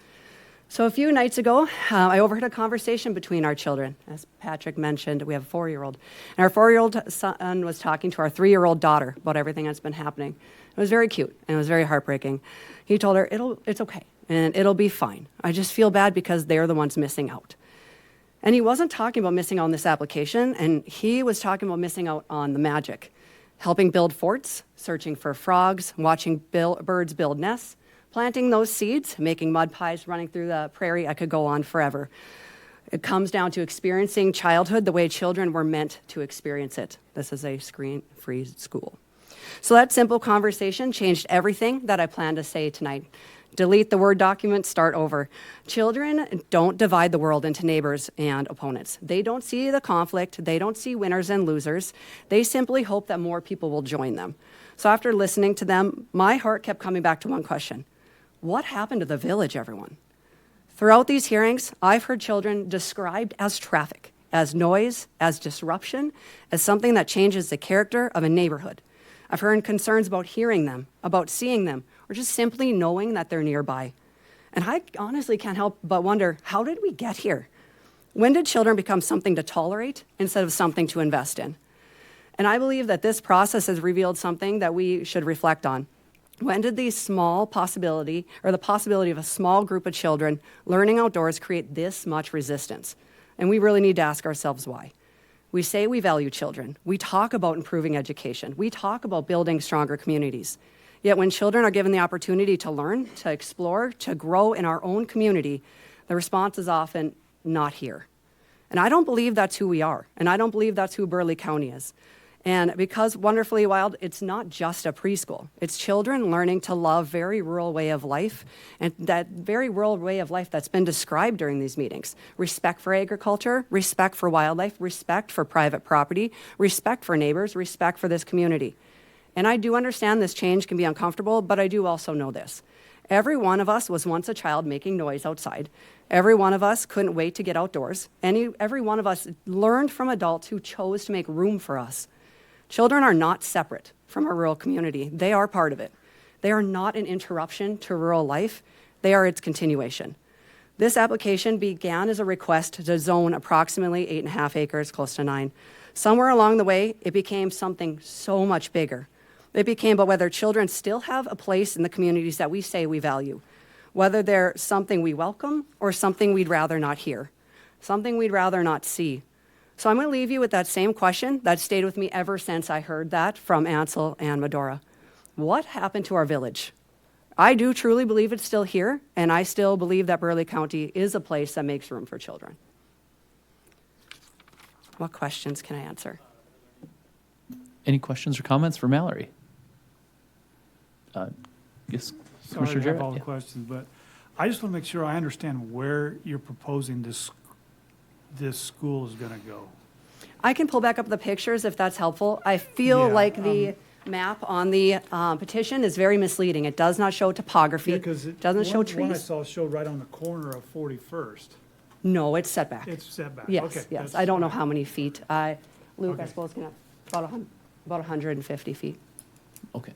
So a few nights ago, I overheard a conversation between our children. As Patrick mentioned, we have a 4-year-old. And our 4-year-old son was talking to our 3-year-old daughter about everything that's been happening. It was very cute, and it was very heartbreaking. He told her, it's okay, and it'll be fine. I just feel bad because they're the ones missing out. And he wasn't talking about missing out on this application, and he was talking about missing out on the magic. Helping build forts, searching for frogs, watching birds build nests, planting those seeds, making mud pies, running through the prairie. I could go on forever. It comes down to experiencing childhood the way children were meant to experience it. This is a screen-free school. So that simple conversation changed everything that I plan to say tonight. Delete the Word document, start over. Children don't divide the world into neighbors and opponents. They don't see the conflict. They don't see winners and losers. They simply hope that more people will join them. So after listening to them, my heart kept coming back to one question. What happened to the village, everyone? Throughout these hearings, I've heard children described as traffic, as noise, as disruption, as something that changes the character of a neighborhood. I've heard concerns about hearing them, about seeing them, or just simply knowing that they're nearby. And I honestly can't help but wonder, how did we get here? When did children become something to tolerate instead of something to invest in? And I believe that this process has revealed something that we should reflect on. When did the possibility of a small group of children learning outdoors create this much resistance? And we really need to ask ourselves why. We say we value children. We talk about improving education. We talk about building stronger communities. Yet when children are given the opportunity to learn, to explore, to grow in our own community, the response is often not here. And I don't believe that's who we are. And I don't believe that's who Burleigh County is. And because Wonderfully Wild, it's not just a preschool. It's children learning to love very rural way of life, and that very rural way of life that's been described during these meetings. Respect for agriculture, respect for wildlife, respect for private property, respect for neighbors, respect for this community. And I do understand this change can be uncomfortable, but I do also know this. Every one of us was once a child making noise outside. Every one of us couldn't wait to get outdoors. Every one of us learned from adults who chose to make room for us. Children are not separate from our rural community. They are part of it. They are not an interruption to rural life. They are its continuation. This application began as a request to zone approximately 8.5 acres, close to 9. Somewhere along the way, it became something so much bigger. It became about whether children still have a place in the communities that we say we value, whether they're something we welcome or something we'd rather not hear, something we'd rather not see. So I'm going to leave you with that same question that stayed with me ever since I heard that from Ansel and Medora. What happened to our village? I do truly believe it's still here, and I still believe that Burleigh County is a place that makes room for children. What questions can I answer? Any questions or comments for Mallory? Yes, Sorry Commissioner to have Jarrett? all the Yeah. questions, but I just want to make sure I understand where you're proposing this school is going to go. I can pull back up the pictures if that's helpful. I feel Yeah, like the map on the petition is very misleading. It does not show topography. Because It doesn't show trees. One I saw showed right on the corner of 41st. No, it's setback. It's setback. Yes, Okay, yes. that's I don't know fine. how many feet. Luke, I Okay. suppose, can have about 150 feet. Okay.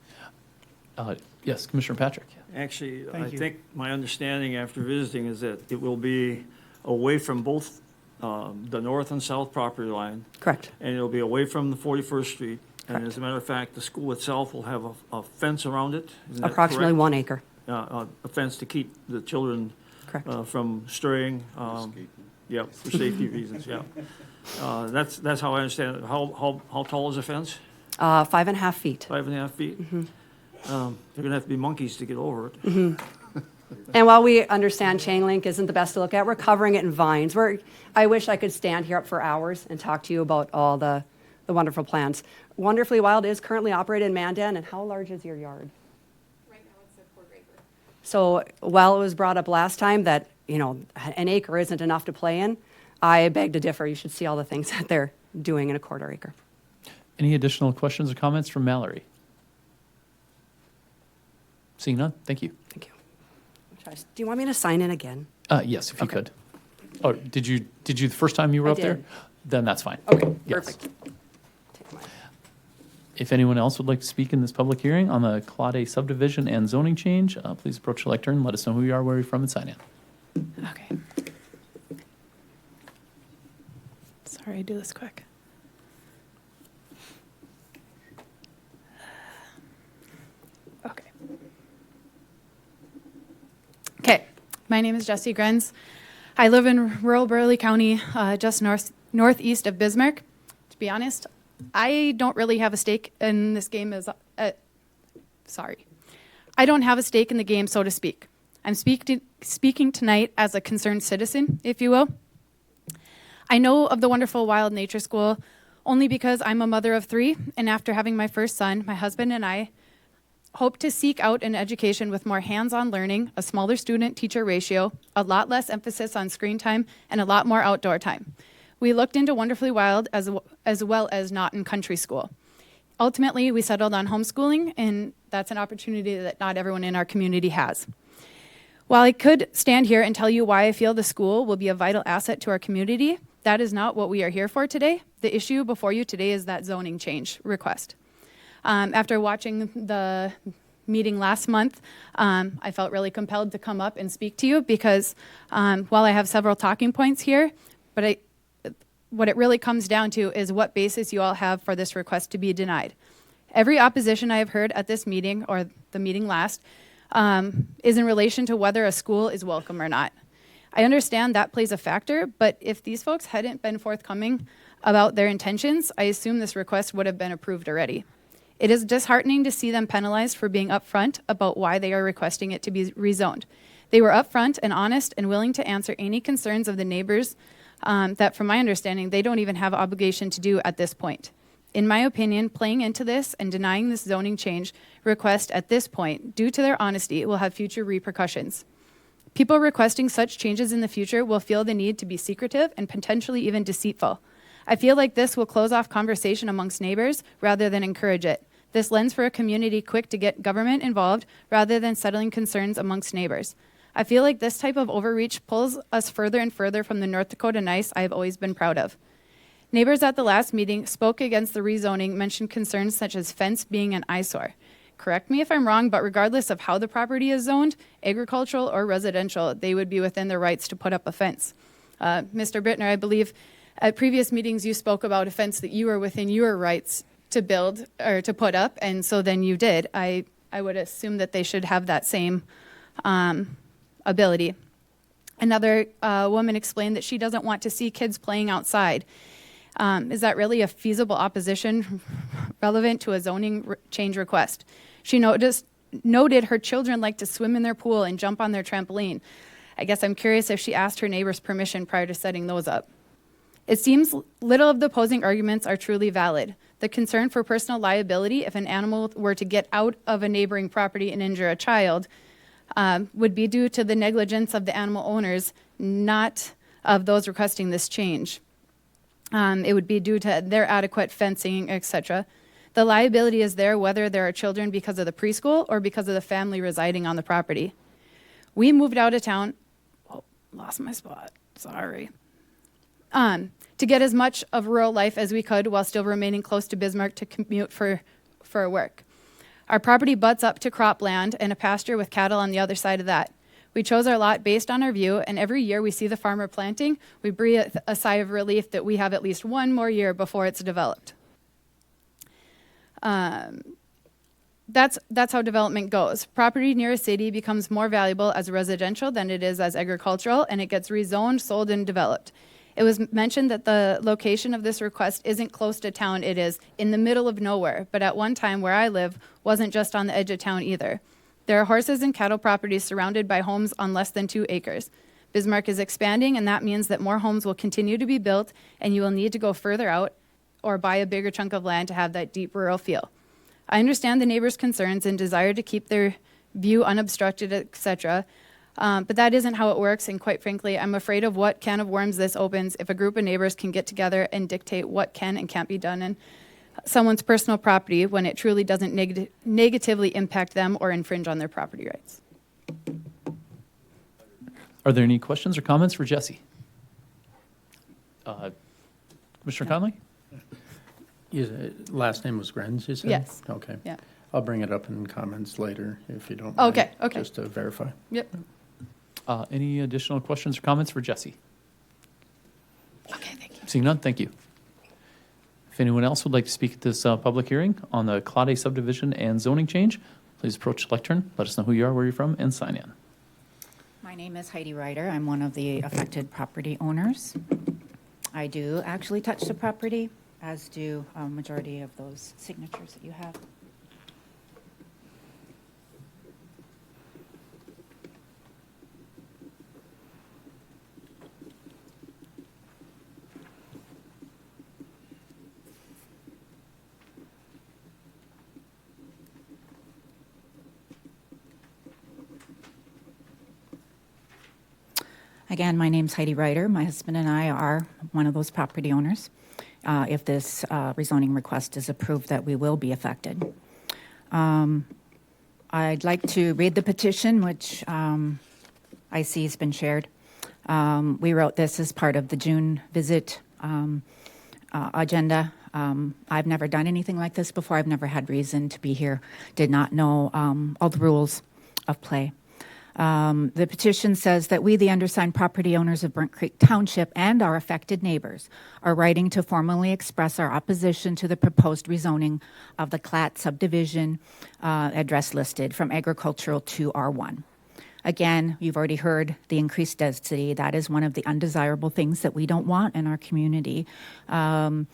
Yes, Commissioner Patrick. Actually, I Thank you. think my understanding after visiting is that it will be away from both the north and south property line. Correct. And it'll be away from the 41st Street. And as a matter of fact, the school itself will have a fence around it. Isn't that Approximately correct? 1 acre. A fence to keep the children Correct. From straying. Yeah, for safety reasons, yeah. That's how I understand it. How tall is the fence? 5.5 feet. 5.5 feet? They're gonna have to be monkeys to get over it. And while we understand chain link isn't the best to look at, we're covering it in vines. I wish I could stand here up for hours and talk to you about all the wonderful plants. Wonderfully Wild is currently operated in Mandan, and how large is your yard? Right now it's a 4 acre. So while it was brought up last time that, an acre isn't enough to play in, I beg to differ. You should see all the things that they're doing in a 1/4 acre. Any additional questions or comments from Mallory? Seeing none, thank you. Thank you. Do you want me to sign in again? Yes, if you could. Oh, did you the first time you were I up there? did. Then that's fine. Okay, Yes. perfect. Take mine. If anyone else would like to speak in this public hearing on the Claude subdivision and zoning change, please approach the lectern, let us know who you are, where you're from, and sign in. Okay. Sorry, do this quick. Okay. Okay, my name is Jessie Grenz. I live in rural Burleigh County, just northeast of Bismarck. To be honest, I don't really have a stake in this game I don't have a stake in the game, so to speak. I'm speaking tonight as a concerned citizen, if you will. I know of the wonderful Wild Nature School only because I'm a mother of 3, and after having my first son, my husband and I hope to seek out an education with more hands-on learning, a smaller student-teacher ratio, a lot less emphasis on screen time, and a lot more outdoor time. We looked into Wonderfully Wild as well as Naughton Country School. Ultimately, we settled on homeschooling, and that's an opportunity that not everyone in our community has. While I could stand here and tell you why I feel the school will be a vital asset to our community, that is not what we are here for today. The issue before you today is that zoning change request. After watching the meeting last month, I felt really compelled to come up and speak to you because while I have several talking points here, but what it really comes down to is what basis you all have for this request to be denied. Every opposition I have heard at this meeting or the meeting last is in relation to whether a school is welcome or not. I understand that plays a factor, but if these folks hadn't been forthcoming about their intentions, I assume this request would have been approved already. It is disheartening to see them penalized for being upfront about why they are requesting it to be rezoned. They were upfront and honest and willing to answer any concerns of the neighbors that, from my understanding, they don't even have obligation to do at this point. In my opinion, playing into this and denying this zoning change request at this point, due to their honesty, will have future repercussions. People requesting such changes in the future will feel the need to be secretive and potentially even deceitful. I feel like this will close off conversation amongst neighbors rather than encourage it. This lends for a community quick to get government involved rather than settling concerns amongst neighbors. I feel like this type of overreach pulls us further and further from the North Dakota nice I have always been proud of. Neighbors at the last meeting spoke against the rezoning, mentioned concerns such as fence being an eyesore. Correct me if I'm wrong, but regardless of how the property is zoned, agricultural or residential, they would be within their rights to put up a fence. Mr. Brittner, I believe at previous meetings you spoke about a fence that you were within your rights to build or to put up, and so then you did. I would assume that they should have that same ability. Another woman explained that she doesn't want to see kids playing outside. Is that really a feasible opposition relevant to a zoning change request? She noted her children like to swim in their pool and jump on their trampoline. I guess I'm curious if she asked her neighbors' permission prior to setting those up. It seems little of the opposing arguments are truly valid. The concern for personal liability if an animal were to get out of a neighboring property and injure a child would be due to the negligence of the animal owners, not of those requesting this change. It would be due to their adequate fencing, etc. The liability is there whether there are children because of the preschool or because of the family residing on the property. We moved out of town, lost my spot, sorry, to get as much of rural life as we could while still remaining close to Bismarck to commute for work. Our property butts up to cropland and a pasture with cattle on the other side of that. We chose our lot based on our view, and every year we see the farmer planting, we breathe a sigh of relief that we have at least one more year before it's developed. That's how development goes. Property near a city becomes more valuable as residential than it is as agricultural, and it gets rezoned, sold, and developed. It was mentioned that the location of this request isn't close to town, it is in the middle of nowhere, but at one time where I live wasn't just on the edge of town either. There are horses and cattle properties surrounded by homes on less than 2 acres. Bismarck is expanding, and that means that more homes will continue to be built, and you will need to go further out or buy a bigger chunk of land to have that deep rural feel. I understand the neighbors' concerns and desire to keep their view unobstructed, etc., but that isn't how it works, and quite frankly, I'm afraid of what can of worms this opens if a group of neighbors can get together and dictate what can and can't be done in someone's personal property when it truly doesn't negatively impact them or infringe on their property rights. Are there any questions or comments for Jesse? Commissioner Conley? Last name was Grenz, you said? Yes. Okay. Yeah. I'll bring it up in comments later if you don't mind. Okay, okay. Just to verify. Yep. Any additional questions or comments for Jesse? Okay, thank you. Seeing none, thank you. If anyone else would like to speak at this public hearing on the Claude subdivision and zoning change, please approach the lectern, let us know who you are, where you're from, and sign in. My name is Heidi Ryder. I'm one of the affected property owners. I do actually touch the property, as do a majority of those signatures that you have. Again, my name's Heidi Ryder. My husband and I are one of those property owners. If this rezoning request is approved, that we will be affected. I'd like to read the petition, which I see has been shared. We wrote this as part of the June visit agenda. I've never done anything like this before. I've never had reason to be here. Did not know all the rules of play. The petition says that we, the undersigned property owners of Burnt Creek Township and our affected neighbors, are writing to formally express our opposition to the proposed rezoning of the Clat subdivision address listed from agricultural to R1. Again, you've already heard the increased density. That is one of the undesirable things that we don't want in our community. The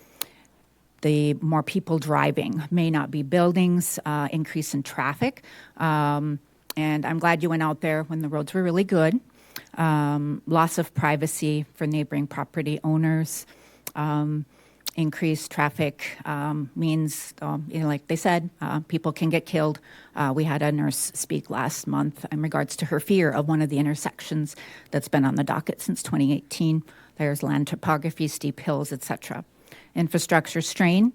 more people driving, may not be buildings, increase in traffic. And I'm glad you went out there when the roads were really good. Loss of privacy for neighboring property owners. Increased traffic means, like they said, people can get killed. We had a nurse speak last month in regards to her fear of one of the intersections that's been on the docket since 2018. There's land topography, steep hills, etc. Infrastructure strain.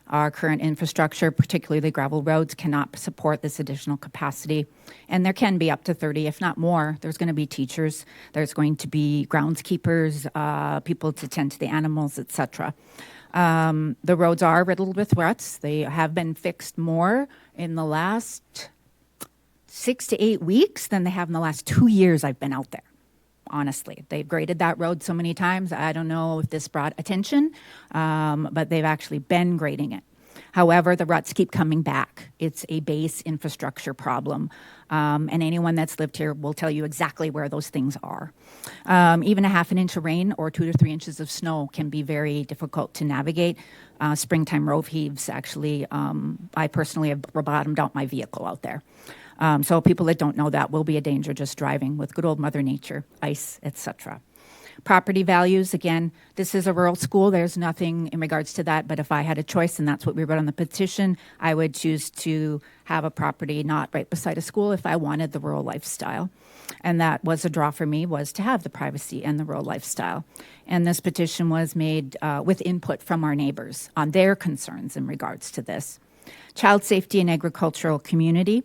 Our current infrastructure, particularly the gravel roads, cannot support this additional capacity. And there can be up to 30, if not more. There's going to be teachers. There's going to be groundskeepers, people to tend to the animals, etc. The roads are riddled with ruts. They have been fixed more in the last 6 to 8 weeks than they have in the last 2 years I've been out there. Honestly, they've graded that road so many times. I don't know if this brought attention, but they've actually been grading it. However, the ruts keep coming back. It's a base infrastructure problem, and anyone that's lived here will tell you exactly where those things are. Even a half an inch of rain or 2 to 3 inches of snow can be very difficult to navigate. Springtime road heaves, actually, I personally have bottomed out my vehicle out there. So people that don't know that will be a danger just driving with good old Mother Nature, ice, etc. Property values, again, this is a rural school. There's nothing in regards to that, but if I had a choice, and that's what we wrote on the petition, I would choose to have a property not right beside a school if I wanted the rural lifestyle. And that was a draw for me, was to have the privacy and the rural lifestyle. And this petition was made with input from our neighbors on their concerns in regards to this. Child safety and agricultural community.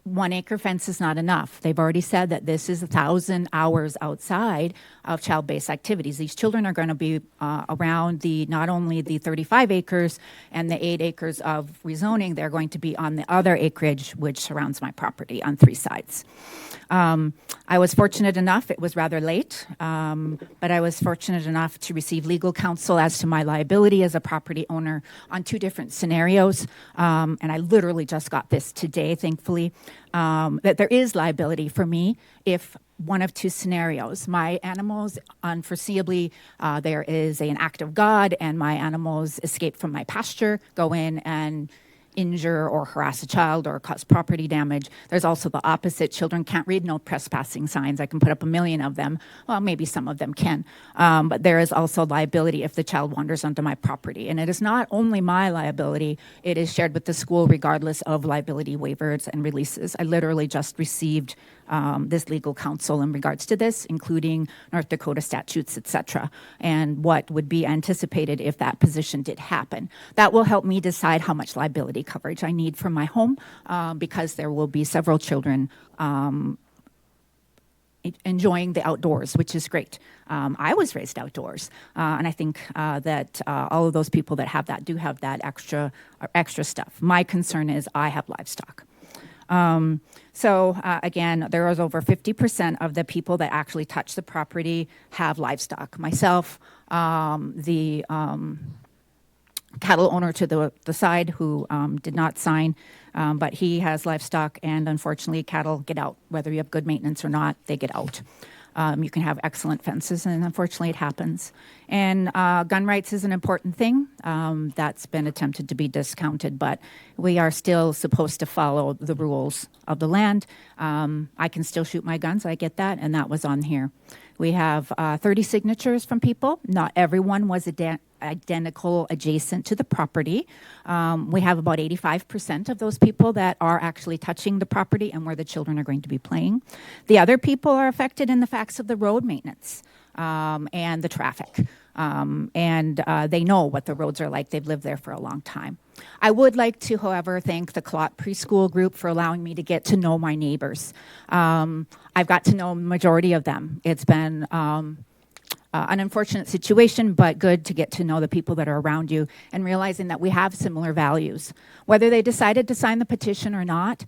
1 acre fence is not enough. They've already said that this is 1,000 hours outside of child-based activities. These children are going to be around not only the 35 acres and the 8 acres of rezoning, they're going to be on the other acreage which surrounds my property on 3 sides. I was fortunate enough, it was rather late, but I was fortunate enough to receive legal counsel as to my liability as a property owner on 2 different scenarios. And I literally just got this today, thankfully, that there is liability for me if one of 2 scenarios. My animals, unforeseeably, there is an act of God and my animals escape from my pasture, go in and injure or harass a child or cause property damage. There's also the opposite. Children can't read no trespassing signs. I can put up 1 million of them. Well, maybe some of them can. But there is also liability if the child wanders onto my property. And it is not only my liability, it is shared with the school regardless of liability waivers and releases. I literally just received this legal counsel in regards to this, including North Dakota statutes, etc., and what would be anticipated if that position did happen. That will help me decide how much liability coverage I need for my home, because there will be several children enjoying the outdoors, which is great. I was raised outdoors, and I think that all of those people that have that do have that extra stuff. My concern is I have livestock. Again, there was over 50% of the people that actually touch the property have livestock. Myself, the cattle owner to the side who did not sign, but he has livestock, and unfortunately cattle get out. Whether you have good maintenance or not, they get out. You can have excellent fences, and unfortunately it happens. And gun rights is an important thing. That's been attempted to be discounted, but we are still supposed to follow the rules of the land. I can still shoot my guns, I get that, and that was on here. We have 30 signatures from people. Not everyone was identical adjacent to the property. We have about 85% of those people that are actually touching the property and where the children are going to be playing. The other people are affected in the facts of the road maintenance and the traffic. They know what the roads are like. They've lived there for a long time. I would like to, however, thank the Clot Preschool Group for allowing me to get to know my neighbors. I've got to know the majority of them. It's been an unfortunate situation, but good to get to know the people that are around you and realizing that we have similar values. Whether they decided to sign the petition or not,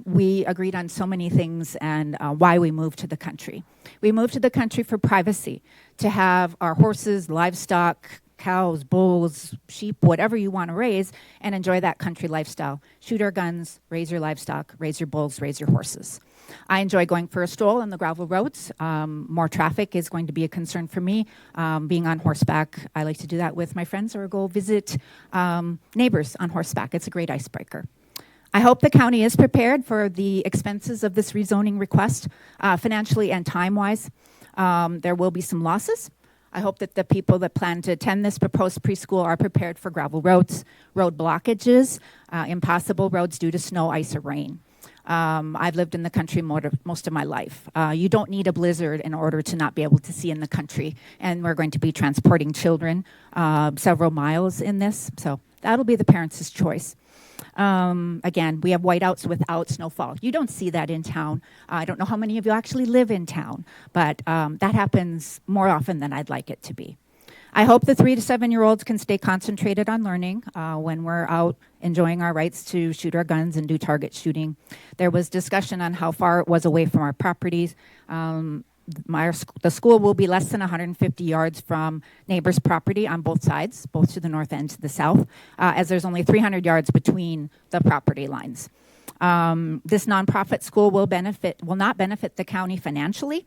we agreed on so many things and why we moved to the country. We moved to the country for privacy, to have our horses, livestock, cows, bulls, sheep, whatever you want to raise, and enjoy that country lifestyle. Shoot our guns, raise your livestock, raise your bulls, raise your horses. I enjoy going for a stroll on the gravel roads. More traffic is going to be a concern for me. Being on horseback, I like to do that with my friends or go visit neighbors on horseback. It's a great icebreaker. I hope the county is prepared for the expenses of this rezoning request, financially and time-wise. There will be some losses. I hope that the people that plan to attend this proposed preschool are prepared for gravel roads, road blockages, impassable roads due to snow, ice, or rain. I've lived in the country most of my life. You don't need a blizzard in order to not be able to see in the country, and we're going to be transporting children several miles in this, so that'll be the parents' choice. Again, we have whiteouts without snowfall. You don't see that in town. I don't know how many of you actually live in town, but that happens more often than I'd like it to be. I hope the 3 to 7-year-olds can stay concentrated on learning when we're out enjoying our rights to shoot our guns and do target shooting. There was discussion on how far it was away from our properties. The school will be less than 150 yards from neighbors' property on both sides, both to the north and to the south, as there's only 300 yards between the property lines. This nonprofit school will not benefit the county financially.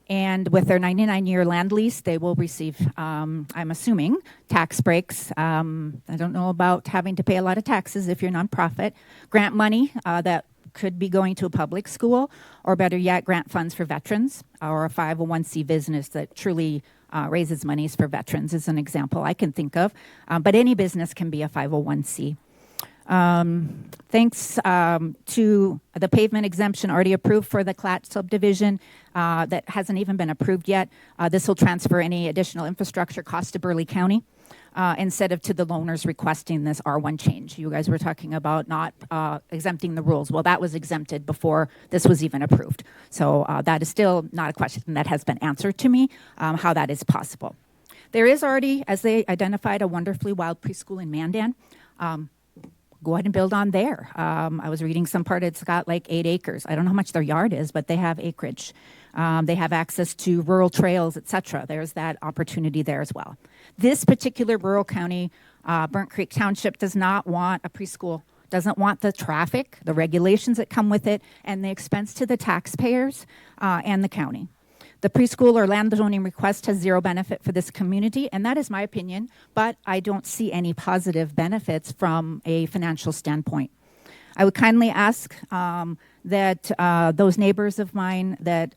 And with their 99-year land lease, they will receive, I'm assuming, tax breaks. I don't know about having to pay a lot of taxes if you're a nonprofit. Grant money that could be going to a public school, or better yet, grant funds for veterans, or a 501c business that truly raises monies for veterans is an example I can think of. But any business can be a 501c. Thanks to the pavement exemption already approved for the Clat subdivision that hasn't even been approved yet. This will transfer any additional infrastructure costs to Burleigh County. instead of to the loners requesting this R1 change. You guys were talking about not exempting the rules. Well, that was exempted before this was even approved. So that is still not a question that has been answered to me, how that is possible. There is already, as they identified, a wonderfully wild preschool in Mandan. Go ahead and build on there. I was reading some part, it's got like 8 acres. I don't know how much their yard is, but they have acreage. They have access to rural trails, etc. There's that opportunity there as well. This particular rural county, Burnt Creek Township, does not want a preschool, doesn't want the traffic, the regulations that come with it, and the expense to the taxpayers and the county. The preschool or land zoning request has zero benefit for this community, and that is my opinion, but I don't see any positive benefits from a financial standpoint. I would kindly ask that those neighbors of mine that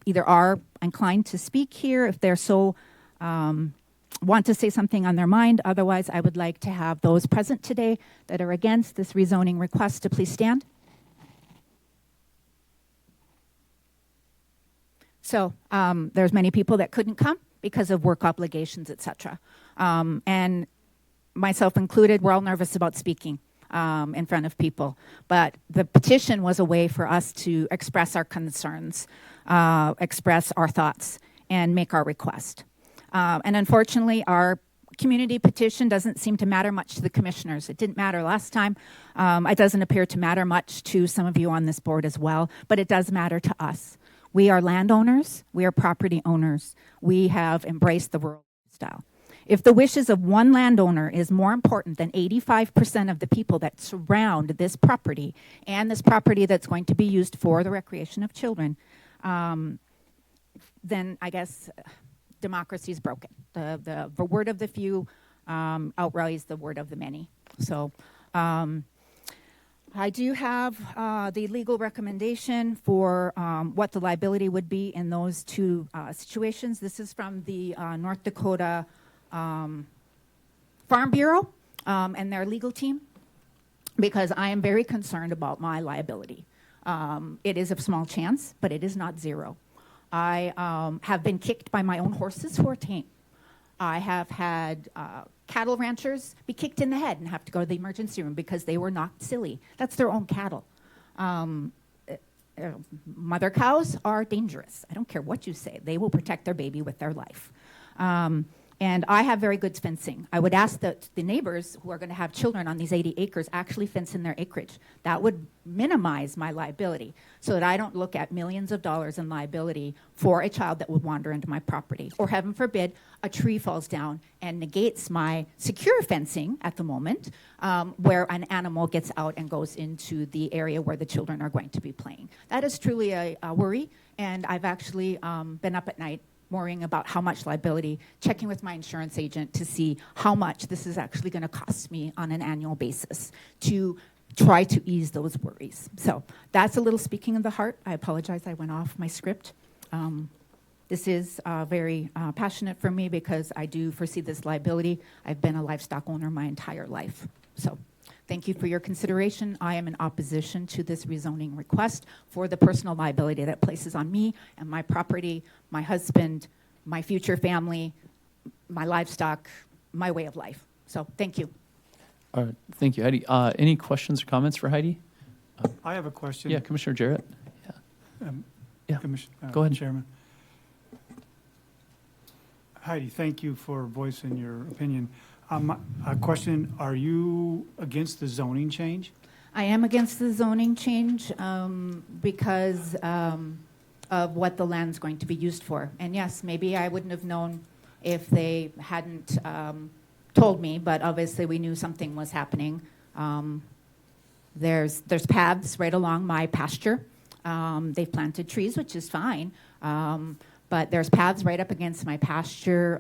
either are inclined to speak here, if they're so want to say something on their mind. Otherwise, I would like to have those present today that are against this rezoning request to please stand. So there's many people that couldn't come because of work obligations, etc. And myself included, we're all nervous about speaking in front of people. But the petition was a way for us to express our concerns, express our thoughts, and make our request. And unfortunately, our community petition doesn't seem to matter much to the commissioners. It didn't matter last time. It doesn't appear to matter much to some of you on this board as well, but it does matter to us. We are landowners. We are property owners. We have embraced the rural lifestyle. If the wishes of one landowner is more important than 85% of the people that surround this property and this property that's going to be used for the recreation of children, then I guess democracy is broken. The word of the few outweighs the word of the many. So I do have the legal recommendation for what the liability would be in those two situations. This is from the North Dakota Farm Bureau and their legal team, because I am very concerned about my liability. It is a small chance, but it is not zero. I have been kicked by my own horses who are tame. I have had cattle ranchers be kicked in the head and have to go to the emergency room because they were knocked silly. That's their own cattle. Mother cows are dangerous. I don't care what you say. They will protect their baby with their life. And I have very good fencing. I would ask that the neighbors who are going to have children on these 80 acres actually fence in their acreage. That would minimize my liability so that I don't look at millions of dollars in liability for a child that would wander into my property. Or heaven forbid, a tree falls down and negates my secure fencing at the moment, where an animal gets out and goes into the area where the children are going to be playing. That is truly a worry, and I've actually been up at night worrying about how much liability, checking with my insurance agent to see how much this is actually going to cost me on an annual basis to try to ease those worries. So that's a little speaking of the heart. I apologize, I went off my script. This is very passionate for me because I do foresee this liability. I've been a livestock owner my entire life. So thank you for your consideration. I am in opposition to this rezoning request for the personal liability that places on me and my property, my husband, my future family, my livestock, my way of life. So thank you. All right, thank you, Heidi. Any questions or comments for Heidi? I have a question. Yeah, Commissioner Jarrett. Yeah, go ahead. Chairman. Heidi, thank you for voicing your opinion. A question, are you against the zoning change? I am against the zoning change because of what the land's going to be used for. And yes, maybe I wouldn't have known if they hadn't told me, but obviously we knew something was happening. There's paths right along my pasture. They've planted trees, which is fine, but there's paths right up against my pasture.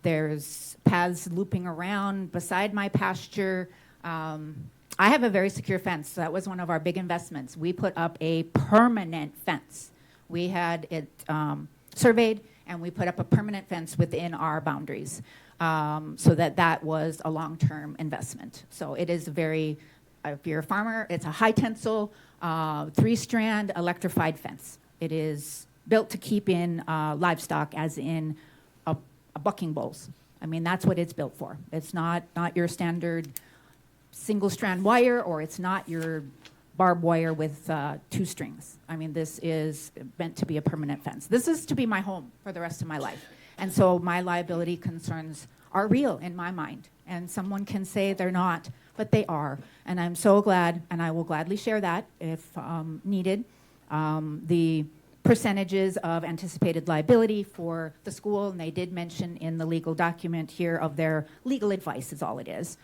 There's paths looping around beside my pasture. I have a very secure fence. So that was one of our big investments. We put up a permanent fence. We had it surveyed, and we put up a permanent fence within our boundaries so that was a long-term investment. So it is very, if you're a farmer, it's a high tensile, 3-strand electrified fence. It is built to keep in livestock, as in bucking bulls. I mean, that's what it's built for. It's not your standard single strand wire, or it's not your barbed wire with 2 strings. I mean, this is meant to be a permanent fence. This is to be my home for the rest of my life. And so my liability concerns are real in my mind. And someone can say they're not, but they are. And I'm so glad, and I will gladly share that if needed, the percentages of anticipated liability for the school, and they did mention in the legal document here of their legal advice is all it is,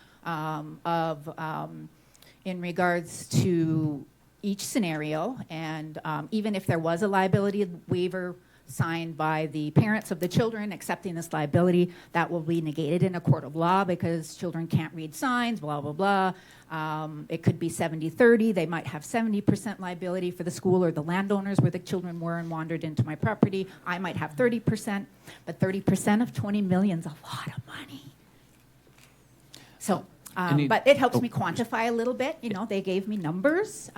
in regards to each scenario, and even if there was a liability waiver signed by the parents of the children accepting this liability, that will be negated in a court of law because children can't read signs, blah, blah, blah. It could be 70-30. They might have 70% liability for the school or the landowners where the children were and wandered into my property. I might have 30%, but 30% of 20 million is a lot of money. So, but it helps me quantify a little bit. You know, they gave me numbers.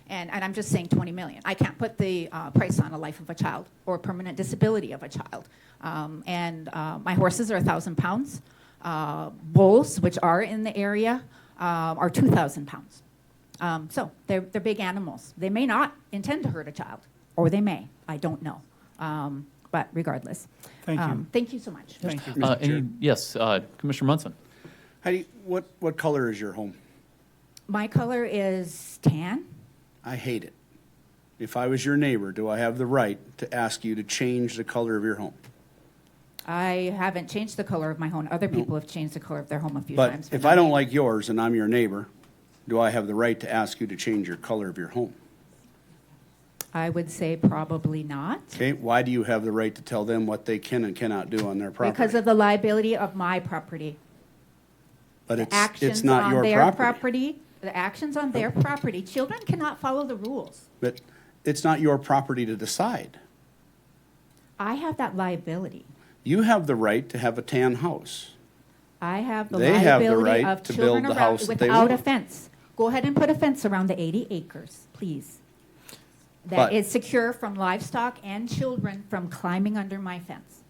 And I'm just saying 20 million. I can't put the price on a life of a child or permanent disability of a child. My horses are 1,000 pounds. Bulls, which are in the area, are 2,000 pounds. So they're big animals. They may not intend to hurt a child, or they may. I don't know. But regardless. Thank you. Thank you so much. Thank you. Yes, Commissioner Munson. Heidi, what color is your home? My color is tan. I hate it. If I was your neighbor, do I have the right to ask you to change the color of your home? I haven't changed the color of my home. Other people have changed the color of their home a few But times. if I don't like yours and I'm your neighbor, do I have the right to ask you to change your color of your home? I would say probably not. Okay, why do you have the right to tell them what they can and cannot do on their property? Because of the liability of my property. But The actions it's not on your their property. The actions on their property. Children cannot follow the rules. But it's not your property to decide. I have that liability. You have the right to have a tan house. I have the They have the liability right of to children build the around house that they without a want. fence. Go ahead and put a fence around the 80 acres, please. That But- is secure from livestock and children from climbing under my fence.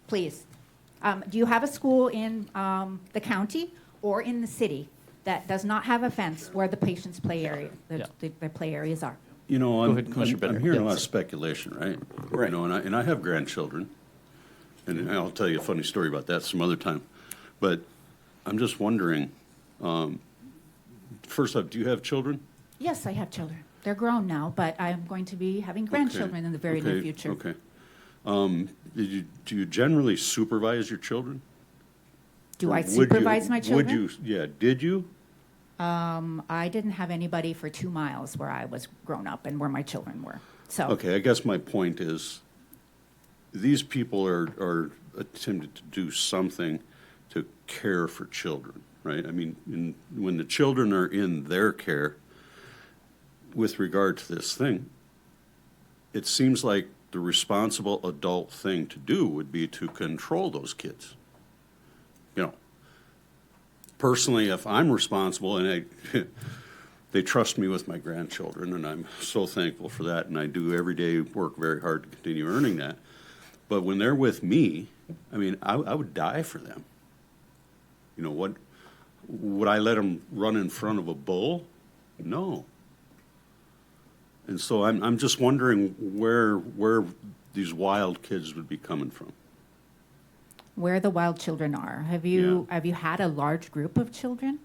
Please. Do you have a school in the county or in the city that does not have a fence where the patients' play area, their play areas are? You know, Go ahead, Commissioner Bennett. I'm hearing a Yes. lot of speculation, right? Right. You know, and I have grandchildren, and I'll tell you a funny story about that some other time. But I'm just wondering, first off, do you have children? Yes, I have children. They're grown now, but I'm going to be having grandchildren in the very near future. Okay. Do you generally supervise your children? Do Or I would you- supervise my children? Would you, yeah, did you? I didn't have anybody for 2 miles where I was grown up and where my children were. So Okay, I guess my point is, these people are attempting to do something to care for children, right? I mean, when the children are in their care, with regard to this thing, it seems like the responsible adult thing to do would be to control those kids. You know, personally, if I'm responsible and they trust me with my grandchildren, and I'm so thankful for that, and I do every day work very hard to continue earning that. But when they're with me, I mean, I would die for them. You know, what would I let them run in front of a bull? No. And so I'm just wondering where these wild kids would be coming from. where the wild children are. Have you had a large group of children?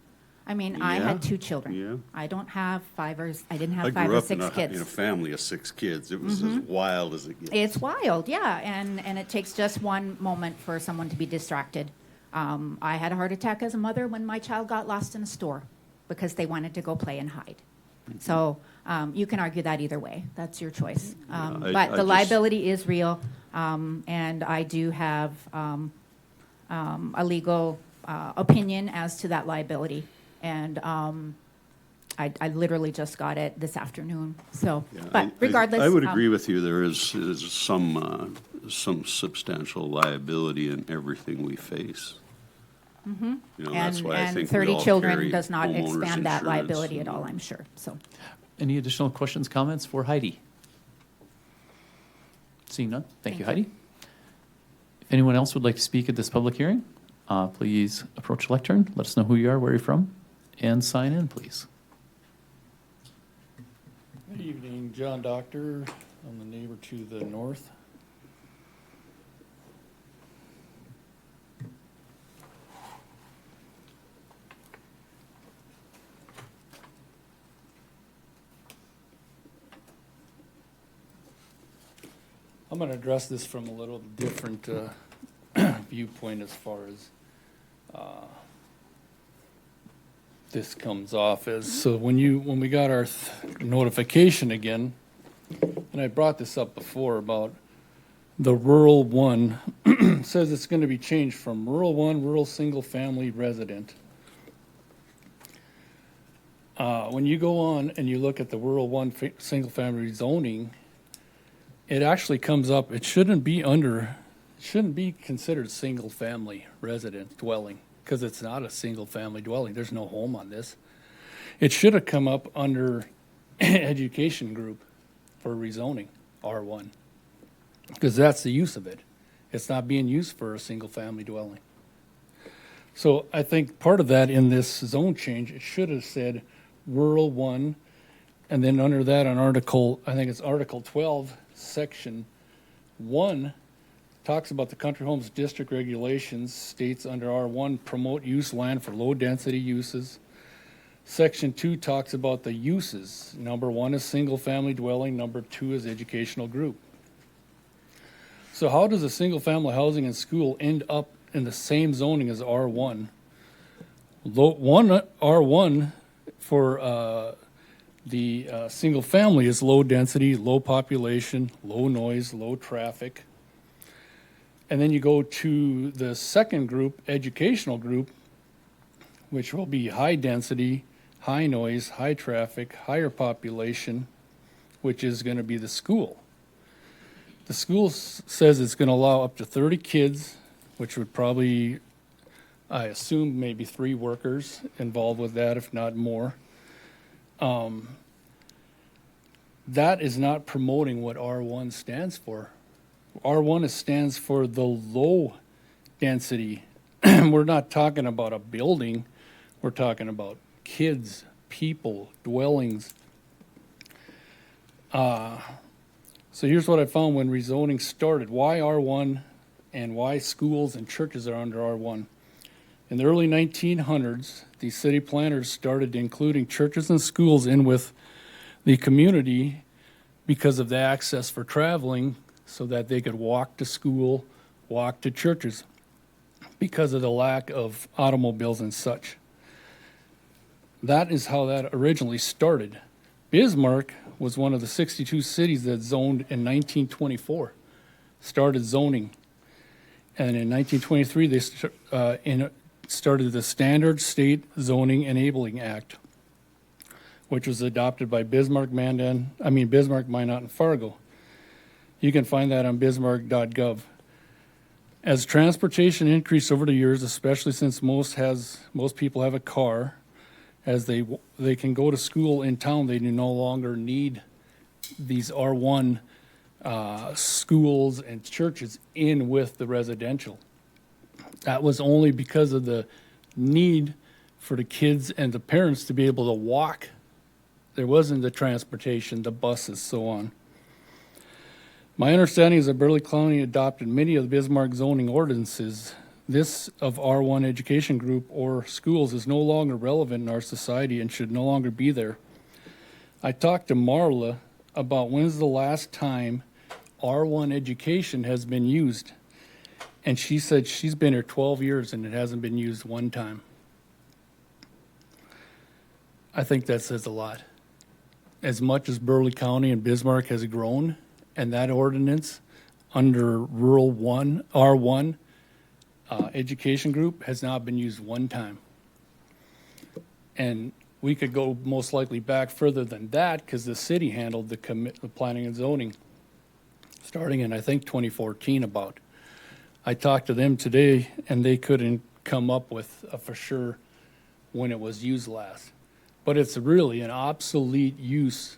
I mean, I had 2 children. Yeah. I don't have I didn't have I 5 grew or up 6 kids. in a family of 6 kids. It was as wild as it gets. It's wild, yeah, and it takes just one moment for someone to be distracted. I had a heart attack as a mother when my child got lost in a store because they wanted to go play and hide. So you can argue that either way. That's your choice. But the liability is real, and I do have a legal opinion as to that liability. And I literally just got it this afternoon. So, but regardless, I would agree with you. There is some substantial liability in everything we face. Mm-hmm. You know, that's why I and think 30 we all children carry does not homeowners expand that insurance liability and- at all, I'm sure. So, Any additional questions, comments for Heidi? Seeing none, thank you, Heidi. If anyone else would like to speak at this public hearing, please approach the lectern, let us know who you are, where you're from, and sign in, please. Good evening, John Doctor. I'm the neighbor to the north. I'm going to address this from a little different viewpoint as far as this comes off as. So when we got our notification again, and I brought this up before about the rural one, says it's going to be changed from rural one, rural single family resident. When you go on and you look at the rural one single family zoning, it actually comes up, it shouldn't be considered single family resident dwelling, because it's not a single family dwelling. There's no home on this. It should have come up under education group for rezoning, R1, because that's the use of it. It's not being used for a single family dwelling. So I think part of that in this zone change, it should have said rural 1, and then under that on Article, I think it's Article 12, Section 1, talks about the country homes district regulations, states under R1 promote use land for low density uses. Section 2 talks about the uses. Number 1 is single family dwelling, number 2 is educational group. So how does a single family housing and school end up in the same zoning as R1? R1 for the single family is low density, low population, low noise, low traffic. And then you go to the second group, educational group, which will be high density, high noise, high traffic, higher population, which is going to be the school. The school says it's going to allow up to 30 kids, which would probably, I assume, maybe 3 workers involved with that, if not more. That is not promoting what R1 stands for. R1 stands for the low density. We're not talking about a building. We're talking about kids, people, dwellings. So here's what I found when rezoning started. Why R1 and why schools and churches are under R1. In the early 1900s, the city planners started including churches and schools in with the community because of the access for traveling, so that they could walk to school, walk to churches, because of the lack of automobiles and such. That is how that originally started. Bismarck was one of the 62 cities that zoned in 1924, started zoning. And in 1923, they started the Standard State Zoning Enabling Act, which was adopted by Bismarck, Minot, and Fargo. You can find that on bismarck.gov. As transportation increased over the years, especially since most people have a car, as they can go to school in town, they no longer need these R1 schools and churches in with the residential. That was only because of the need for the kids and the parents to be able to walk. There wasn't the transportation, the buses, so on. My understanding is that Burleigh County adopted many of the Bismarck zoning ordinances. This of R1 education group or schools is no longer relevant in our society and should no longer be there. I talked to Marla about when's the last time R1 education has been used. And she said she's been here 12 years and it hasn't been used one time. I think that says a lot. As much as Burleigh County and Bismarck has grown, and that ordinance under rural R1 education group has not been used one time. And we could go most likely back further than that because the city handled the planning and zoning starting in, I think, 2014 about. I talked to them today and they couldn't come up with a for sure when it was used last. But it's really an obsolete use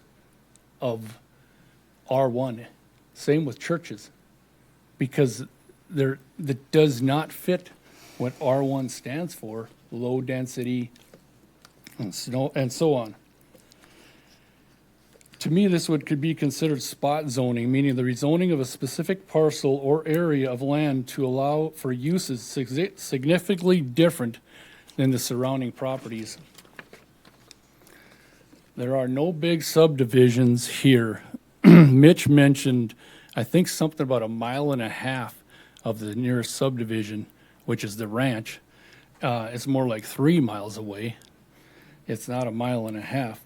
of R1. Same with churches, because that does not fit what R1 stands for, low density and snow and so on. To me, this could be considered spot zoning, meaning the rezoning of a specific parcel or area of land to allow for uses significantly different than the surrounding properties. There are no big subdivisions here. Mitch mentioned, I think, something about 1.5 miles of the nearest subdivision, which is the ranch. It's more like 3 miles away. It's not 1.5 miles.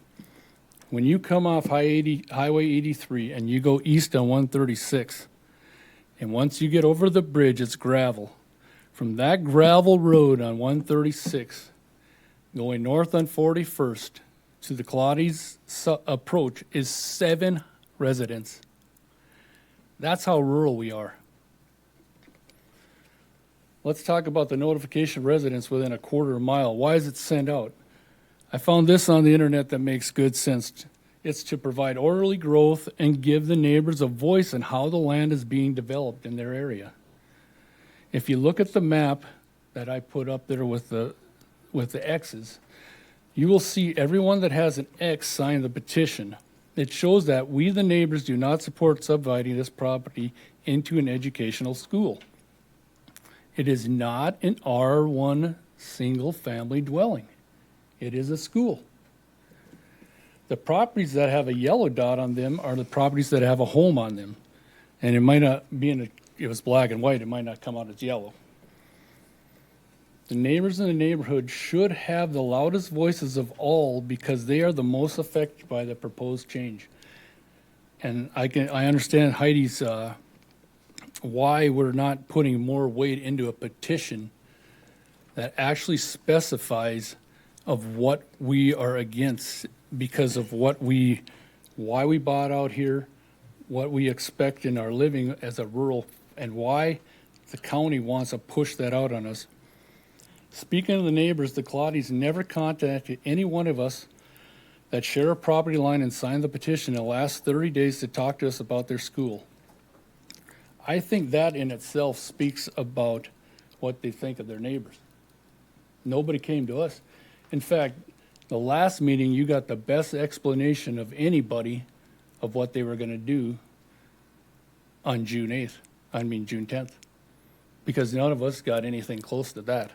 When you come off Highway 83 and you go east on 136, and once you get over the bridge, it's gravel. From that gravel road on 136, going north on 41st to the Claudi's approach is 7 residents. That's how rural we are. Let's talk about the notification of residents within a quarter mile. Why is it sent out? I found this on the internet that makes good sense. It's to provide orderly growth and give the neighbors a voice in how the land is being developed in their area. If you look at the map that I put up there with the X's, you will see everyone that has an X sign the petition. It shows that we, the neighbors, do not support subdividing this property into an educational school. It is not an R1 single-family dwelling. It is a school. The properties that have a yellow dot on them are the properties that have a home on them. And it might not be if it was black and white, it might not come out as yellow. The neighbors in the neighborhood should have the loudest voices of all because they are the most affected by the proposed change. And I understand Heidi's why we're not putting more weight into a petition that actually specifies of what we are against because of why we bought out here, what we expect in our living as a rural, and why the county wants to push that out on us. Speaking of the neighbors, the Claudis never contacted any one of us that share a property line and signed the petition in the last 30 days to talk to us about their school. I think that in itself speaks about what they think of their neighbors. Nobody came to us. In fact, the last meeting, you got the best explanation of anybody of what they were going to do on June 10th, because none of us got anything close to that.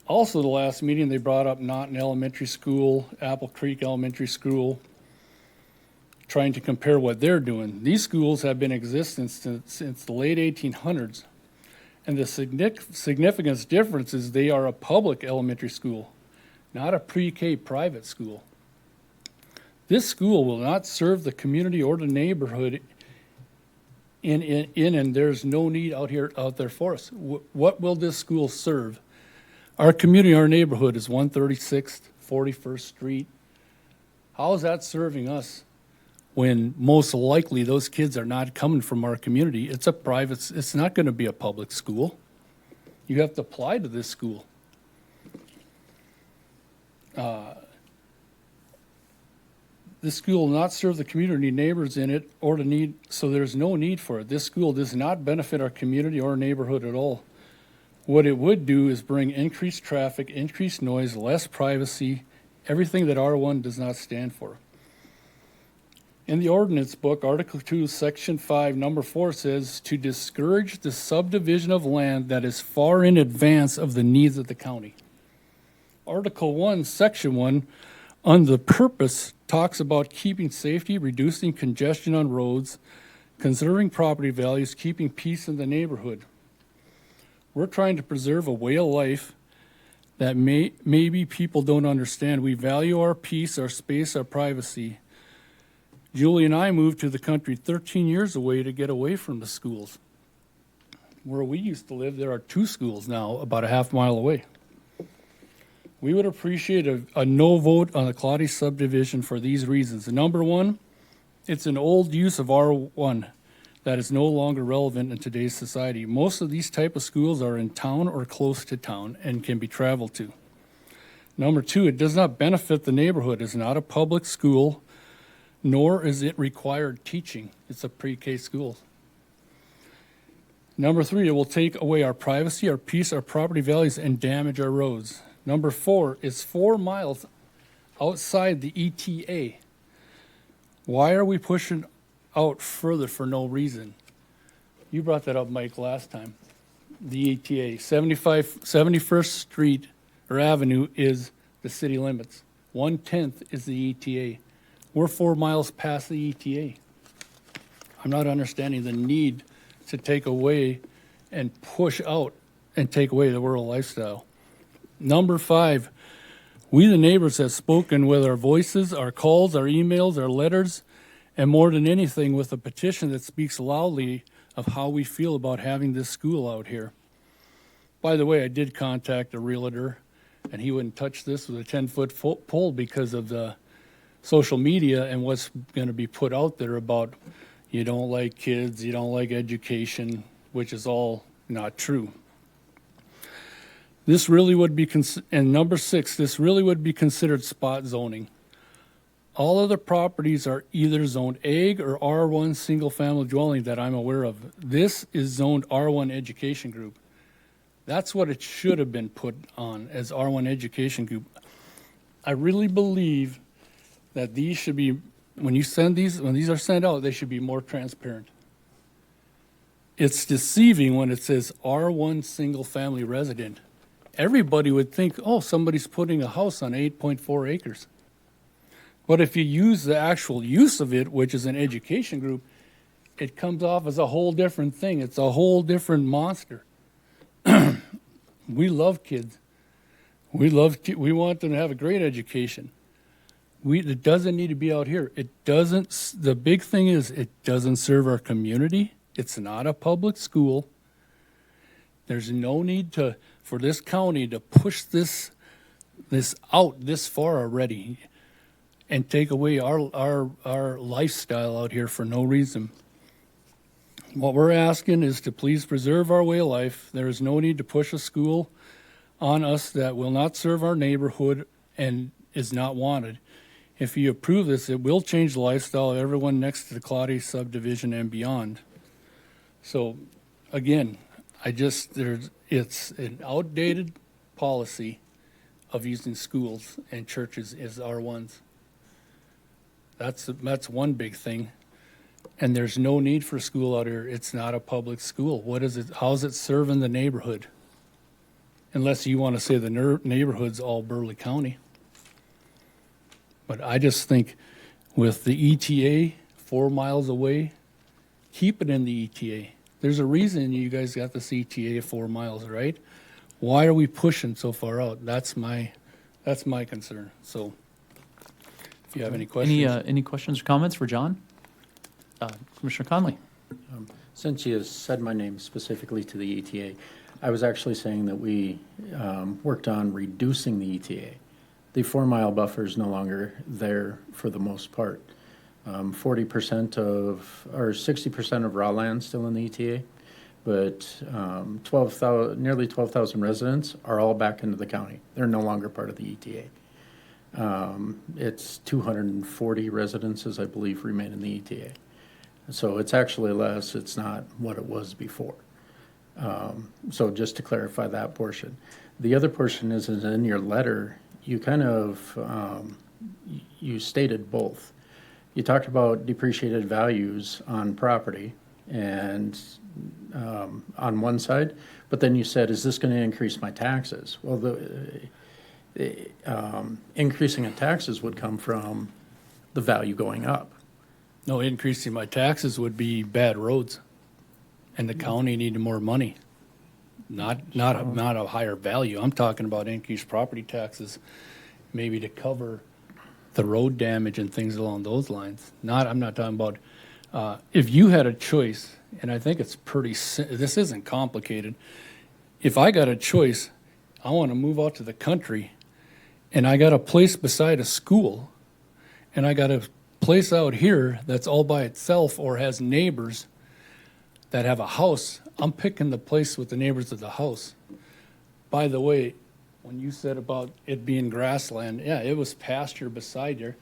Also, the last meeting, they brought up Naughton Elementary School, Apple Creek Elementary School, trying to compare what they're doing. These schools have been in existence since the late 1800s. And the significance difference is they are a public elementary school, not a pre-K private school. This school will not serve the community or the neighborhood and there's no need out there for us. What will this school serve? Our community, our neighborhood is 136th, 41st Street. How is that serving us when most likely those kids are not coming from our community? It's it's not going to be a public school. You have to apply to this school. This school will not serve the community neighbors in it or the need, so there's no need for it. This school does not benefit our community or neighborhood at all. What it would do is bring increased traffic, increased noise, less privacy, everything that R1 does not stand for. In the ordinance book, Article 2, Section 5, Number 4 says, to discourage the subdivision of land that is far in advance of the needs of the county. Article 1, Section 1, on the purpose, talks about keeping safety, reducing congestion on roads, conserving property values, keeping peace in the neighborhood. We're trying to preserve a way of life that maybe people don't understand. We value our peace, our space, our privacy. Julie and I moved to the country 13 years away to get away from the schools. Where we used to live, there are 2 schools now, about a half mile away. We would appreciate a no vote on the Claudia subdivision for these reasons. Number 1, it's an old use of R1 that is no longer relevant in today's society. Most of these type of schools are in town or close to town and can be traveled to. Number 2, it does not benefit the neighborhood. It's not a public school, nor is it required teaching. It's a pre-K school. Number 3, it will take away our privacy, our peace, our property values, and damage our roads. Number 4 is 4 miles outside the ETA. Why are we pushing out further for no reason? You brought that up, Mike, last time. The ETA, 71st Street or Avenue is the city limits. 1/10 is the ETA. We're 4 miles past the ETA. I'm not understanding the need to take away and push out and take away the rural lifestyle. Number 5, we the neighbors have spoken with our voices, our calls, our emails, our letters, and more than anything with a petition that speaks loudly of how we feel about having this school out here. By the way, I did contact a realtor, and he wouldn't touch this with a 10-foot pole because of the social media and what's going to be put out there about you don't like kids, you don't like education, which is all not true. This really would be, and number 6, this really would be considered spot zoning. All other properties are either zoned Ag or R1 single-family dwelling that I'm aware of. This is zoned R1 education group. That's what it should have been put on as R1 education group. I really believe that these should be, when these are sent out, they should be more transparent. It's deceiving when it says R1 single-family resident. Everybody would think, oh, somebody's putting a house on 8.4 acres. But if you use the actual use of it, which is an education group, it comes off as a whole different thing. It's a whole different monster. We love kids. We want them to have a great education. It doesn't need to be out here. The big thing is it doesn't serve our community. It's not a public school. There's no need for this county to push this out this far already and take away our lifestyle out here for no reason. What we're asking is to please preserve our way of life. There is no need to push a school on us that will not serve our neighborhood and is not wanted. If you approve this, it will change the lifestyle of everyone next to the Claudia subdivision and beyond. So, again, it's an outdated policy of using schools and churches as R1s. That's one big thing. And there's no need for school out here. It's not a public school. What is it? How's it serving the neighborhood? Unless you want to say the neighborhood's all Burleigh County. But I just think with the ETA 4 miles away, keep it in the ETA. There's a reason you guys got this ETA 4 miles, right? Why are we pushing so far out? That's my concern. So if you have any questions. Any questions or comments for John? Commissioner Conley. Since you said my name specifically to the ETA, I was actually saying that we worked on reducing the ETA. The 4 mile buffer is no longer there for the most part. 40% or 60% of raw land still in the ETA, but nearly 12,000 residents are all back into the county. They're no longer part of the ETA. It's 240 residences, I believe, remain in the ETA. So it's actually less. It's not what it was before. So just to clarify that portion. The other portion is in your letter, you kind of, you stated both. You talked about depreciated values on property and on one side, but then you said, is this going to increase my taxes? Well, the increasing in taxes would come from the value going up. No, increasing my taxes would be bad roads, and the county needed more money, not a higher value. I'm talking about increased property taxes, maybe to cover the road damage and things along those lines. I'm not talking about if you had a choice, and I think it's this isn't complicated. If I got a choice, I want to move out to the country, and I got a place beside a school, and I got a place out here that's all by itself or has neighbors that have a house, I'm picking the place with the neighbors of the house. By the way, when you said about it being grassland, yeah, it was pasture beside there.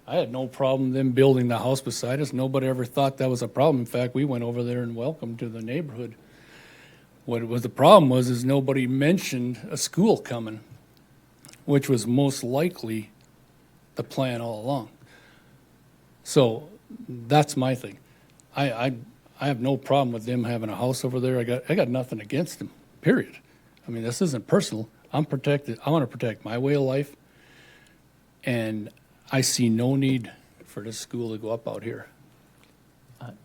I had no problem them building the house beside us. Nobody ever thought that was a problem. In fact, we went over there and welcomed to the neighborhood. What was the problem was is nobody mentioned a school coming, which was most likely the plan all along. So that's my thing. I have no problem with them having a house over there. I got nothing against them, period. I mean, this isn't personal. I'm protected. I want to protect my way of life. And I see no need for this school to go up out here.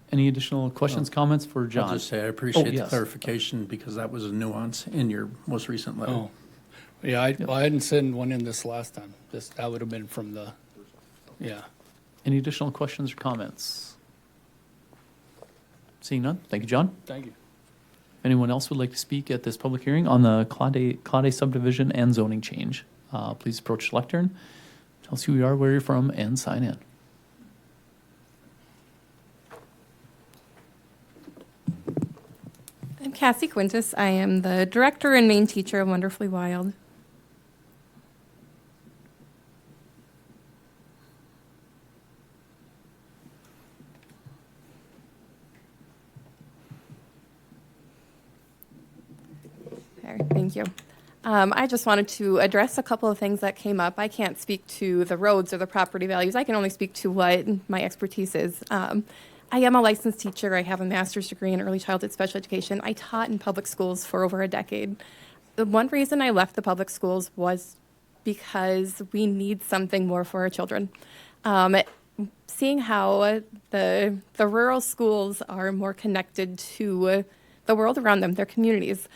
Any additional questions, comments for John? I'll just say I appreciate the yes. clarification because that was a nuance in your most recent letter. Oh, yeah, I hadn't sent one in this last time. That would have been from the, yeah. Any additional questions or comments? Seeing none. Thank you, John. Thank you. Anyone else would like to speak at this public hearing on the Claude subdivision and zoning change? Please approach the lectern, tell us who you are, where you're from, and sign in. I'm Cassie Quintus. I am the director and main teacher of Wonderfully Wild. There, thank you. I just wanted to address a couple of things that came up. I can't speak to the roads or the property values. I can only speak to what my expertise is. I am a licensed teacher. I have a master's degree in early childhood special education. I taught in public schools for over a decade. The one reason I left the public schools was because we need something more for our children. Seeing how the rural schools are more connected to the world around them, their communities,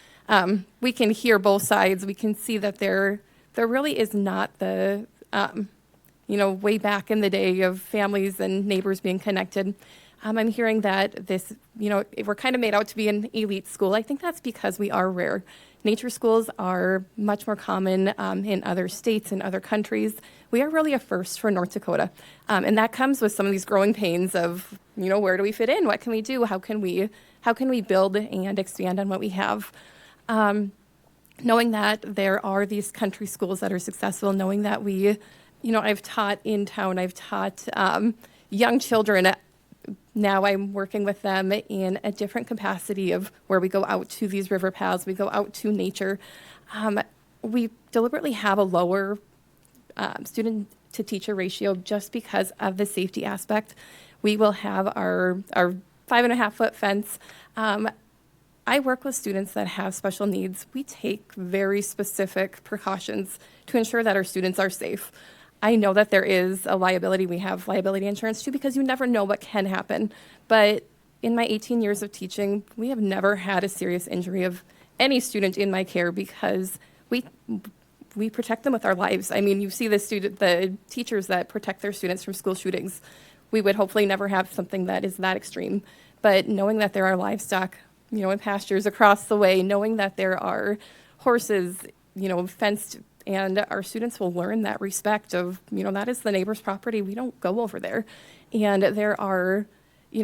we can hear both sides. We can see that there really is not the, way back in the day of families and neighbors being connected. I'm hearing that this, we're kind of made out to be an elite school. I think that's because we are rare. Nature schools are much more common in other states and other countries. We are really a first for North Dakota. And that comes with some of these growing pains of, where do we fit in? What can we do? How can we build and expand on what we have? Knowing that there are these country schools that are successful, knowing that I've taught in town, I've taught young children. Now I'm working with them in a different capacity of where we go out to these river paths, we go out to nature. We deliberately have a lower student to teacher ratio just because of the safety aspect. We will have our 5.5-foot fence. I work with students that have special needs. We take very specific precautions to ensure that our students are safe. I know that there is a liability. We have liability insurance too because you never know what can happen. But in my 18 years of teaching, we have never had a serious injury of any student in my care because we protect them with our lives. I mean, you see the teachers that protect their students from school shootings. We would hopefully never have something that is that extreme. But knowing that there are livestock, in pastures across the way, knowing that there are horses, fenced, and our students will learn that respect of, that is the neighbor's property. We don't go over there. And there are,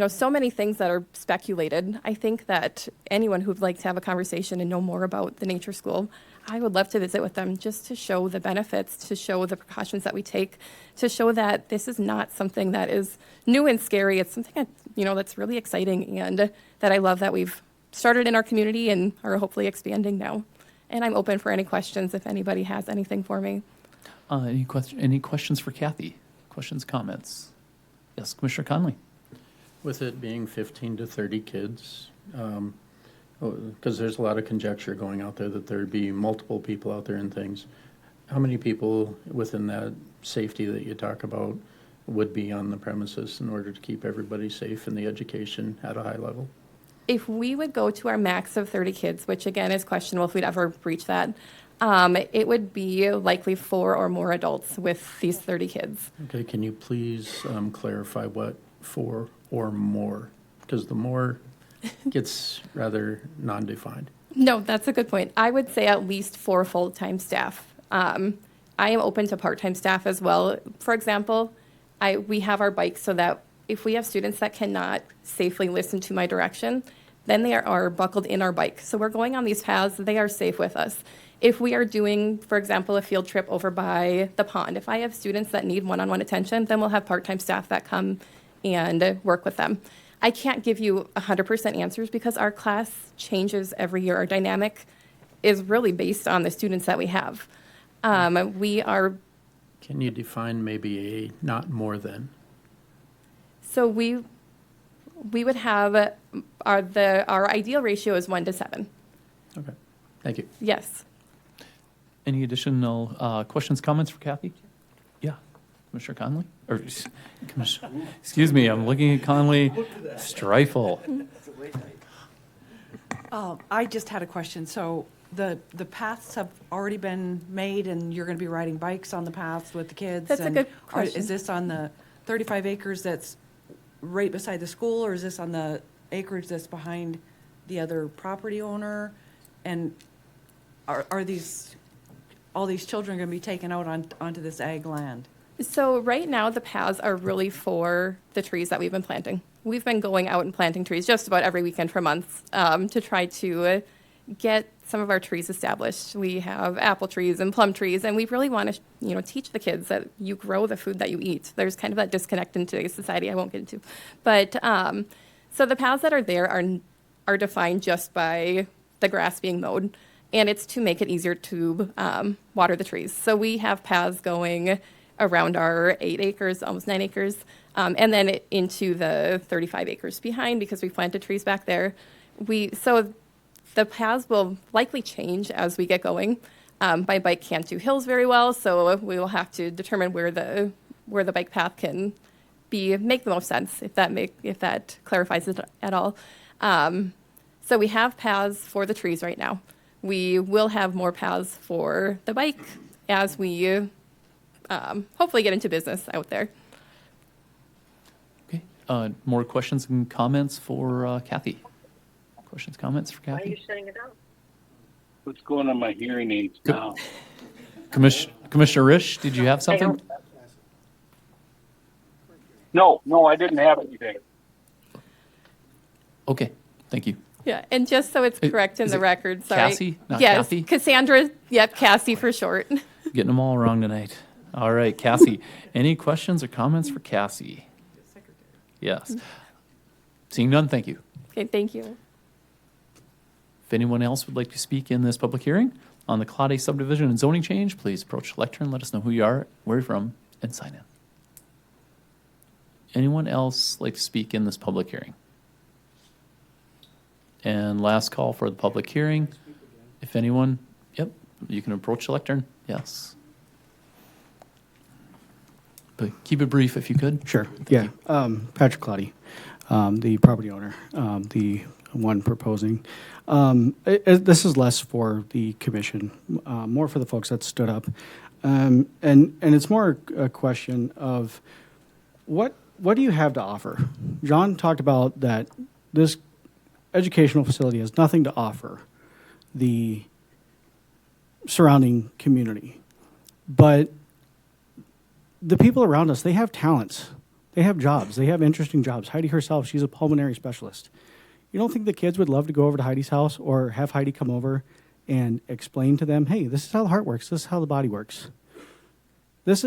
so many things that are speculated. I think that anyone who'd like to have a conversation and know more about the nature school, I would love to visit with them just to show the benefits, to show the precautions that we take, to show that this is not something that is new and scary. It's something that, that's really exciting and that I love that we've started in our community and are hopefully expanding now. And I'm open for any questions if anybody has anything for me. Any questions for Kathy? Questions, comments? Yes, Commissioner Conley. With it being 15 to 30 kids, because there's a lot of conjecture going out there that there'd be multiple people out there and things. How many people within that safety that you talk about would be on the premises in order to keep everybody safe and the education at a high level? If we would go to our max of 30 kids, which again is questionable if we'd ever reach that, it would be likely 4 or more adults with these 30 kids. Okay, can you please clarify what 4 or more? Because the more gets rather non-defined. No, that's a good point. I would say at least 4 full-time staff. I am open to part-time staff as well. For example, we have our bikes so that if we have students that cannot safely listen to my direction, then they are buckled in our bike. So we're going on these paths, they are safe with us. If we are doing, for example, a field trip over by the pond, if I have students that need one-on-one attention, then we'll have part-time staff that come and work with them. I can't give you 100% answers because our class changes every year. Our dynamic is really based on the students that we have. We are, Can you define maybe a not more than? so we would have, our ideal ratio is 1 to 7. Okay, thank you. Yes. Any additional questions, comments for Kathy? Yeah, Commissioner Conley? Or, Commissioner, excuse me, I'm looking at Conley. Streifel. I just had a question. So the paths have already been made and you're going to be riding bikes on the paths with the kids? That's a and good question. Is this on the 35 acres that's right beside the school, or is this on the acreage that's behind the other property owner? And are all these children going to be taken out onto this ag land? So right now, the paths are really for the trees that we've been planting. We've been going out and planting trees just about every weekend for months to try to get some of our trees established. We have apple trees and plum trees, and we really want to, teach the kids that you grow the food that you eat. There's kind of that disconnect in today's society I won't get into. But so the paths that are there are defined just by the grass being mowed, and it's to make it easier to water the trees. So we have paths going around our 8 acres, almost 9 acres, and then into the 35 acres behind because we planted trees back there. So the paths will likely change as we get going. My bike can't do hills very well, so we will have to determine where the bike path can make the most sense, if that clarifies it at all. So we have paths for the trees right now. We will have more paths for the bike as we hopefully get into business out there. Okay, more questions and comments for Kathy? Questions, comments for Kathy? Why are you shutting it out? What's going on my hearing aids now? Commissioner Risch, did you have something? No, I didn't have anything. Okay, thank you. Yeah, and just so it's correct in is the it record, sorry. Cassie, not yes, Kathy? Cassandra, yep, Cassie for short. Getting them all wrong tonight. All right, Cassie, any questions or comments for Cassie? Yes. Seeing none, thank you. Okay, thank you. If anyone else would like to speak in this public hearing on the Claude subdivision and zoning change, please approach the lectern, let us know who you are, where you're from, and sign in. Anyone else like to speak in this public hearing? And last call for the public hearing. If anyone, yep, you can approach the lectern, yes. But keep it brief if you could. Sure, yeah. Patrick Claudy, the property owner, the one proposing. This is less for the commission, more for the folks that stood up. And it's more a question of what do you have to offer? John talked about that this educational facility has nothing to offer the surrounding community. But the people around us, they have talents. They have jobs. They have interesting jobs. Heidi herself, she's a pulmonary specialist. You don't think the kids would love to go over to Heidi's house or have Heidi come over and explain to them, hey, this is how the heart works. This is how the body works. This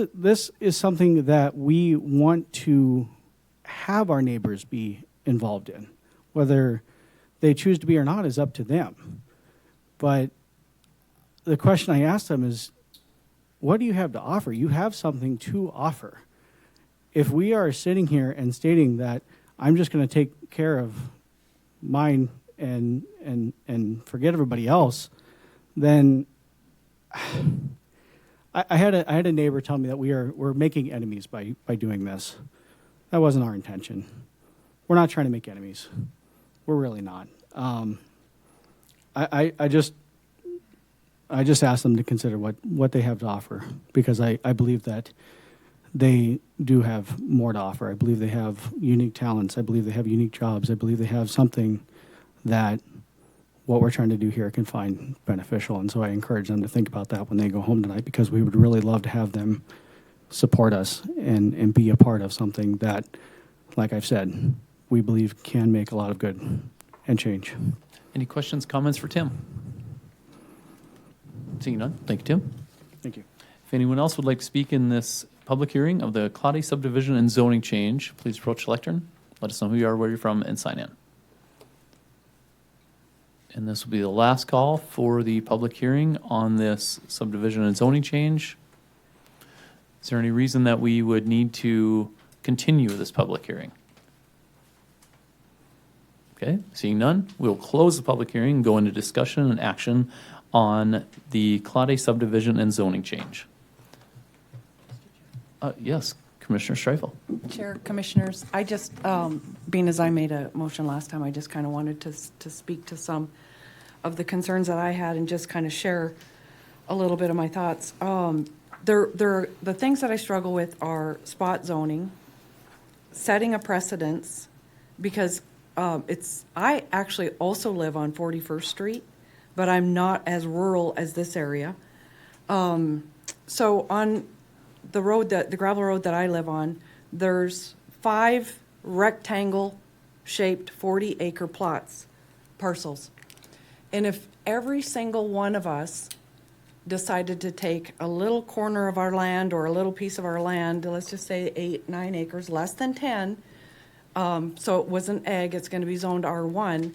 is something that we want to have our neighbors be involved in. Whether they choose to be or not is up to them. But the question I asked them is, what do you have to offer? You have something to offer. If we are sitting here and stating that I'm just going to take care of mine and forget everybody else, then I had a neighbor tell me that we're making enemies by doing this. That wasn't our intention. We're not trying to make enemies. We're really not. I just asked them to consider what they have to offer, because I believe that they do have more to offer. I believe they have unique talents. I believe they have unique jobs. I believe they have something that what we're trying to do here can find beneficial. And so I encourage them to think about that when they go home tonight, because we would really love to have them support us and be a part of something that, like I've said, we believe can make a lot of good and change. Any questions, comments for Tim? Seeing none, thank you, Tim. Thank you. If anyone else would like to speak in this public hearing of the Claude subdivision and zoning change, please approach the lectern. Let us know who you are, where you're from, and sign in. And this will be the last call for the public hearing on this subdivision and zoning change. Is there any reason that we would need to continue this public hearing? Okay, seeing none, we'll close the public hearing and go into discussion and action on the Claude subdivision and zoning change. Yes, Commissioner Streifel. Chair, Commissioners, I just, being as I made a motion last time, I just kind of wanted to speak to some of the concerns that I had and just kind of share a little bit of my thoughts. The things that I struggle with are spot zoning, setting a precedence, because I actually also live on 41st Street, but I'm not as rural as this area. So on the road, the gravel road that I live on, there's 5 rectangle-shaped 40-acre plots, parcels. And if every single one of us decided to take a little corner of our land or a little piece of our land, let's just say 8, 9 acres, less than 10, so it wasn't ag, it's going to be zoned R1,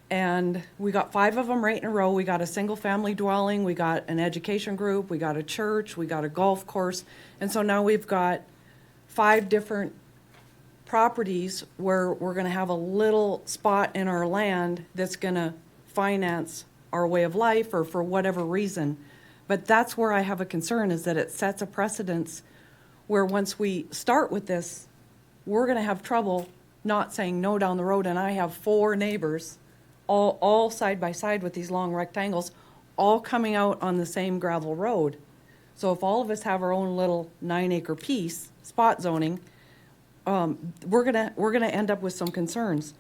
and we got 5 of them right in a row. We got a single-family dwelling, we got an education group, we got a church, we got a golf course, and so now we've got 5 different properties where we're going to have a little spot in our land that's going to finance our way of life or for whatever reason. But that's where I have a concern, is that it sets a precedence where once we start with this, we're going to have trouble not saying no down the road. And I have 4 neighbors, all side by side with these long rectangles, all coming out on the same gravel road. So if all of us have our own little 9-acre piece, spot zoning, we're gonna end up with some concerns.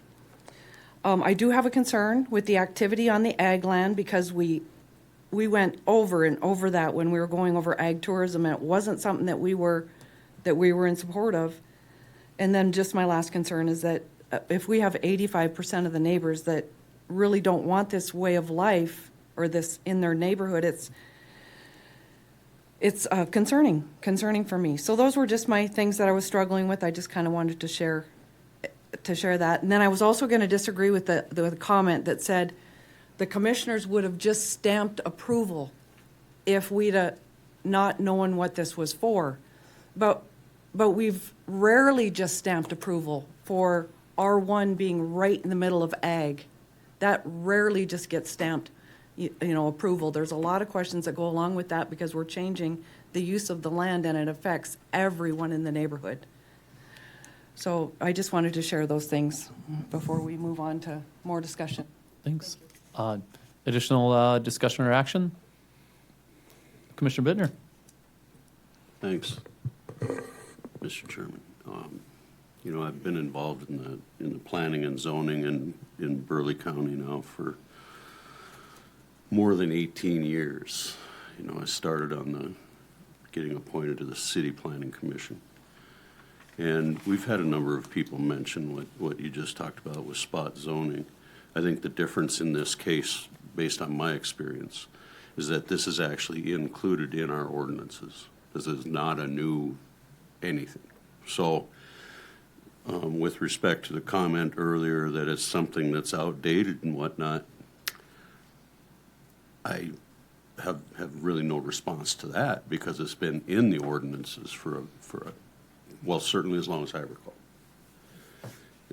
I do have a concern with the activity on the ag land, because we went over and over that when we were going over ag tourism, and it wasn't something that we were in support of. And then just my last concern is that if we have 85% of the neighbors that really don't want this way of life or this in their neighborhood, it's concerning for me. So those were just my things that I was struggling with. I just kind of wanted to share that. And then I was also going to disagree with the comment that said the commissioners would have just stamped approval if we'd not known what this was for. But we've rarely just stamped approval for R1 being right in the middle of ag. That rarely just gets stamped, approval. There's a lot of questions that go along with that, because we're changing the use of the land and it affects everyone in the neighborhood. So I just wanted to share those things before we move on to more discussion. Thanks. Additional discussion or action? Commissioner Bittner. Thanks, Mr. Chairman. I've been involved in the planning and zoning in Burleigh County now for more than 18 years. I started on getting appointed to the City Planning Commission. And we've had a number of people mention what you just talked about with spot zoning. I think the difference in this case, based on my experience, is that this is actually included in our ordinances. This is not a new anything. So with respect to the comment earlier that it's something that's outdated and whatnot, I have really no response to that, because it's been in the ordinances well, certainly as long as I recall.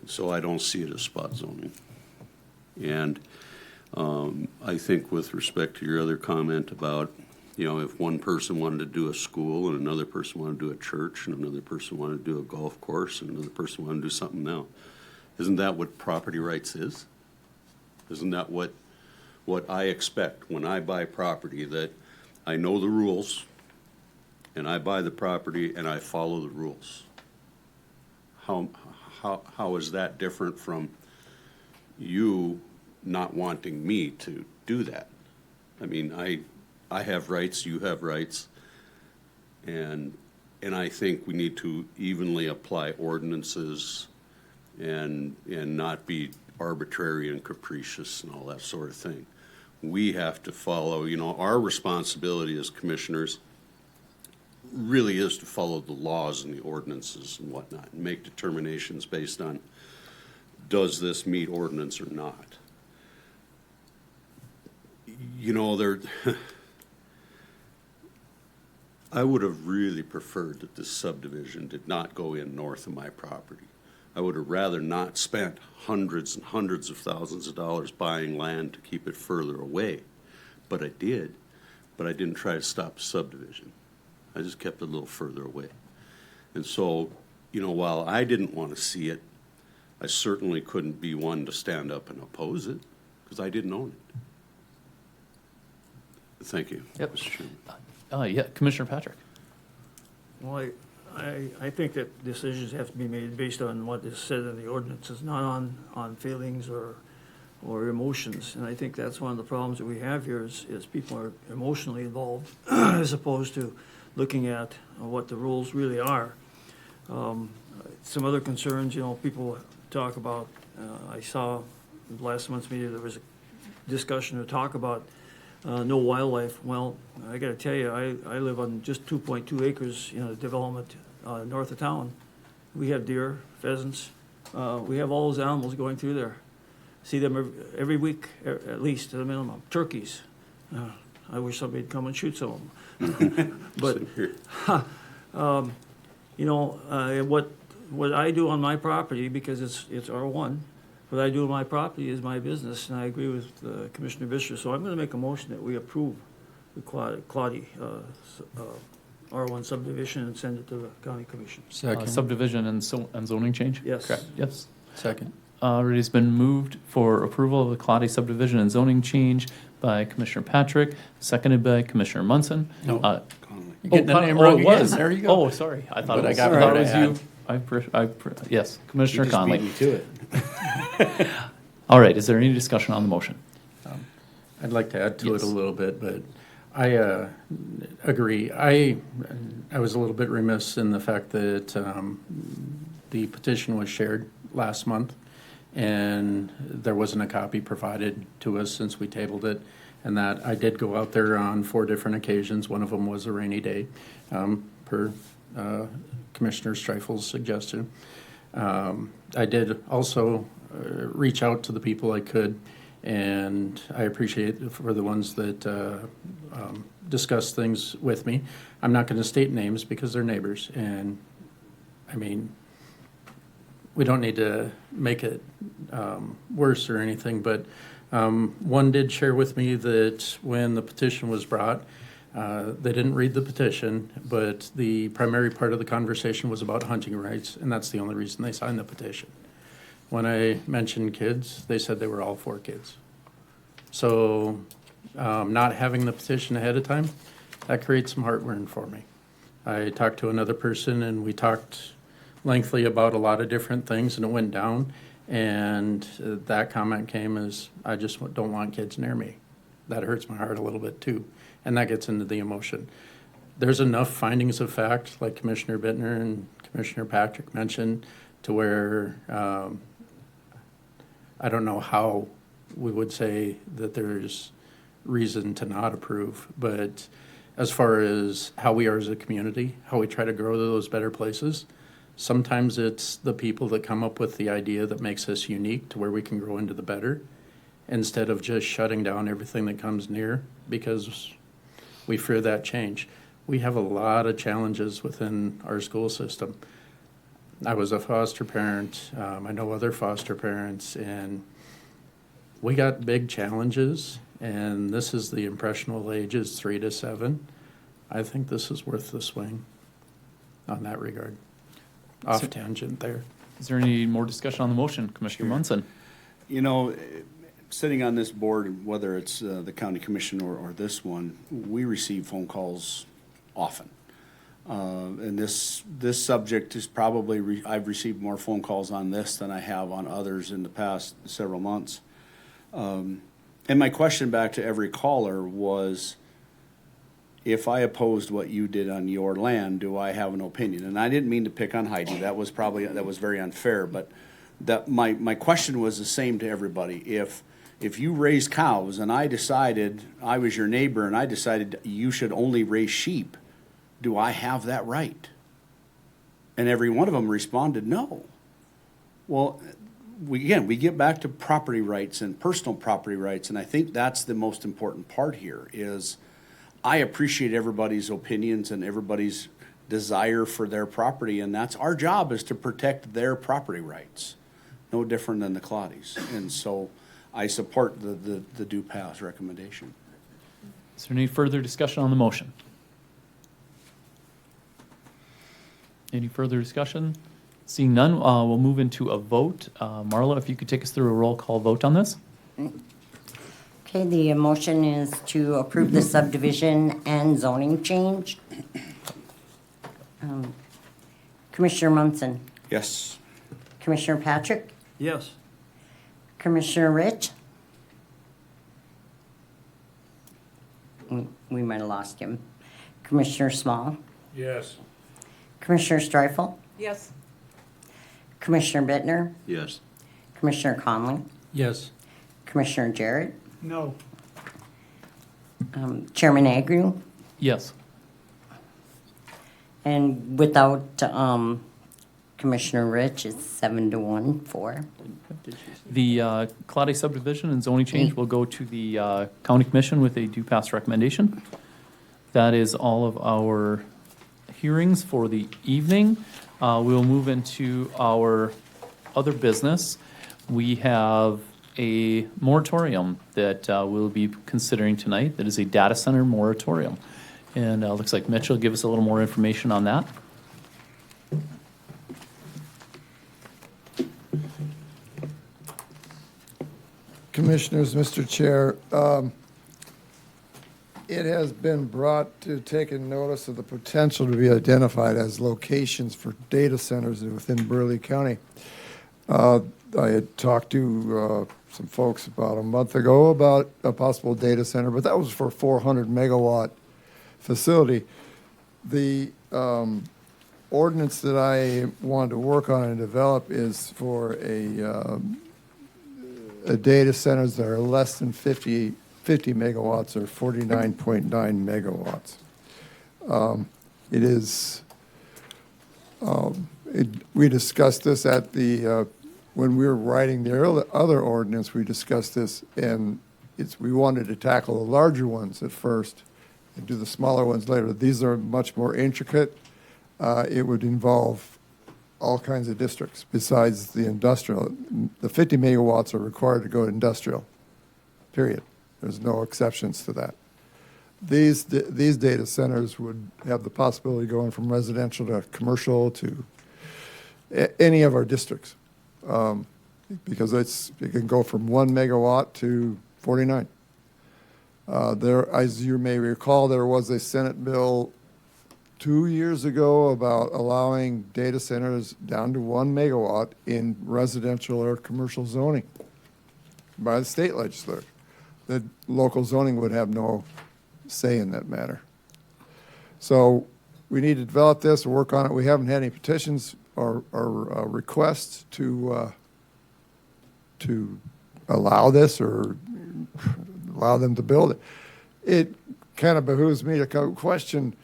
And so I don't see it as spot zoning. And I think with respect to your other comment about, if one person wanted to do a school and another person wanted to do a church and another person wanted to do a golf course and another person wanted to do something else, isn't that what property rights is? Isn't that what I expect when I buy property, that I know the rules and I buy the property and I follow the rules? How is that different from you not wanting me to do that? I mean, I have rights, you have rights, and I think we need to evenly apply ordinances and not be arbitrary and capricious and all that sort of thing. We have to follow, our responsibility as commissioners. really is to follow the laws and the ordinances and whatnot, and make determinations based on, does this meet ordinance or not? You know, I would have really preferred that this subdivision did not go in north of my property. I would have rather not spent hundreds and hundreds of thousands of dollars buying land to keep it further away. But I did, but I didn't try to stop the subdivision. I just kept it a little further away. And so, you know, while I didn't want to see it, I certainly couldn't be one to stand up and oppose it, because I didn't own it. Thank you. Yep. Mr. Chairman. Yeah, Commissioner Patrick. Well, I think that decisions have to be made based on what is said in the ordinances, not on feelings or emotions. And I think that's one of the problems that we have here is people are emotionally involved as opposed to looking at what the rules really are. Some other concerns, you know, people talk about, I saw last month's meeting, there was a discussion or talk about no wildlife. Well, I gotta tell you, I live on just 2.2 acres in a development north of town. We have deer, pheasants, we have all those animals going through there. See them every week, at least, at a minimum. Turkeys. I wish somebody'd come and shoot some of them. But, you know, what I do on my property, because it's R1, what I do on my property is my business, and I agree with Commissioner Vischer. So I'm going to make a motion that we approve the Claudia R1 subdivision and send it to the county commission. Second. Subdivision and zoning change? Yes. Correct. Yes. Second. It has been moved for approval of the Claudia subdivision and zoning change by Commissioner Patrick, seconded by Commissioner Munson. No. Conley. You're getting the name wrong it was. again. There you go. Oh, sorry. I thought But it I was, got I more thought it to was you. Yes, Commissioner You just Conley. beat me to it. All right, is there any discussion on the motion? I'd like to add to Yes. it a little bit, but I agree. I was a little bit remiss in the fact that the petition was shared last month, and there wasn't a copy provided to us since we tabled it, and that I did go out there on 4 different occasions. One of them was a rainy day, per Commissioner Streiffel's suggestion. I did also reach out to the people I could, and I appreciate for the ones that discussed things with me. I'm not going to state names because they're neighbors, and I mean, we don't need to make it worse or anything, but one did share with me that when the petition was brought, they didn't read the petition, but the primary part of the conversation was about hunting rights, and that's the only reason they signed the petition. When I mentioned kids, they said they were all for kids. So not having the petition ahead of time, that creates some heartburn for me. I talked to another person, and we talked lengthily about a lot of different things, and it went down, and that comment came as, I just don't want kids near me. That hurts my heart a little bit too, and that gets into the emotion. There's enough findings of fact, like Commissioner Bittner and Commissioner Patrick mentioned, to where I don't know how we would say that there's reason to not approve, but as far as how we are as a community, how we try to grow to those better places, sometimes it's the people that come up with the idea that makes us unique to where we can grow into the better, instead of just shutting down everything that comes near because we fear that change. We have a lot of challenges within our school system. I was a foster parent. I know other foster parents, and we got big challenges, and this is the impressionable ages 3 to 7. I think this is worth the swing on that regard. Off tangent there. Is there any more discussion on the motion? Commissioner Munson. You know, sitting on this board, whether it's the county commission or this one, we receive phone calls often. And this subject is probably, I've received more phone calls on this than I have on others in the past several months. And my question back to every caller was, if I opposed what you did on your land, do I have an opinion? And I didn't mean to pick on Heidi. That was very unfair. But that my question was the same to everybody. If you raise cows and I decided I was your neighbor and I decided you should only raise sheep, do I have that right? And every one of them responded, no. Well, we get back to property rights and personal property rights, and I think that's the most important part here is I appreciate everybody's opinions and everybody's desire for their property, and that's our job, is to protect their property rights. No different than the Claudies. And so I support the do pass recommendation. Is there any further discussion on the motion? Any further discussion? Seeing none, we'll move into a vote. Marla, if you could take us through a roll call vote on this? Okay, the motion is to approve the subdivision and zoning change. Commissioner Munson, Yes. Commissioner Patrick, Yes. Commissioner Rich. We might have lost him. Commissioner Small, Yes. Commissioner Streifel, Yes. Commissioner Bittner, Yes. Commissioner Conley, Yes. Commissioner Jarrett, No. Chairman Agnew, Yes. and without Commissioner Rich, it's 7-1 for. The Claudia subdivision and zoning change will go to the county commission with a due pass recommendation. That is all of our hearings for the evening. We'll move into our other business. We have a moratorium that we'll be considering tonight. That is a data center moratorium. And looks like Mitch will give us a little more information on that. Commissioners, Mr. Chair, it has been brought to taking notice of the potential to be identified as locations for data centers within Burleigh County. I had talked to some folks about a month ago about a possible data center, but that was for a 400 megawatt facility. The ordinance that I wanted to work on and develop is for a data centers that are less than 50 megawatts or 49.9 megawatts. We discussed this at the, when we were writing the other ordinance, we discussed this, and we wanted to tackle the larger ones at first and do the smaller ones later. These are much more intricate. It would involve all kinds of districts besides the industrial. The 50 megawatts are required to go to industrial, period. There's no exceptions to that. These data centers would have the possibility of going from residential to commercial to any of our districts, because it can go from 1 megawatt to 49. As you may recall, there was a Senate bill 2 years ago about allowing data centers down to 1 megawatt in residential or commercial zoning by the state legislature. The local zoning would have no say in that matter. So we need to develop this, work on it. We haven't had any petitions or requests to allow this or allow them to build it. It kind of behooves me to question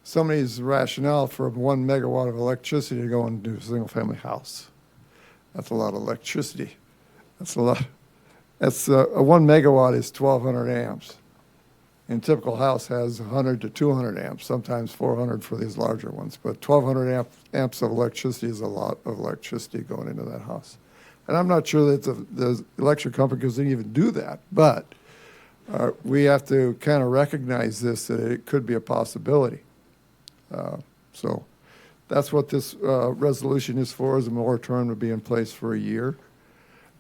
somebody's rationale for 1 megawatt of electricity to go into a single-family house. That's a lot of electricity. That's a lot. That's a 1 megawatt is 1,200 amps. And a typical house has 100 to 200 amps, sometimes 400 for these larger ones. But 1,200 amps of electricity is a lot of electricity going into that house. And I'm not sure that the electric company can even do that, but we have to kind of recognize this, that it could be a possibility. So that's what this resolution is for, is a moratorium to be in place for a year.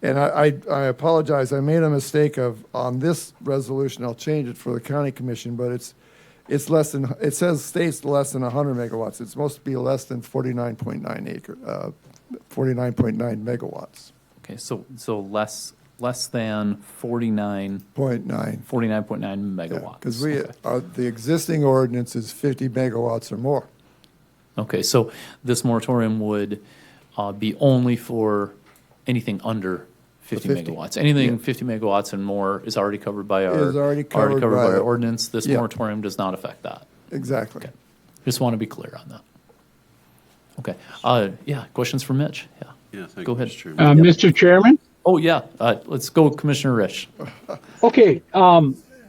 And I apologize, I made a mistake on this resolution, I'll change it for the county commission, but it's less than, it states less than 100 megawatts. It's supposed to be less than 49.9 megawatts. Okay, so less than 49.9 megawatts. Because the existing ordinance is 50 megawatts or more. Okay, so this moratorium would be only for anything under 50 megawatts. Anything 50 megawatts and more is already covered by our Is already covered by our ordinance. This moratorium does not affect that. Exactly. Okay. Just want to be clear on that. Okay. Yeah, questions for Mitch? Yeah. Yeah, thank Go you, ahead. Mr. Chairman. Mr. Chairman? Oh, yeah. Let's go Commissioner Risch. Okay,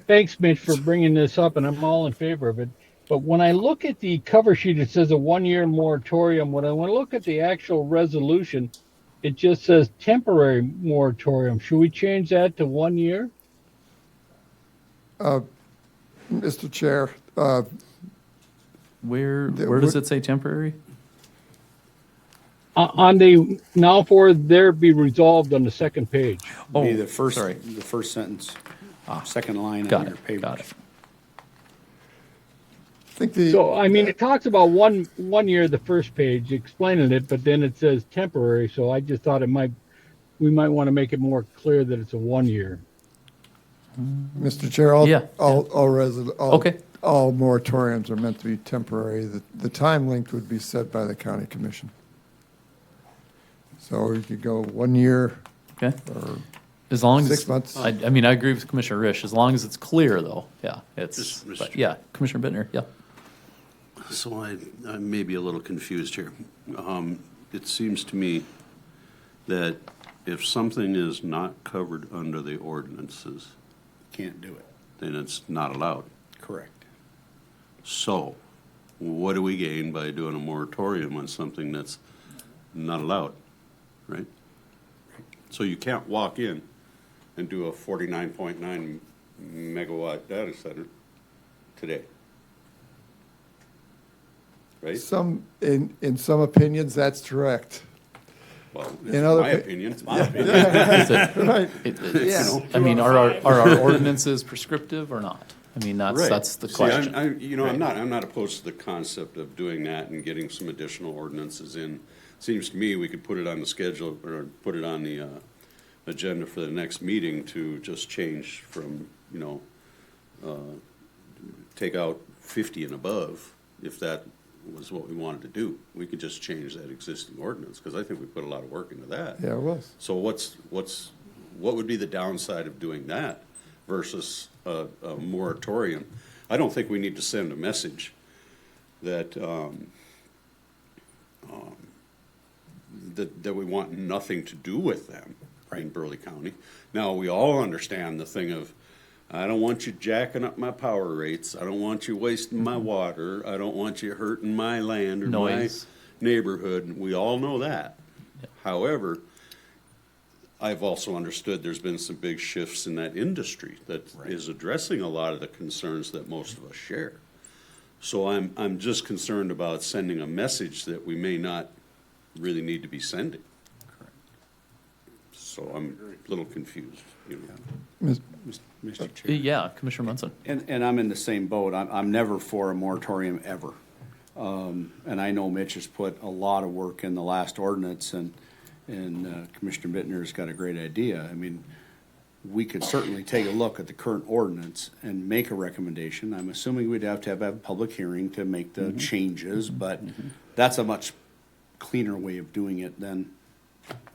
thanks, Mitch, for bringing this up, and I'm all in favor of it. But when I look at the cover sheet, it says a 1-year moratorium. When I want to look at the actual resolution, it just says temporary moratorium. Should we change that to 1 year? Mr. Chair, Where does it say temporary? On the, now for there be resolved on the second page. Oh, Be the first, sorry. the first sentence, second line Got on your it, paper. got it. I think the. So, I mean, it talks about one year, the first page, explaining it, but then it says temporary, so I just thought we might want to make it more clear that it's a 1 year. Mr. Chair, all Okay. all moratoriums are meant to be temporary. The time length would be set by the county commission. So you could go 1 year. Okay. Or As long 6 as, months. I mean, I agree with Commissioner Risch, as long as it's clear, though. Yeah, it's, Just, Mr. but yeah, Commissioner Bittner, yeah. So I may be a little confused here. It seems to me that if something is not covered under the ordinances, Can't do it. then it's not allowed. Correct. So what do we gain by doing a moratorium on something that's not allowed, right? So you can't walk in and do a 49.9 megawatt data center today. Right? In some opinions, that's correct. Well, In it's other my pa- opinion, it's my opinion. Is it- Right. it's- You know? I mean, are our ordinances prescriptive or not? I mean, Right. that's the See, question. I'm not opposed to the concept of doing that and getting some additional ordinances in. Seems to me we could put it on the schedule or put it on the agenda for the next meeting to just change from, take out 50 and above, if that was what we wanted to do. We could just change that existing ordinance, because I think we put a lot of work into that. Yeah, it was. So what would be the downside of doing that versus a moratorium? I don't think we need to send a message that, that we want nothing to do with them in Burleigh County. Now, we all understand the thing of, I don't want you jacking up my power rates. I don't want you wasting my water. I don't want you hurting my land or Noise. my neighborhood. We all know that. However, I've also understood there's been some big shifts in that industry that is addressing a lot of the concerns that most of us share. So I'm just concerned about sending a message that we may not really need to be sending. So I'm a little confused, Mr. Chair. Yeah, Commissioner Munson. And I'm in the same boat. I'm never for a moratorium ever. And I know Mitch has put a lot of work in the last ordinance, and Commissioner Bittner's got a great idea. I mean, we could certainly take a look at the current ordinance and make a recommendation. I'm assuming we'd have to have a public hearing to make the changes, but that's a much cleaner way of doing it than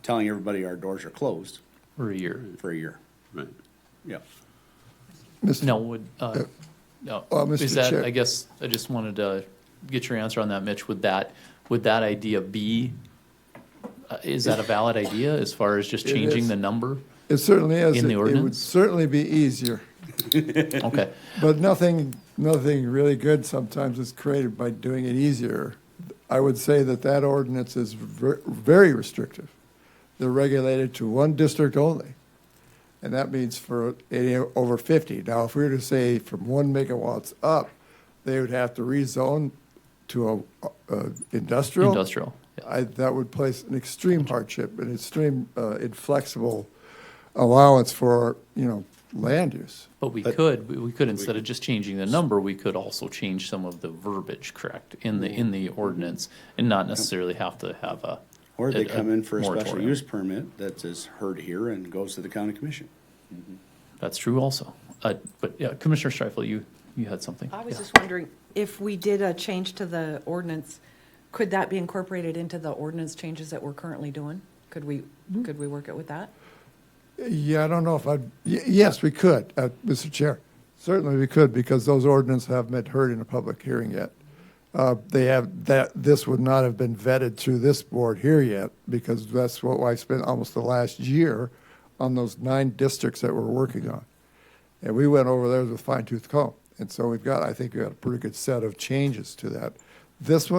telling everybody our doors are closed. For a year. For a year. Right. Yeah. No, would, no, Mr. is that, Chair. I guess, I just wanted to get your answer on that, Mitch. Would that idea be, is that a valid idea as far as just It changing is. the number? It certainly is. In the It would ordinance? certainly be easier. Okay. But nothing really good sometimes is created by doing it easier. I would say that ordinance is very restrictive. They're regulated to one district only. And that means for any over 50. Now, if we were to say from 1 megawatts up, they would have to rezone to a industrial. Industrial, That would place an extreme hardship, an extreme inflexible allowance for, land use. But we could, instead of just changing the number, we could also change some of the verbiage, correct, in the ordinance, and not necessarily have to have a. Or they come in for a special moratorium. use permit that is heard here and goes to the county commission. That's true also. But yeah, Commissioner Streifel, you had something. I was Yeah. just wondering, if we did a change to the ordinance, could that be incorporated into the ordinance changes that we're currently doing? Could we work it with that? Yeah, I don't know if yes, we could, Mr. Chair. Certainly we could, because those ordinances haven't been heard in a public hearing yet. They have that, this would not have been vetted through this board here yet, because that's what I spent almost the last year on those 9 districts that we're working on. And we went over those with fine tooth comb. And so I think we got a pretty good set of changes to that. This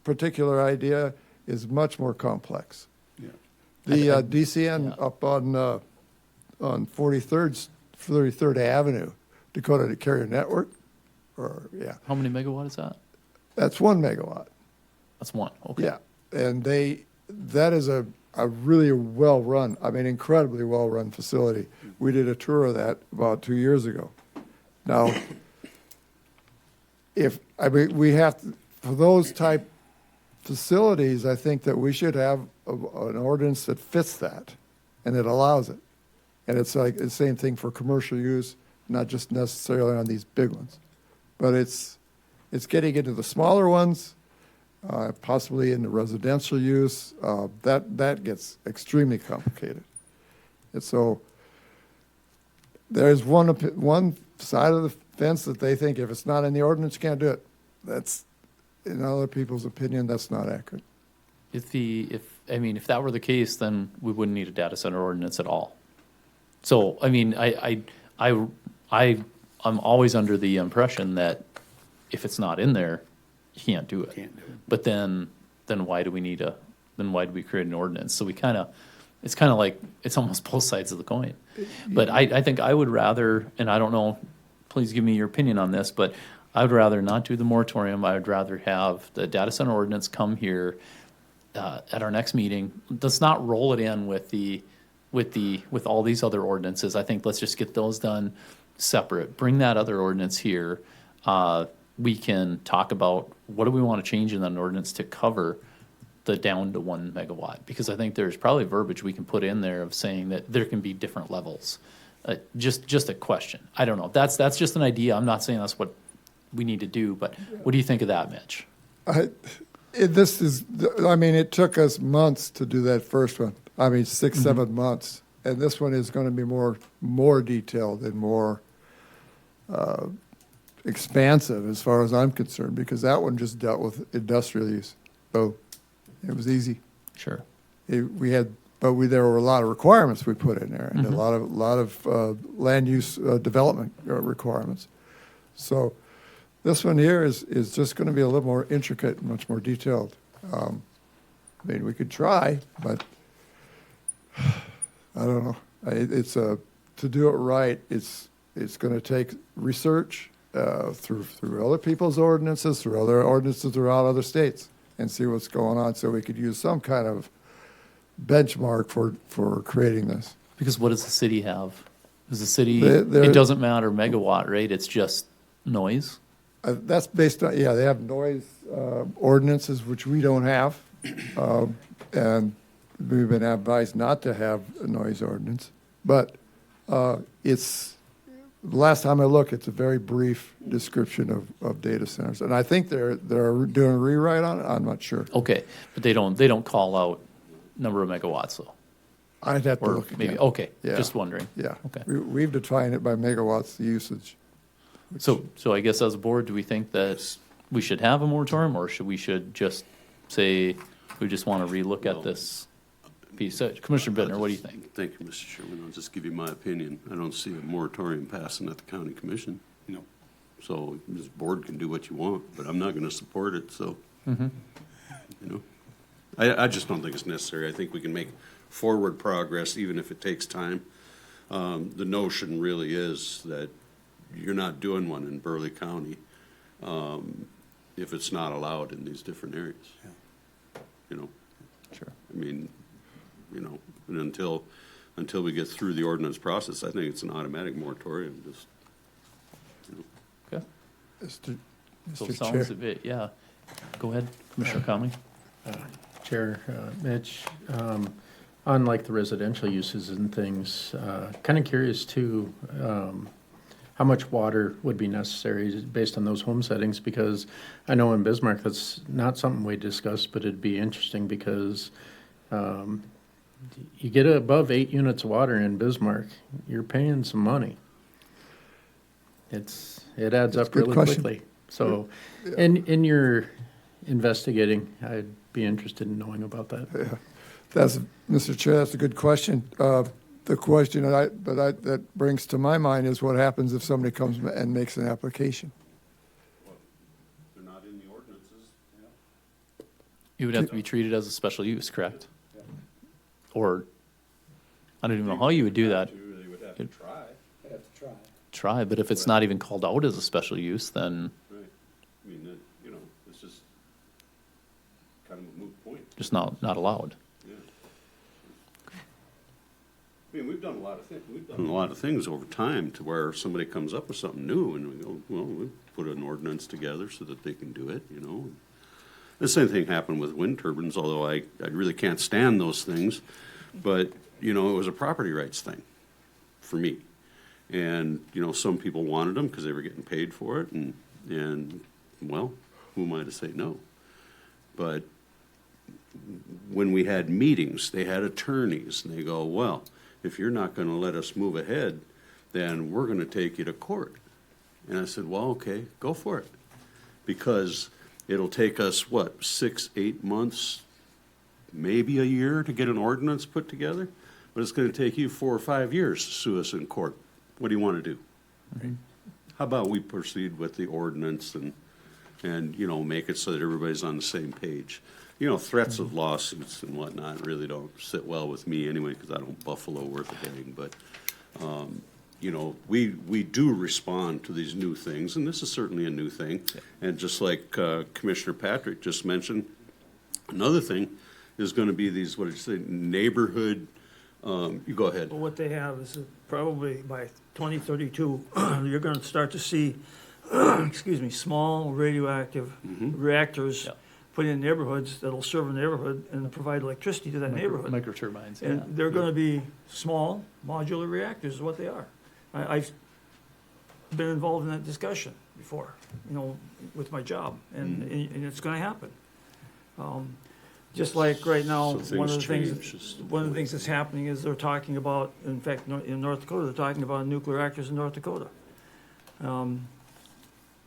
particular idea is much more complex. Yeah. The DCN up on 43rd Avenue, Dakota to Carrier Network, How many megawatt is that? that's 1 megawatt. That's one, okay. Yeah, and that is a really well-run, incredibly well-run facility. We did a tour of that about 2 years ago. Now, we have to, for those type facilities, I think that we should have an ordinance that fits that, and it allows it. And it's like the same thing for commercial use, not just necessarily on these big ones. But it's getting into the smaller ones, possibly into residential use. That gets extremely complicated. And so there's one side of the fence that they think if it's not in the ordinance, you can't do it. That's, in other people's opinion, that's not accurate. If that were the case, then we wouldn't need a data center ordinance at all. So, I'm always under the impression that if it's not in there, you can't do it. But then why do we create an ordinance? So it's kind of like, it's almost both sides of the coin. But I think I would rather, and I don't know, please give me your opinion on this, but I would rather not do the moratorium. I would rather have the data center ordinance come here at our next meeting. Let's not roll it in with all these other ordinances. I think let's just get those done separate. Bring that other ordinance here. We can talk about what do we want to change in that ordinance to cover the down to 1 megawatt, because I think there's probably verbiage we can put in there of saying that there can be different levels. Just a question. I don't know. That's just an idea. I'm not saying that's what we need to do, but what do you think of that, Mitch? It took us months to do that first one. 6, 7 months. And this one is going to be more detailed and more expansive as far as I'm concerned, because that one just dealt with industrial use. So it was easy. Sure. There were a lot of requirements we put in there, and a lot of land use development requirements. So this one here is just going to be a little more intricate and much more detailed. We could try, but I don't know. To do it right, it's going to take research through other people's ordinances, through other ordinances throughout other states, and see what's going on, so we could use some kind of benchmark for creating this. Because what does the city have? Does the city, it doesn't matter megawatt, right? It's just noise? That's based on, they have noise ordinances, which we don't have. And we've been advised not to have a noise ordinance. But last time I looked, it's a very brief description of data centers. And I think they're doing a rewrite on it. I'm not sure. Okay, but they don't call out number of megawatts, though? I'd have to look again. Maybe, okay, Yeah. just wondering. Yeah. Okay. We've defined it by megawatts, the usage. So I guess as a board, do we think that we should have a moratorium, or should we just say we just want to relook at this piece? Commissioner Bittner, what do you think? Thank you, Mr. Chairman. I'll just give you my opinion. I don't see a moratorium passing at the county commission. No. So this board can do what you want, but I'm not going to support it, so, I just don't think it's necessary. I think we can make forward progress, even if it takes time. The notion really is that you're not doing one in Burleigh County if it's not allowed in these different areas. Sure. And until we get through the ordinance process, I think it's an automatic moratorium. Okay. Mr. So Chair. sounds a bit, yeah. Go ahead, Commissioner Conley. Chair, Mitch, on like the residential uses and things, kind of curious too, how much water would be necessary based on those home settings, because I know in Bismarck that's not something we discussed, but it'd be interesting because you get above 8 units of water in Bismarck, you're paying some money. It adds up really quickly. So, in your investigating, I'd be interested in knowing about that. That's, Mr. Chair, that's a good question. The question that brings to my mind is what happens if somebody comes and makes an application? They're not in the ordinances, You would have to be treated as a special use, correct? Or, I don't even know how you would do that. They would have to try. They have to try. Try, but if it's not even called out as a special use, then Right. I mean, it's just kind of a moot point. just not allowed. Yeah. I mean, we've done a lot of things. We've done a lot of things over time to where somebody comes up with something new and we go, well, we put an ordinance together so that they can do it, The same thing happened with wind turbines, although I really can't stand those things. But, it was a property rights thing for me. And, some people wanted them because they were getting paid for it. And well, who am I to say no? But when we had meetings, they had attorneys, and they go, well, if you're not going to let us move ahead, then we're going to take you to court. And I said, well, okay, go for it. Because it'll take us, 6, 8 months, maybe a year to get an ordinance put together? But it's going to take you 4 or 5 years to sue us in court. What do you want to do? Right. How about we proceed with the ordinance and make it so that everybody's on the same page? Threats of lawsuits and whatnot really don't sit well with me anyway, because I don't buffalo worth a dang. But, we do respond to these new things, and this is certainly a new thing. Yeah. And just like Commissioner Patrick just mentioned, another thing is going to be these, what did you say, neighborhood, you go ahead. Well, what they have is probably by 2032, you're going to start to see, small radioactive reactors put in neighborhoods that'll serve a neighborhood and provide electricity to that neighborhood. Microturbines, yeah. And they're going to be small modular reactors is what they are. I've been involved in that discussion before, with my job, and it's going to happen. Just like right now, So one of the things things that's happening is they're talking about, in fact, in North Dakota, they're talking about nuclear reactors in North Dakota.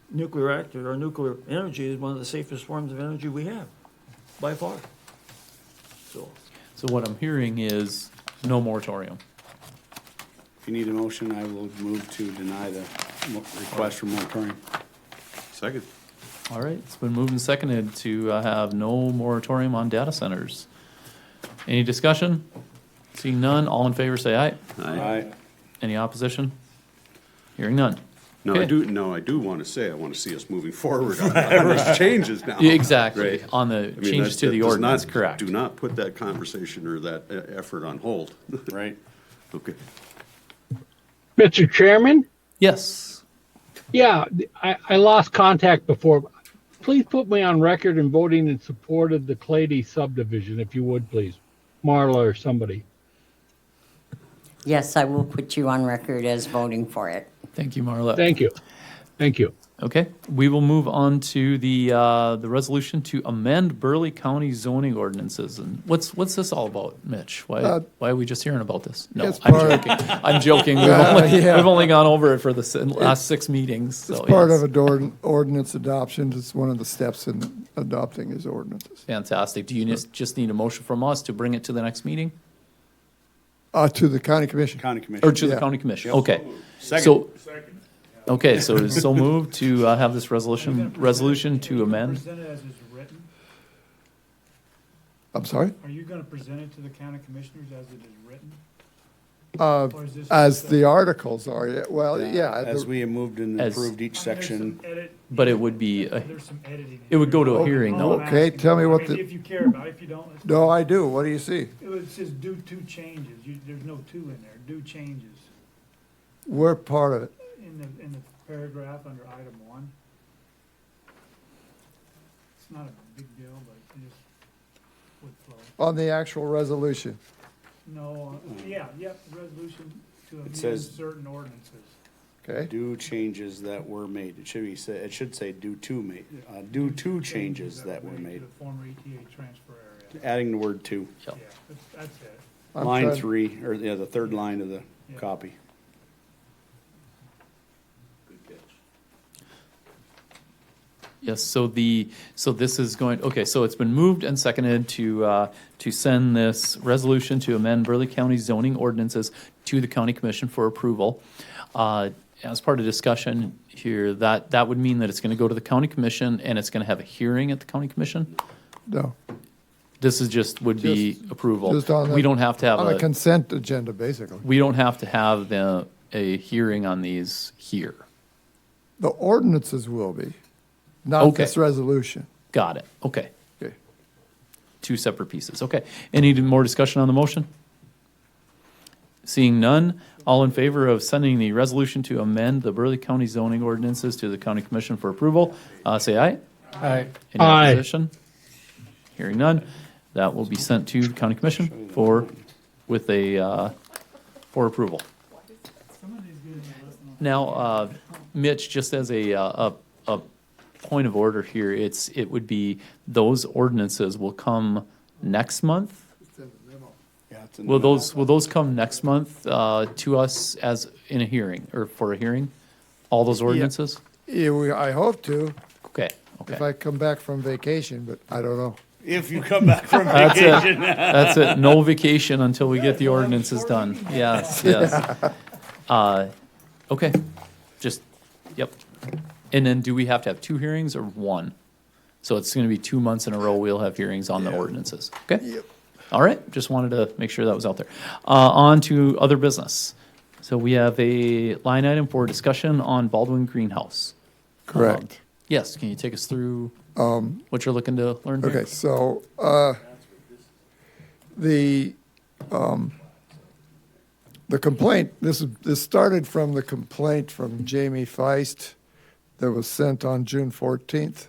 Nuclear reactor or nuclear energy is one of the safest forms of energy we have, by far. So what I'm hearing is no moratorium. If you need a motion, I will move to deny the request for moratorium. Second. All right, it's been moved and seconded to have no moratorium on data centers. Any discussion? Seeing none, all in favor say aye. Aye. Any opposition? Hearing none. No, Okay. I do want to say, I want to see us moving forward on those changes now. Yeah, exactly, Right. on the I mean, changes to that the does ordinance, not- correct. Do not put that conversation or that effort on hold. Right. Okay. Mr. Chairman? Yes. Yeah, I lost contact before. Please put me on record in voting in support of the Clady subdivision, if you would, please. Marla or somebody. Yes, I will put you on record as voting for it. Thank you, Marla. Thank you. Thank you. Okay, we will move on to the resolution to amend Burleigh County zoning ordinances. And what's this all about, Mitch? Why are we just hearing about this? No, It's I'm part of- joking. I'm joking. We've only gone over it for the last 6 meetings. So It's part yes. of an ordinance adoption. It's one of the steps in adopting his ordinances. Fantastic. Do you just need a motion from us to bring it to the next meeting? To the county commission. County commission. Or to the Yeah. county commission? Yep. Okay. Second. So, okay, so it's so moved to have this resolution to amend. Present it as it's written? I'm sorry? Are you gonna present it to the county commissioners as it is written? Uh, Or is this As just the articles are, yeah, well, yeah. As the- we have moved and As- approved each section. But it would be, There's some editing. it would go to a hearing though. Okay, tell me what I mean, the- if you care about it, if you don't, it's No, I do. What do you see? It says do two changes. There's no two in there. Do changes We're part of it. in the paragraph under item 1. It's not a big deal, but it just would flow. On the actual resolution. No, resolution to amend says- certain ordinances. Okay? Do changes that were made. It should say do two changes that were made. To the former ETA transfer area. Adding the word to. Yeah, that's it. I'm Line trying- 3, or the third line of the Yeah. copy. Good catch. Yes, so this is going, okay, so it's been moved and seconded to send this resolution to amend Burleigh County zoning ordinances to the county commission for approval. As part of discussion here, that would mean that it's gonna go to the county commission and it's gonna have a hearing at the county commission? No. This is would be approval. Just on We don't have to have on a consent agenda, basically. we don't have to have a hearing on these here. The ordinances will be, not Okay. this resolution. Got it, okay. Okay. Two separate pieces, okay. Any more discussion on the motion? Seeing none, all in favor of sending the resolution to amend the Burleigh County zoning ordinances to the county commission for approval, say aye. Aye. Any Aye. opposition? Hearing none, that will be sent to the county commission for approval. Now, Mitch, just as a point of order here, it would be, those ordinances will come next month? Yeah, it's in the Will memo. those come next month to us as in a hearing, or for a hearing? All those ordinances? Yeah, I hope to, Okay, if okay. I come back from vacation, but I don't know. If you come back from That's vacation. it. That's it. No vacation until we get the ordinances done. Yes, yes. Okay, just, yep. And then do we have to have two hearings or one? So it's gonna be 2 months in a row we'll have hearings on the ordinances, okay? Yep. All right, just wanted to make sure that was out there. On to other business. So we have a line item for discussion on Baldwin Greenhouse. Correct. Yes, can you take us through what you're looking to learn here? Okay, so, the complaint, this started from the complaint from Jamie Feist that was sent on June 14th.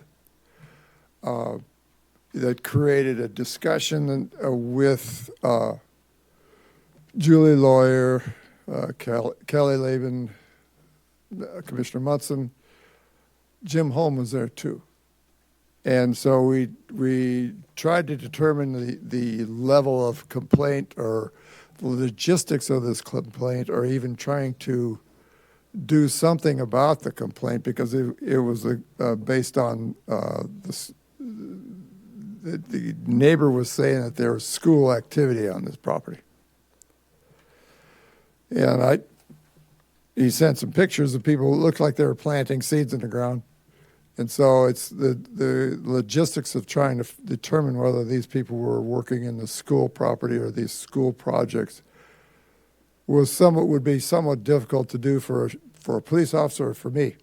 That created a discussion with Julie Lawyer, Kelly Laban, Commissioner Munson. Jim Holm was there too. And so we tried to determine the level of complaint or the logistics of this complaint, or even trying to do something about the complaint, because it was based on the neighbor was saying that there was school activity on this property. And he sent some pictures of people who looked like they were planting seeds in the ground. And so it's the logistics of trying to determine whether these people were working in the school property or these school projects would be somewhat difficult to do for a police officer or for me.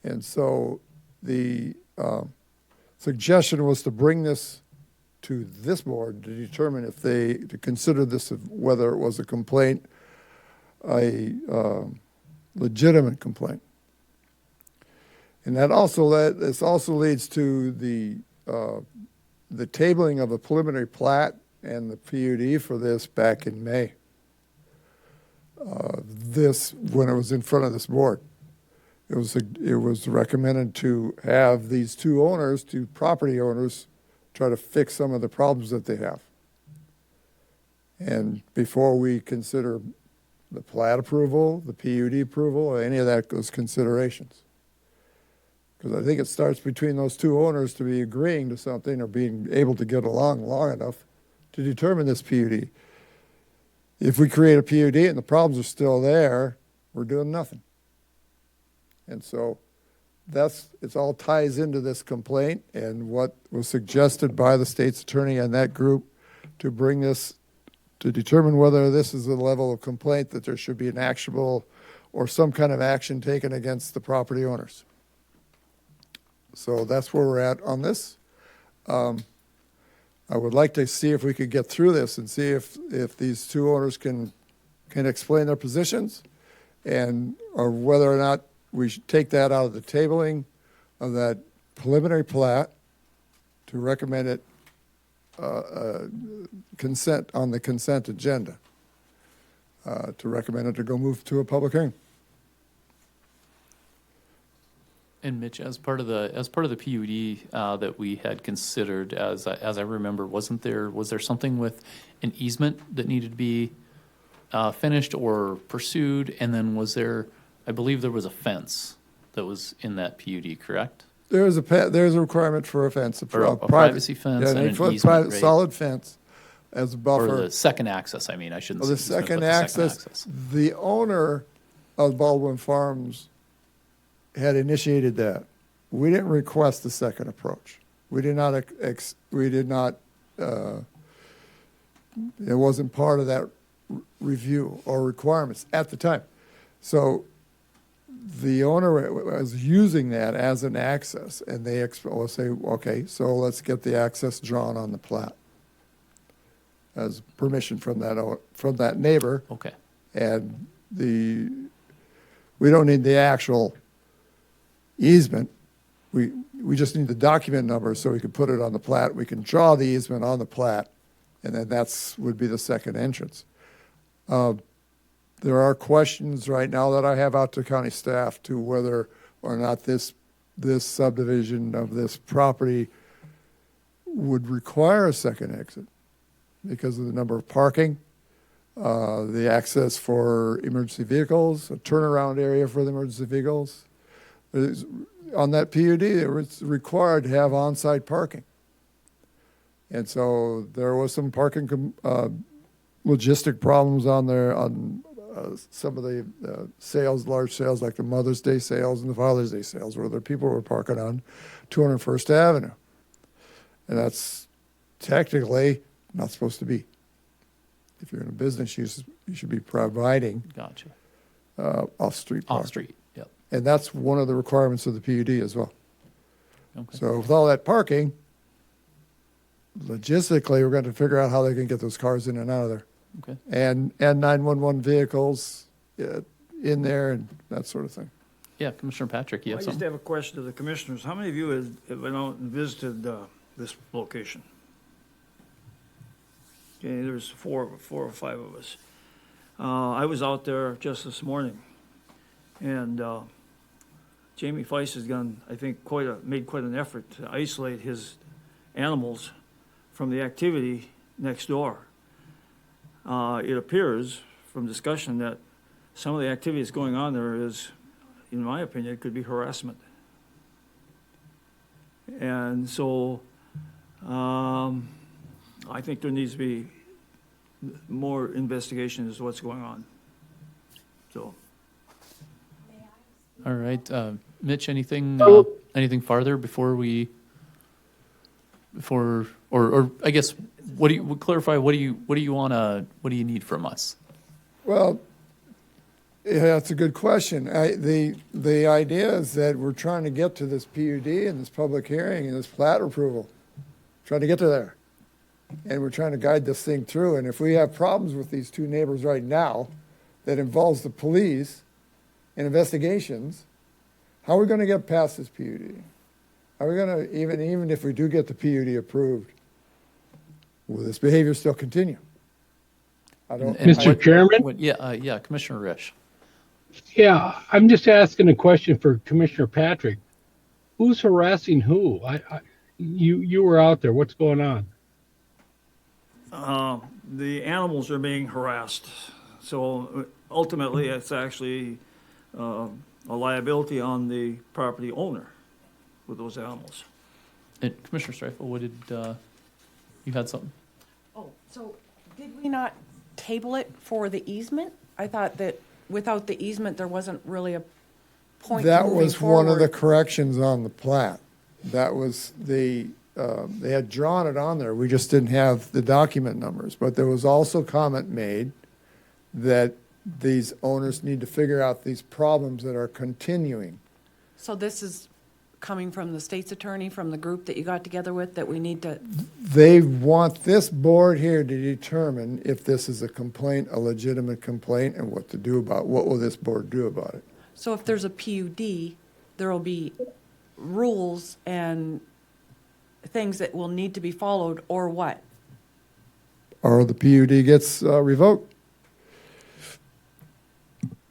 And so the suggestion was to bring this to this board to determine to consider this, whether it was a complaint, a legitimate complaint. And this also leads to the tabling of a preliminary plat and the PUD for this back in May. When it was in front of this board, it was recommended to have these two property owners, try to fix some of the problems that they have. And before we consider the plat approval, the PUD approval, or any of those considerations. Because I think it starts between those two owners to be agreeing to something or being able to get along long enough to determine this PUD. If we create a PUD and the problems are still there, we're doing nothing. And so it all ties into this complaint and what was suggested by the state's attorney and that group to bring this, to determine whether this is a level of complaint that there should be an actionable or some kind of action taken against the property owners. So that's where we're at on this. I would like to see if we could get through this and see if these two owners can explain their positions, or whether or not we should take that out of the tabling of that preliminary plat to recommend it consent on the consent agenda, to recommend it to go move to a public hearing. And Mitch, as part of the PUD that we had considered, as I remember, was there something with an easement that needed to be finished or pursued? And then I believe there was a fence that was in that PUD, correct? There's a requirement for a fence. Or a privacy fence yeah, and an 8-foot easement, right? solid fence as a buffer. Or the second access, I mean, I shouldn't Well, the say easement, second but the access, the owner of Baldwin Farms had initiated that. We didn't request the second approach. We did not, it wasn't part of that review or requirements at the time. So the owner was using that as an access, and they will say, okay, so let's get the access drawn on the plat as permission from that neighbor. Okay. And we don't need the actual easement. We just need the document number so we can put it on the plat. We can draw the easement on the plat, and then would be the second entrance. There are questions right now that I have out to county staff to whether or not this subdivision of this property would require a second exit because of the number of parking, the access for emergency vehicles, a turnaround area for the emergency vehicles. On that PUD, it was required to have on-site parking. And so there was some parking logistic problems on there on some of the sales, large sales, like the Mother's Day sales and the Father's Day sales, where the people were parking on 201st Avenue. And that's technically not supposed to be. If you're in a business, you should be providing Gotcha. Off-street parking. Off-street, yep. And that's one of the requirements of the PUD as well. Okay. So with all that parking, logistically, we're going to figure out how they can get those cars in and out of there. Okay. And 911 vehicles in there and that sort of thing. Yeah, Commissioner Patrick, you I have just something? have a question to the commissioners. How many of you have been out and visited this location? Okay, there's four or five of us. I was out there just this morning, and Jamie Feist has done, I think, made quite an effort to isolate his animals from the activity next door. It appears from discussion that some of the activities going on there is, in my opinion, it could be harassment. And so I think there needs to be more investigation as to what's going on. So. All right, Mitch, anything farther before or I guess, what do you need from us? Well, yeah, that's a good question. The idea is that we're trying to get to this PUD and this public hearing and this plat approval, trying to get to there. And we're trying to guide this thing through. And if we have problems with these two neighbors right now that involves the police and investigations, how are we going to get past this PUD? Are we going to, even if we do get the PUD approved, will this behavior still continue? Mr. Chairman? Yeah, Commissioner Risch. Yeah, I'm just asking a question for Commissioner Patrick. Who's harassing who? You were out there. What's going on? The animals are being harassed. So ultimately, it's actually a liability on the property owner with those animals. And Commissioner Streifel, what did, you had something? Oh, so did we not table it for the easement? I thought that without the easement, there wasn't really a point That moving was one of the forward. corrections on the plat. That was they had drawn it on there. We just didn't have the document numbers. But there was also comment made that these owners need to figure out these problems that are continuing. So this is coming from the state's attorney, from the group that you got together with, that we need to, They want this board here to determine if this is a complaint, a legitimate complaint, and what to do about, what will this board do about it? so if there's a PUD, there will be rules and things that will need to be followed, or what? Or the PUD gets revoked.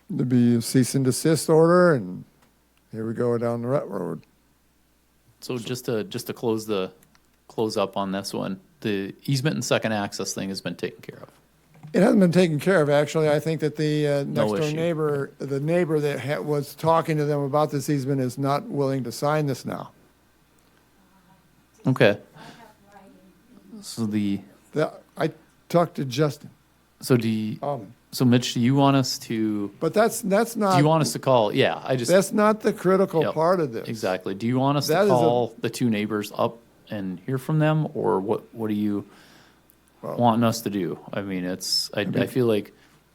There'd be a cease and desist order, and here we go down the road. So just to close up on this one, the easement and second access thing has been taken care of. It hasn't been taken care of, actually. I think that the next door issue. neighbor, the neighbor that was talking to them about this easement is not willing to sign this now. Okay. So I talked to Justin. so do you, Almond. so Mitch, do you want us to, But that's do not. you want us to call, yeah, That's not the critical Yep, part of this. Exactly. Do you want us That to is a- call the two neighbors up and hear from them, or what do you wanting us to do? I mean, I feel like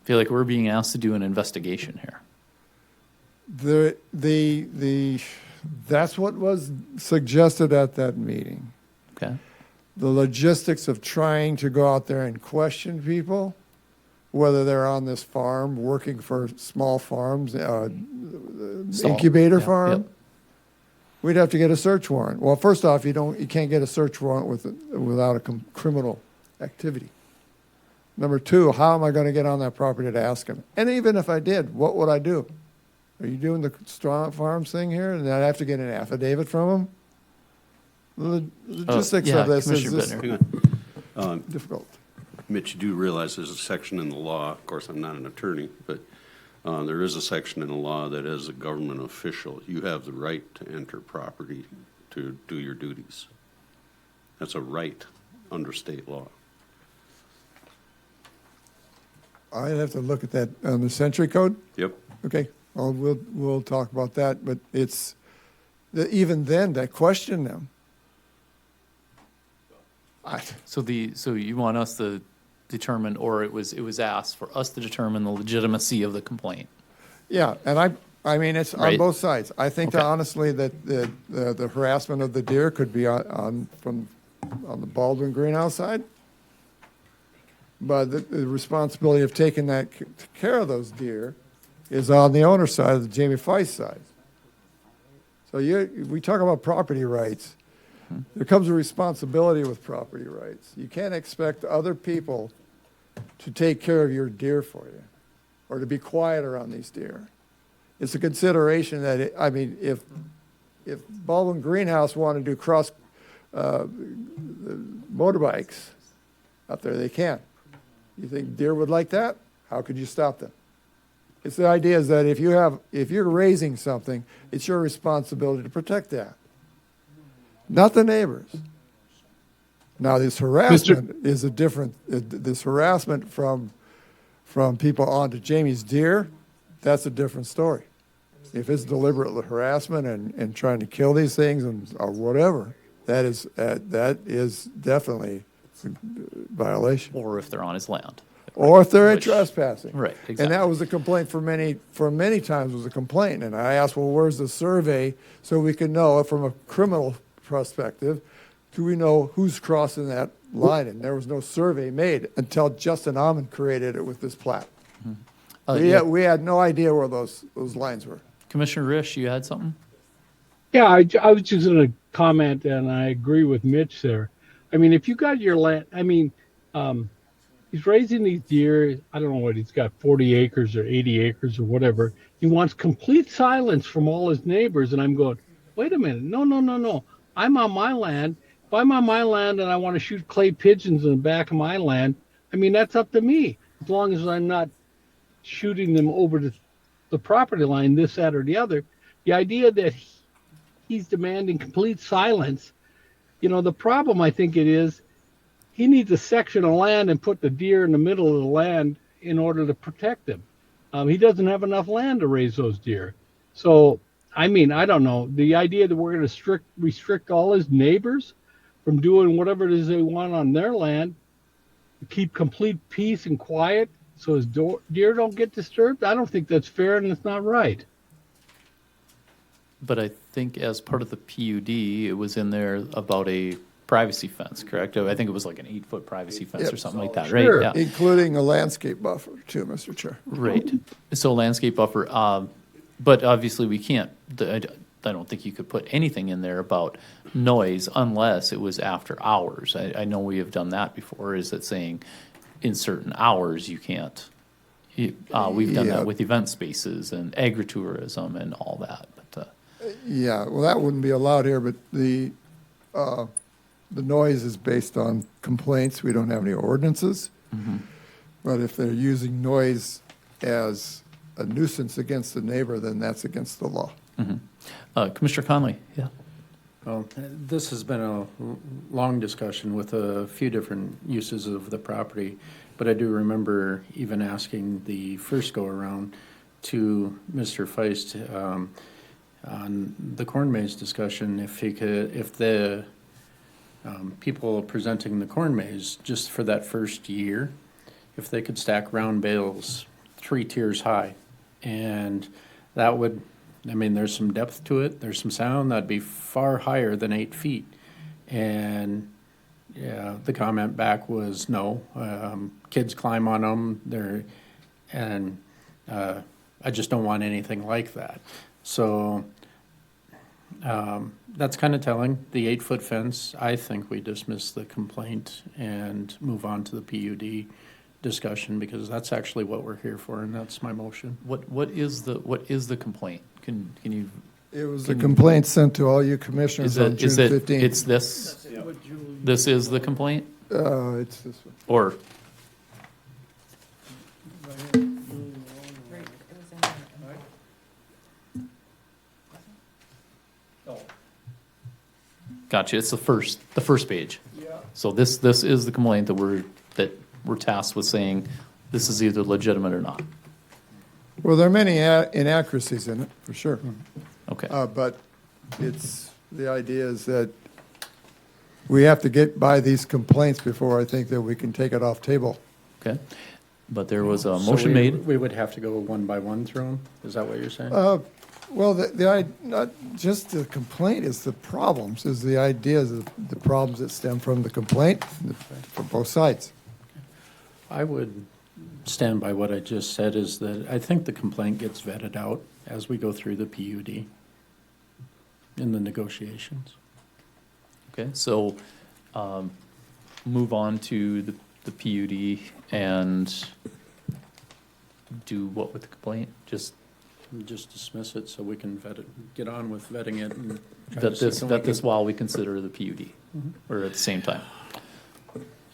we're being asked to do an investigation here. That's what was suggested at that meeting. Okay. The logistics of trying to go out there and question people, whether they're on this farm, working for small farms, incubator Yeah, farm. yep. We'd have to get a search warrant. Well, first off, you can't get a search warrant without a criminal activity. Number two, how am I going to get on that property to ask him? And even if I did, what would I do? Are you doing the strong farms thing here? And I'd have to get an affidavit from him? The logistics yeah, of this is Commissioner just Bittner. Hang on. difficult. Mitch, you do realize there's a section in the law, of course, I'm not an attorney, but there is a section in the law that as a government official, you have the right to enter property to do your duties. That's a right under state law. I'd have to look at that on the century code. Yep. Okay, well, we'll talk about that, but it's, even then, to question them. So you want us to determine, or it was asked for us to determine the legitimacy of the complaint? Yeah, and I mean, it's on Right. both sides. I think Okay. honestly that the harassment of the deer could be on the Baldwin greenhouse side. But the responsibility of taking care of those deer is on the owner's side, the Jamie Feist side. So we talk about property rights. There comes a responsibility with property rights. You can't expect other people to take care of your deer for you or to be quiet around these deer. It's a consideration that, if Baldwin Greenhouse wanted to do cross motorbikes out there, they can. You think deer would like that? How could you stop them? It's the idea is that if you're raising something, it's your responsibility to protect that, not the neighbors. Now, this harassment is a different. This harassment from people onto Jamie's deer, that's a different story. If it's deliberate harassment and trying to kill these things or whatever, that is definitely a violation. Or if they're on his land. Or if they're trespassing. Right, exactly. And that was a complaint for many times was a complaint. And I asked, well, where's the survey so we can know from a criminal perspective, do we know who's crossing that line? And there was no survey made until Justin Almond created it with this plat. We had no idea where those lines were. Commissioner Risch, you had something? Yeah, I was just going to comment, and I agree with Mitch there. I mean, if you got your land, he's raising these deer. I don't know what he's got, 40 acres or 80 acres or whatever. He wants complete silence from all his neighbors. And I'm going, wait a minute. No. I'm on my land. If I'm on my land and I want to shoot clay pigeons in the back of my land, that's up to me. As long as I'm not shooting them over the property line, this, that, or the other. The idea that he's demanding complete silence, the problem I think it is, he needs a section of land and put the deer in the middle of the land in order to protect them. He doesn't have enough land to raise those deer. So, I don't know. The idea that we're going to restrict all his neighbors from doing whatever it is they want on their land, to keep complete peace and quiet so his deer don't get disturbed, I don't think that's fair and it's not right. But I think as part of the PUD, it was in there about a privacy fence, correct? I think it was like an 8-foot privacy fence or something like that, Sure. right? Yeah. Including a landscape buffer too, Mr. Chair. Right. So landscape buffer, but obviously we can't, I don't think you could put anything in there about noise unless it was after hours. I know we have done that before, is that saying in certain hours you can't. We've done that with event spaces and agritourism and all that. But yeah, well, that wouldn't be allowed here, but the noise is based on complaints. We don't have any ordinances. Mm-hmm. But if they're using noise as a nuisance against the neighbor, then that's against the law. Mm-hmm. Commissioner Conley, yeah. Well, this has been a long discussion with a few different uses of the property, but I do remember even asking the first go-around to Mr. Feist on the corn maze discussion, if he could, if the people presenting the corn maze, just for that first year, if they could stack round bales 3 tiers high, and that would, I mean, there's some depth to it, there's some sound, that'd be far higher than 8 feet. And yeah, the comment back was no, kids climb on them, I just don't want anything like that. So that's kind of telling. The 8-foot fence, I think we dismiss the complaint and move on to the PUD discussion, because that's actually what we're here for, and that's my motion. What is the complaint? Can you? It was a complaint sent to all you commissioners on June 15th. It's this? This is the complaint? It's this one. Or? Gotcha, it's the first page. Yeah. So this is the complaint that we're tasked with saying this is either legitimate or not. Well, there are many inaccuracies in it, for sure. Okay. But the idea is that we have to get by these complaints before I think that we can take it off table. Okay. But there was a So motion made. We would have to go one by one through them? Is that what you're saying? Well, not just the complaint is the problems, is the ideas of the problems that stem from the complaint from both sides. I would stand by what I just said, is that I think the complaint gets vetted out as we go through the PUD in the negotiations. Okay, so move on to the PUD and do what with the complaint? Just dismiss it so we can vet it, get on with vetting it. And try to see if we vet this can- while we consider the PUD, or at the same time.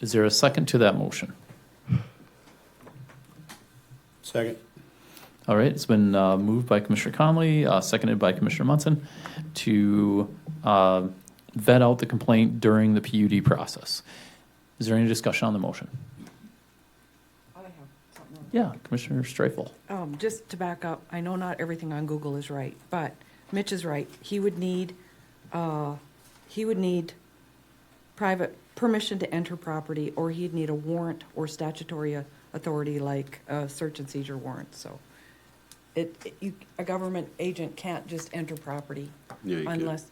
Is there a second to that motion? Second. All right, it's been moved by Commissioner Conley, seconded by Commissioner Munson to vet out the complaint during the PUD process. Is there any discussion on the motion? I have something. Yeah, Commissioner Streifel. Just to back up, I know not everything on Google is right, but Mitch is right. He would need private permission to enter property, or he'd need a warrant or statutory authority like a search and seizure warrant, so. A government agent can't just enter property Yeah, you can. unless,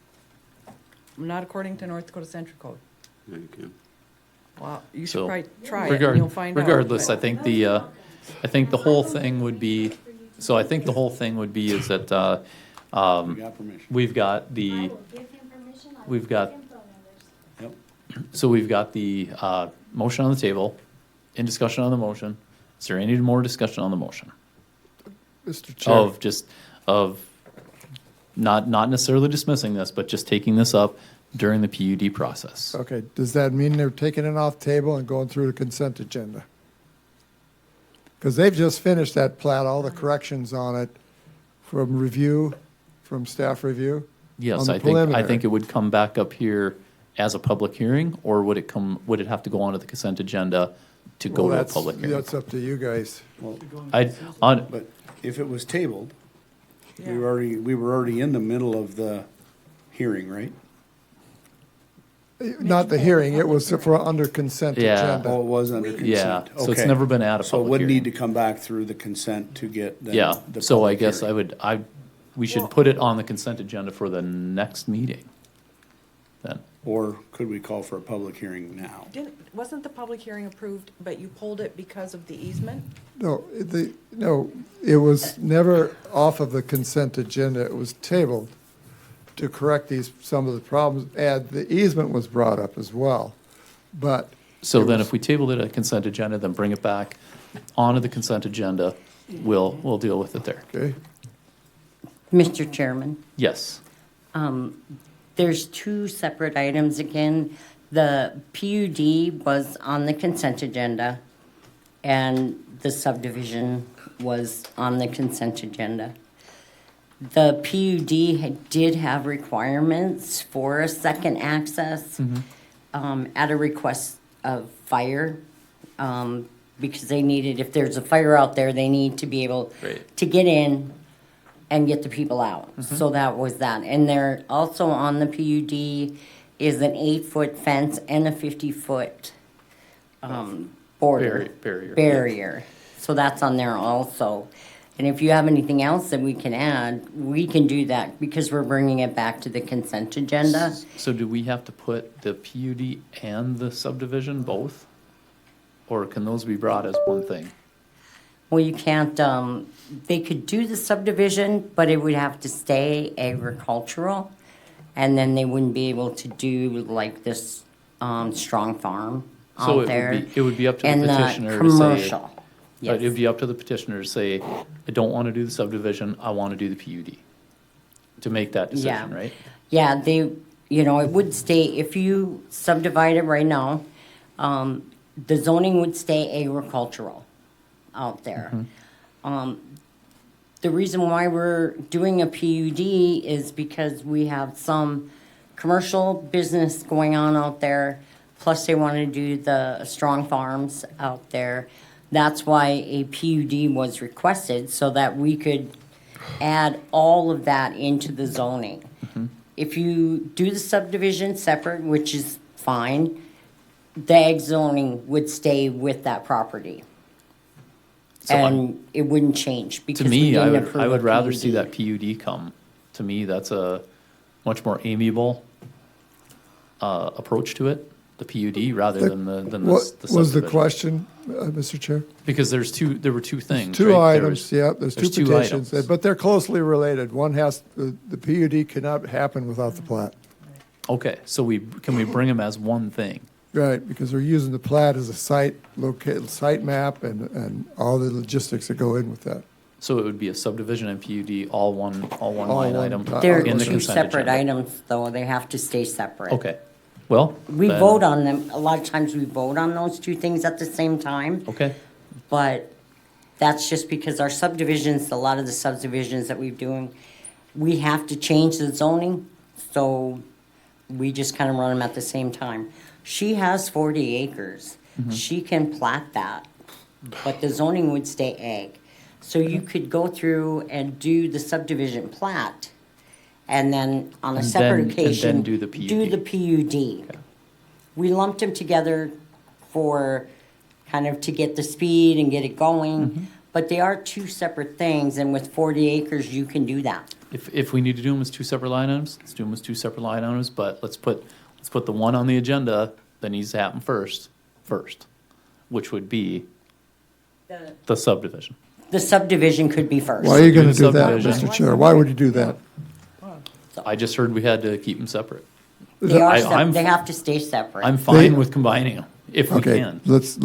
not according to North Dakota Century Code. Yeah, you can. Well, you should So, probably try it and you'll find out. regardless, but- I think the whole thing would be, so I think the whole thing would be is that, We got permission. we've got Yep. so we've got the, motion on the table, in discussion on the motion. Is there any more discussion on the motion? Mr. Chair. Of not necessarily dismissing this, but just taking this up during the PUD process. Okay, does that mean they're taking it off table and going through the consent agenda? Because they've just finished that plat, all the corrections on it from review, from staff review. Yes, on the I preliminary. think it would come back up here as a public hearing, or would it have to go onto the consent agenda to go Well, to a that's- public hearing? That's up to you guys. But if it was tabled, we were already in the middle of the hearing, right? Not the hearing, it was for under consent Yeah. agenda. Oh, it was under consent. Yeah, so it's Okay. never been at a So it public would hearing. need to come back through the consent to get the. Yeah, the so I public guess hearing. we should put it on the consent agenda for the next meeting. Then, Or could we call for a public hearing now? Wasn't the public hearing approved, but you pulled it because of the easement? No, it was never off of the consent agenda, it was tabled to correct some of the problems, and the easement was brought up as well, but. so then if we tabled it at consent agenda, then bring it back onto the consent agenda, we'll deal with it there. Okay. Mr. Chairman, Yes. there's 2 separate items again. The PUD was on the consent agenda, and the subdivision was on the consent agenda. The PUD did have requirements for a second access at a request of fire. Because they needed, if there's a fire out there, they need to be able to get in and get the people out. So that was that. And there also on the PUD is an 8-foot fence and a 50-foot border. Barrier. So that's on there also. And if you have anything else that we can add, we can do that because we're bringing it back to the consent agenda. So do we have to put the PUD and the subdivision both? Or can those be brought as one thing? Well, you can't, they could do the subdivision, but it would have to stay agricultural. And then they wouldn't be able to do like this, strong farm So out there. it would be up to the and petitioner to say. commercial. But it'd Yes. be up to the petitioner to say, I don't want to do the subdivision, I want to do the PUD. To make that decision, Yeah. right? Yeah, they, it would stay, if you subdivide it right now, the zoning would stay agricultural out there. The reason why we're doing a PUD is because we have some commercial business going on out there, plus they want to do the strong farms out there. That's why a PUD was requested, so that we could add all of that into the zoning. If you do the subdivision separate, which is fine, the ag zoning would stay with that property. So And it wouldn't change To because we me, didn't I approve would a rather PUD. see that PUD come. To me, that's a much more amiable approach to it, the PUD, rather than the What subdivision. was the question, Mr. Chair? Because there were two things, Two right? items, yeah, there's two petitions, but they're closely related. One has, the PUD cannot happen without the plat. Okay, so can we bring them as one thing? Right, because we're using the plat as a site map and all the logistics that go in with that. So it would be a subdivision and PUD, all one line one item They're in the two consent separate agenda? items, though, they have to stay separate. Okay, well. We then- vote on them, a lot of times we vote on those two things at the same time. Okay, But that's just because our subdivisions, a lot of the subdivisions that we're doing, we have to change the zoning, so we just kind of run them at the same time. She has 40 acres. She can plat that, but the zoning would stay ag. So you could go through and do the subdivision plat, and then on a And separate then- and then occasion. do the PUD. Do the PUD. We lumped them together for kind of to get the speed and get it going. But they are two separate things, and with 40 acres, you can do that. if we need to do them as two separate line items, let's do them as two separate line items, but let's put the one on the agenda that needs to happen first, which would be the subdivision. The subdivision could be first. Why are you gonna Do the do that, subdivision. Mr. Chair? Why would you do that? I just heard we had to keep them separate. They are, I'm- they have to stay separate. I'm fine with combining them, if we Okay, can. let's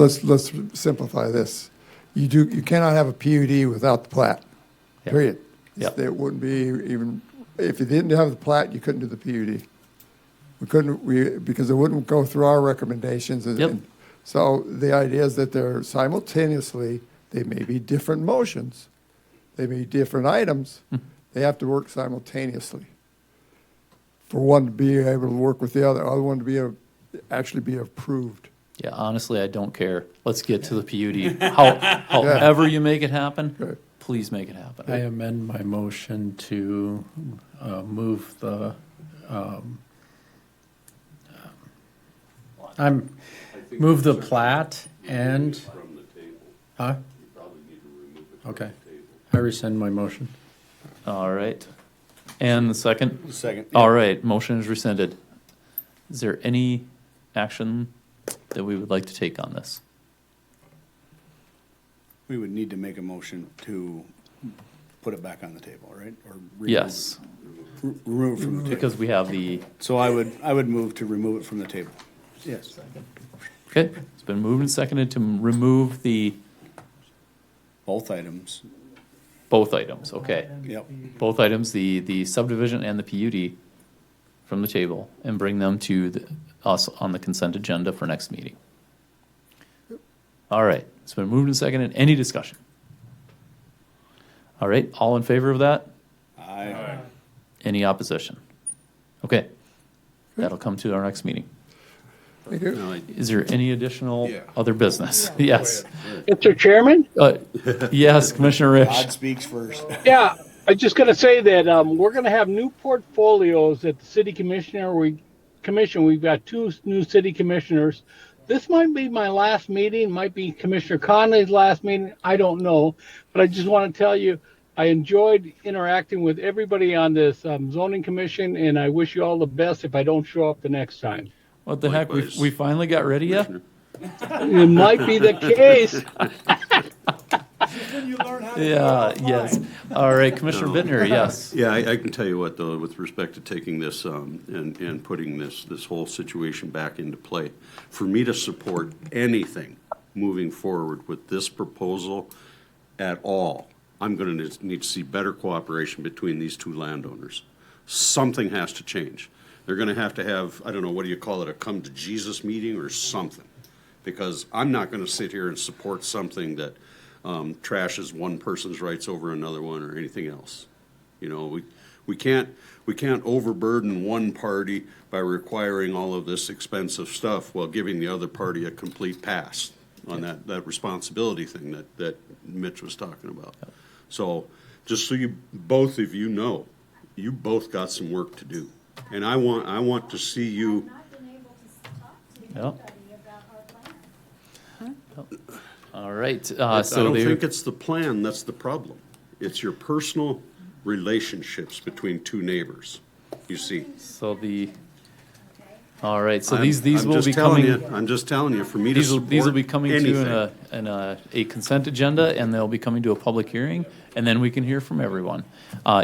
simplify this. You cannot have a PUD without the plat, Yeah. period. Yeah. It wouldn't be even, if you didn't have the plat, you couldn't do the PUD. Because it wouldn't go through our recommendations. Yep. So the idea is that they're simultaneously, they may be different motions, they may be different items, they have to work simultaneously. For one to be able to work with the other one to be actually be approved. Yeah, honestly, I don't care. Let's get to the PUD. However you make it happen, please make it happen. I amend my motion to move the, move the plat and, huh? Okay, I rescind my motion. All right. And the second? Second. All right, motion is rescinded. Is there any action that we would like to take on this? We would need to make a motion to put it back on the table, right? Or remove Yes. it. Remove it from the table. Because we have the, So I would move to remove it from the table. Yes. okay, it's been moved and seconded to remove Both items. both items, okay. Yep. Both items, the subdivision and the PUD from the table, and bring them to us on the consent agenda for next meeting. All right, it's been moved and seconded. Any discussion? All right, all in favor of that? Aye. Any opposition? Okay, that'll come to our next meeting. Thank you. Now, Is there any additional other business? Yes. Mr. Chairman? Yes, Commissioner Rich. Todd speaks first. Yeah, I'm just going to say that we're going to have new portfolios at the city commissioner. We've got 2 new city commissioners. This might be my last meeting, might be Commissioner Conley's last meeting. I don't know, but I just want to tell you, I enjoyed interacting with everybody on this zoning commission, and I wish you all the best if I don't show up the next time. What the heck? Likewise. We finally got rid of you? It might be the case. Yeah, yes. All right, Commissioner Bittner, yes. Yeah, I can tell you what, though, with respect to taking this and putting this whole situation back into play, for me to support anything moving forward with this proposal at all, I'm going to need to see better cooperation between these 2 landowners. Something has to change. They're going to have, I don't know, what do you call it, a come to Jesus meeting or something? Because I'm not going to sit here and support something that trashes one person's rights over another one or anything else. You know, we can't overburden one party by requiring all of this expensive stuff while giving the other party a complete pass on that responsibility thing that Mitch was talking about. So just so both of you know, you both got some work to do. And I want to see you. Yep. All right. I So don't they, think it's the plan that's the problem. It's your personal relationships between 2 neighbors, you see. so the. All right. So I'm- these I'm will just be telling coming. you- I'm just telling you, for me to These will be support coming anything. to a consent agenda, and they'll be coming to a public hearing, and then we can hear from everyone.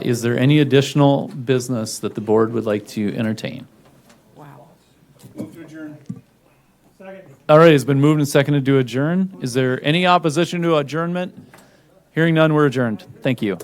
Is there any additional business that the board would like to entertain? Move to adjourn. All right, it's been moved and seconded to adjourn. Is there any opposition to adjournment? Hearing none, we're adjourned. Thank you.